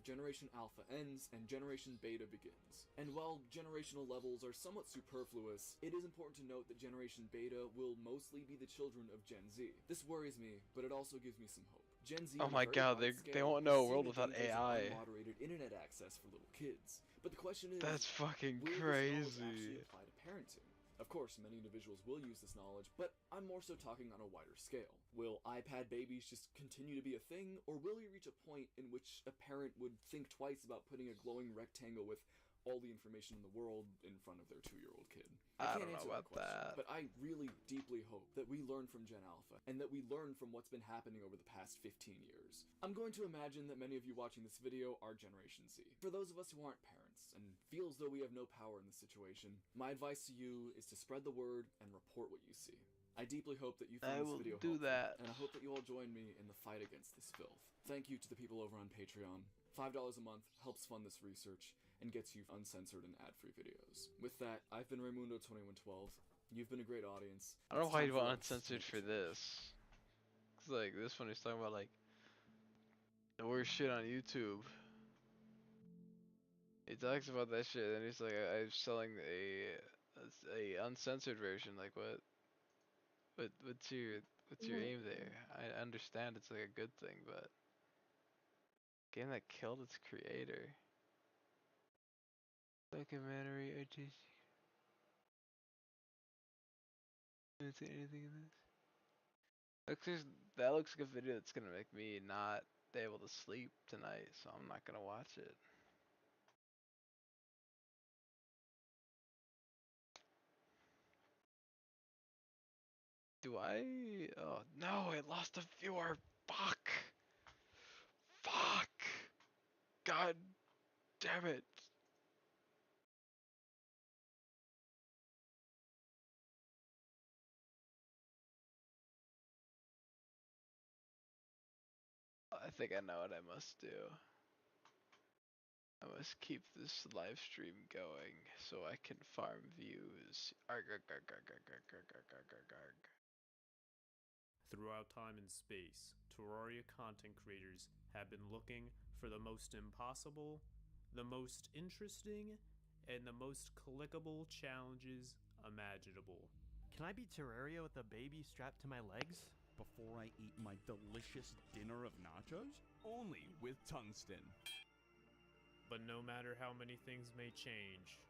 Generation Alpha ends and Generation Beta begins. And while generational levels are somewhat superfluous, it is important to note that Generation Beta will mostly be the children of Gen Z. This worries me, but it also gives me some hope. Gen Z Oh on a my very god, wide they scale won't has know a seen world the without dangers of AI. unmoderated internet access for little kids. But the question is, That's fucking will this knowledge crazy. actually apply to parenting? Of course, many individuals will use this knowledge, but I'm more so talking on a wider scale. Will iPad babies just continue to be a thing, or will we reach a point in which a parent would think twice about putting a glowing rectangle with all the information in the world in front of their 2-year-old kid? I can't don't know answer about question, that. but I really deeply hope that we learn from Gen Alpha, and that we learn from what's been happening over the past 15 years. I'm going to imagine that many of you watching this video are Generation Z. For those of us who aren't parents, and feel as though we have no power in this situation, my advice to you is to spread the word and report what you see. I deeply hope that you I find this will video do helpful, that. and I hope that you all join me in the fight against this filth. Thank you to the people over on Patreon. $5 a month helps fund this research and gets you uncensored and ad-free videos. With that, I've been Raymundo2112. You've been a great audience. I don't know It's why time you for want us to uncensored make a for change. this. Cause like this one is talking about like the worst shit on YouTube. He talks about that shit and he's like, I'm selling a uncensored version. Like what? What's your aim there? I understand it's like a good thing, but game that killed its creator. Documentary artistic. Didn't see anything in this. That looks like a video that's gonna make me not be able to sleep tonight, so I'm not gonna watch it. Do I? Oh no, I lost a viewer. Fuck. Fuck. God damn it. I think I know what I must do. I must keep this live stream going so I can farm views. Arg, arg, arg, arg, arg, arg, arg, arg, arg, arg, arg. Throughout time and space, Terraria content creators have been looking for the most impossible, the most interesting, and the most clickable challenges imaginable. Can I be Terraria with a baby strapped to my legs? Before I eat my delicious dinner of nachos? Only with tungsten. But no matter how many things may change,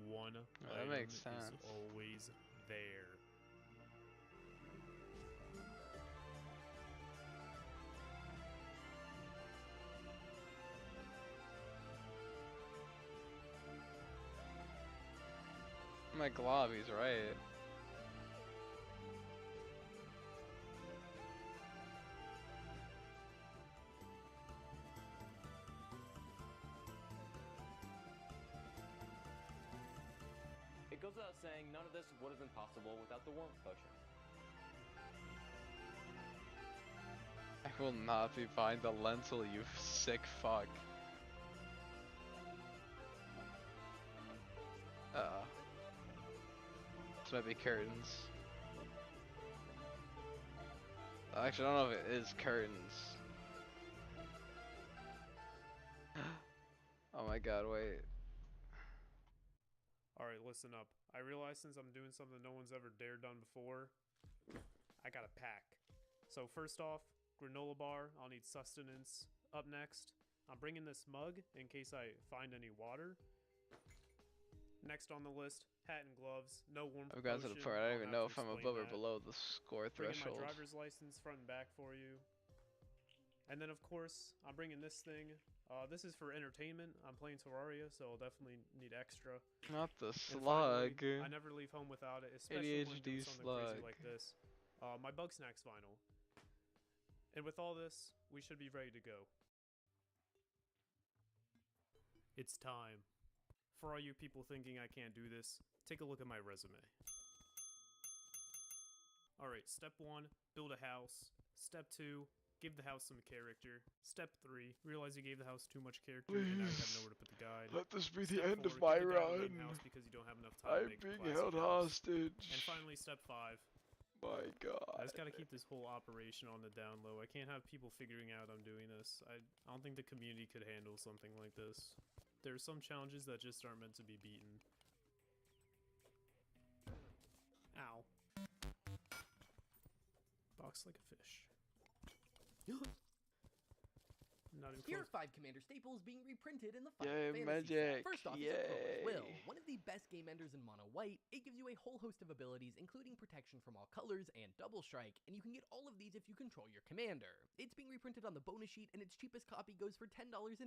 one That item makes is sense. always there. My Globby's right. It goes without saying, none of this would have been possible without the warmth potion. I will not be buying the lentil, you sick fuck. Uh-oh. This might be curtains. Actually, I don't know if it is curtains. Oh my god, wait. Alright, listen up. I realize since I'm doing something no one's ever dared done before, I gotta pack. So first off, granola bar, I'll need sustenance. Up next, I'm bringing this mug in case I find any water. Next on the list, hat and gloves, no warmth I've gotten to the potion, point I don't I'll even have know to if I'm explain above or that. below the score Bringing threshold. my driver's license front and back for you. And then of course, I'm bringing this thing. This is for entertainment. I'm playing Terraria, so I'll definitely need extra. Not the And slug. finally, I never leave home without it, especially when ADHD doing something slug. crazy like this. My Bug Snacks vinyl. And with all this, we should be ready to go. It's time. For all you people thinking I can't do this, take a look at my resume. Alright, step 1, build a house. Step 2, give the house some character. Step 3, realize you gave the house too much character and now you have nowhere to put the guide. Let this be the Step end of 4, my kick the guy out of the run. house because you don't have enough time to I'm make a being classy held house. hostage. And finally, step 5. My god. I just gotta keep this whole operation on the down low. I can't have people figuring out I'm doing this. I don't think the community could handle something like this. There are some challenges that just aren't meant to be beaten. Ow. Box like a fish. Not in Here close. are 5 Commander staples being reprinted in the Final Yay, Fantasy magic. set. First off is Yay. Chroma's Will, one of the best game enders in mono white. It gives you a whole host of abilities, including protection from all colors and double strike, and you can get all of these if you control your commander. It's being reprinted on the bonus sheet, and its cheapest copy goes for $10.96.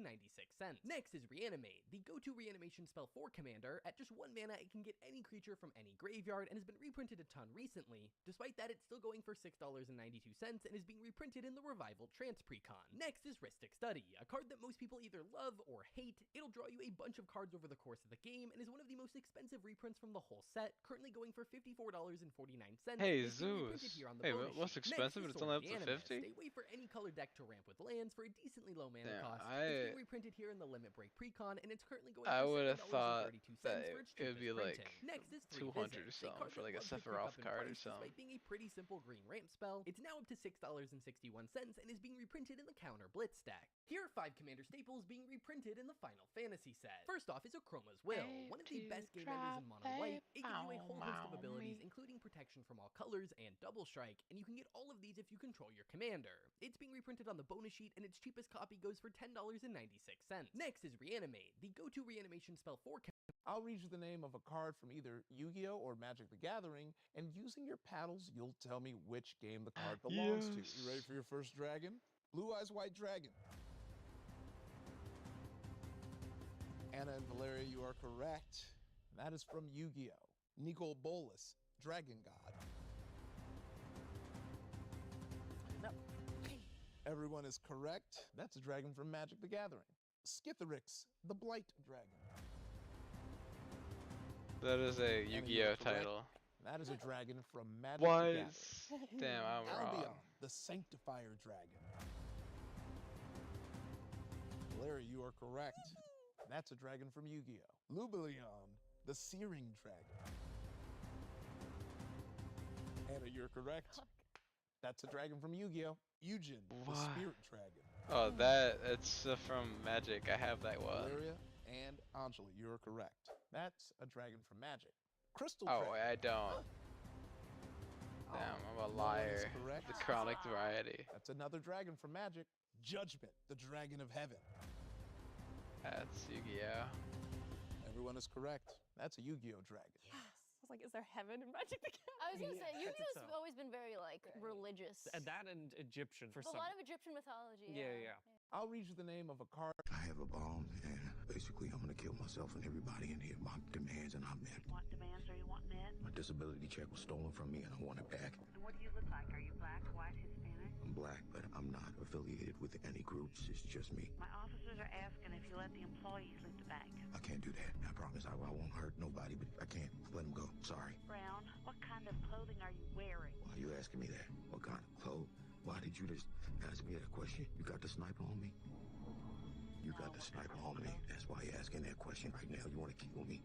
Next is Reanimate, the go-to reanimation spell for commander. At just 1 mana, it can get any creature from any graveyard, and has been reprinted a ton recently. Despite that, it's still going for $6.92, and is being reprinted in the Revival Trance Precon. Next is Rhystic Study, a card that most people either love or hate. It'll draw you a bunch of cards over the course of the game, and is one of the most expensive reprints from the whole set, currently going for $54.49. Hey, It's being reprinted Zeus. here on the Hey, bonus what's sheet. expensive, Next but is it's only Sword up to Animus. 50? Stay away for any color deck to ramp with lands for a decently low mana Damn, cost. It's I being reprinted here in the Limit Break Precon, and it's currently going I for would have thought $7.32 that for its it would be cheapest like printing. Next is 200 or Revisit, a something card for that like a loves to creep Sephiroth up in card or price something. Despite being a pretty simple green ramp spell, it's now up to $6.61 and is being reprinted in the Counter Blitz stack. Here are 5 Commander staples being reprinted in the Final Fantasy set. First off is Chroma's Will, one of the best game enders in mono white. It gives you a whole host of abilities, including protection from all colors and double strike, and you can get all of these if you control your commander. It's being reprinted on the bonus sheet, and its cheapest copy goes for $10.96. Next is Reanimate, the go-to reanimation spell for I'll read you the name of a card from either Yu-Gi-Oh! Or Magic the Gathering, and using your paddles, you'll tell me which game the card belongs to. You ready for your first dragon? Blue Eyes White Dragon. Anna and Valeria, you are correct. That is from Yu-Gi-Oh! Nicol Bolas, Dragon God. No. Everyone is correct. That's a dragon from Magic the Gathering. Skitherix, the Blight Dragon. That is a Anna, you Yu-Gi-Oh are correct. title. That is a dragon from Magic What? the Gathering. Damn, I'm Albion, wrong. the Sanctifier Dragon. Larry, you are correct. That's a dragon from Yu-Gi-Oh! Lubelion, the Searing Dragon. Anna, you're correct. That's a dragon from Yu-Gi-Oh! Eugen, the What? Spirit Dragon. Oh, it's from Magic. I have that one. Valeria and Anjali, you're correct. That's a dragon from Magic. Crystal Oh, Dragon. I don't. Damn, I'm a No one is liar. correct. The chronic variety. That's another dragon from Magic. Judgment, the dragon of heaven. That's Yu-Gi-Oh. Everyone is correct. That's a Yu-Gi-Oh dragon. I was like, is there heaven in Magic the Gathering? I was gonna say, I think Yu-Gi-Oh's so. always been very like religious. That and Egyptian for A some. lot of Egyptian mythology. Yeah. I'll read you the name of a card. I have a bomb, and basically I'm gonna kill myself and everybody in here. My demands are not met. What demands are you want met? My disability check was stolen from me, and I want it back. And what do you look like? Are you black, white, Hispanic? I'm black, but I'm not affiliated with any groups. It's just me. My officers are asking if you let the employees leave the bank. I can't do that. I promise I won't hurt nobody, but I can't let them go. Sorry. Brown, what kind of clothing are you wearing? Why are you asking me that? What kind of clothes? Why did you just ask me that question? You got the sniper on me? You got the sniper on me. That's why you're asking that question right now. You want to kill me?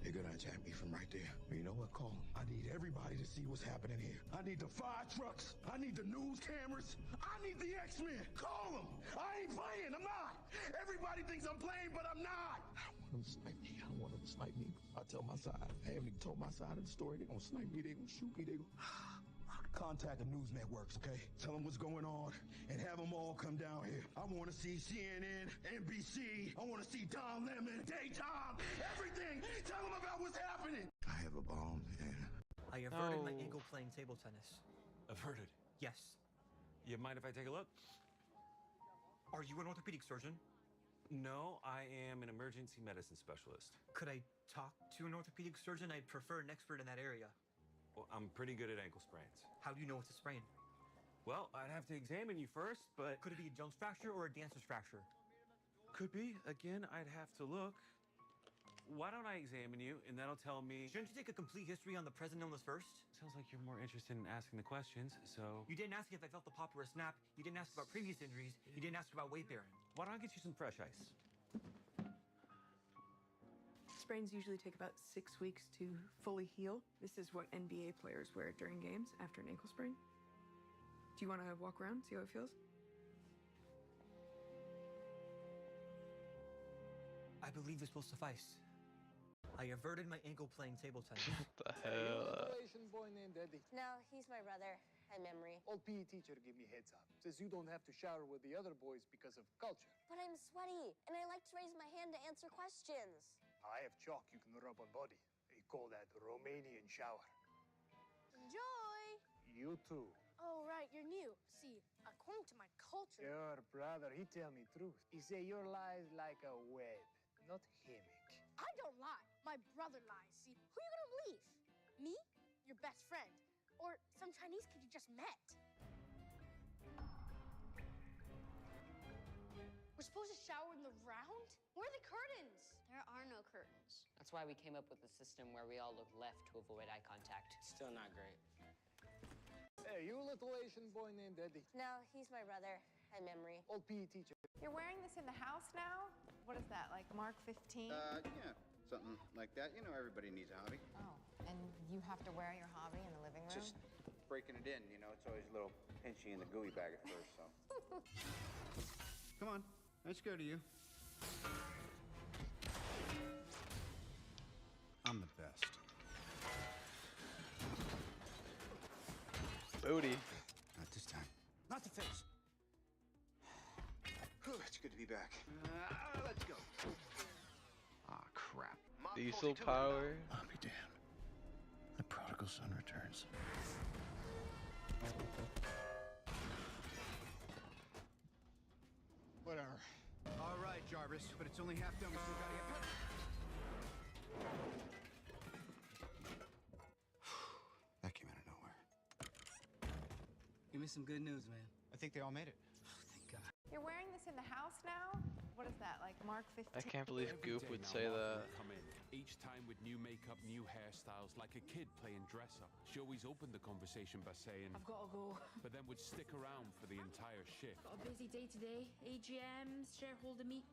They're gonna attack me from right there. You know what, Cole? I need everybody to see what's happening here. I need the fire trucks. I need the news cameras. I need the X-Men. Call them. I ain't playing. I'm not. Everybody thinks I'm playing, but I'm not. I don't want them to snipe me. I don't want them to snipe me. I tell my side. I haven't even told my side of the story. They're gonna snipe me. They're gonna shoot me. They're gonna... Contact the news networks, okay? Tell them what's going on and have them all come down here. I want to see CNN, NBC. I want to see Don Lemon, Daytime, everything. Tell them about what's happening. I have a bomb, and I averted my ankle playing table tennis. Averted? Yes. You mind if I take a look? Are you an orthopedic surgeon? No, I am an emergency medicine specialist. Could I talk to an orthopedic surgeon? I'd prefer an expert in that area. Well, I'm pretty good at ankle sprains. How do you know it's a sprain? Well, I'd have to examine you first, but... Could it be a Jones fracture or a dancer's fracture? Could be. Again, I'd have to look. Why don't I examine you, and that'll tell me... Shouldn't you take a complete history on the present illness first? Sounds like you're more interested in asking the questions, so... You didn't ask if I felt the pop or a snap. You didn't ask about previous injuries. You didn't ask about weight bearing. Why don't I get you some fresh ice? Sprains usually take about 6 weeks to fully heal. This is what NBA players wear during games after an ankle sprain. Do you want to walk around, see how it feels? I believe this will suffice. I averted my ankle playing table tennis. What the hell? Asian boy named Eddie. No, he's my brother. Hi, Memory. Old PE teacher gave me heads up. Says you don't have to shower with the other boys because of culture. But I'm sweaty, and I like to raise my hand to answer questions. I have chalk you can rub on body. They call that Romanian shower. Enjoy! You too. Oh, right, you're new. See, according to my culture... Your brother, he tell me truth. He say your lies like a web, not hammock. I don't lie. My brother lies. See, who you gonna believe? Me? Your best friend? Or some Chinese kid you just met? We're supposed to shower in the round? Where are the curtains? There are no curtains. That's why we came up with a system where we all look left to avoid eye contact. Still not great. Hey, you little Asian boy named Eddie. No, he's my brother. Hi, Memory. Old PE teacher. You're wearing this in the house now? What is that, like Mark 15? Yeah, something like that. You know, everybody needs a hobby. Oh, and you have to wear your hobby in the living room? Just breaking it in, you know, it's always a little pinchy in the gooey bag at first, so. Come on, let's go to you. I'm the best. Booty. Not this time. Not the face. It's good to be back. Let's go. Ah, crap. Diesel power. I'll be damned. The prodigal son returns. Whatever. All right, Jarvis, but it's only half done. We still gotta get... That came out of nowhere. Give me some good news, man. I think they all made it. You're wearing this in the house now? What is that, like Mark 15. I can't believe Every Goop day would now, say Martha that. would come in, each time with new makeup, new hairstyles, like a kid playing dress up. She always opened the conversation by saying, I've got to go. but then would stick around for the entire shift. Got a busy day today. AGMs, shareholder meets.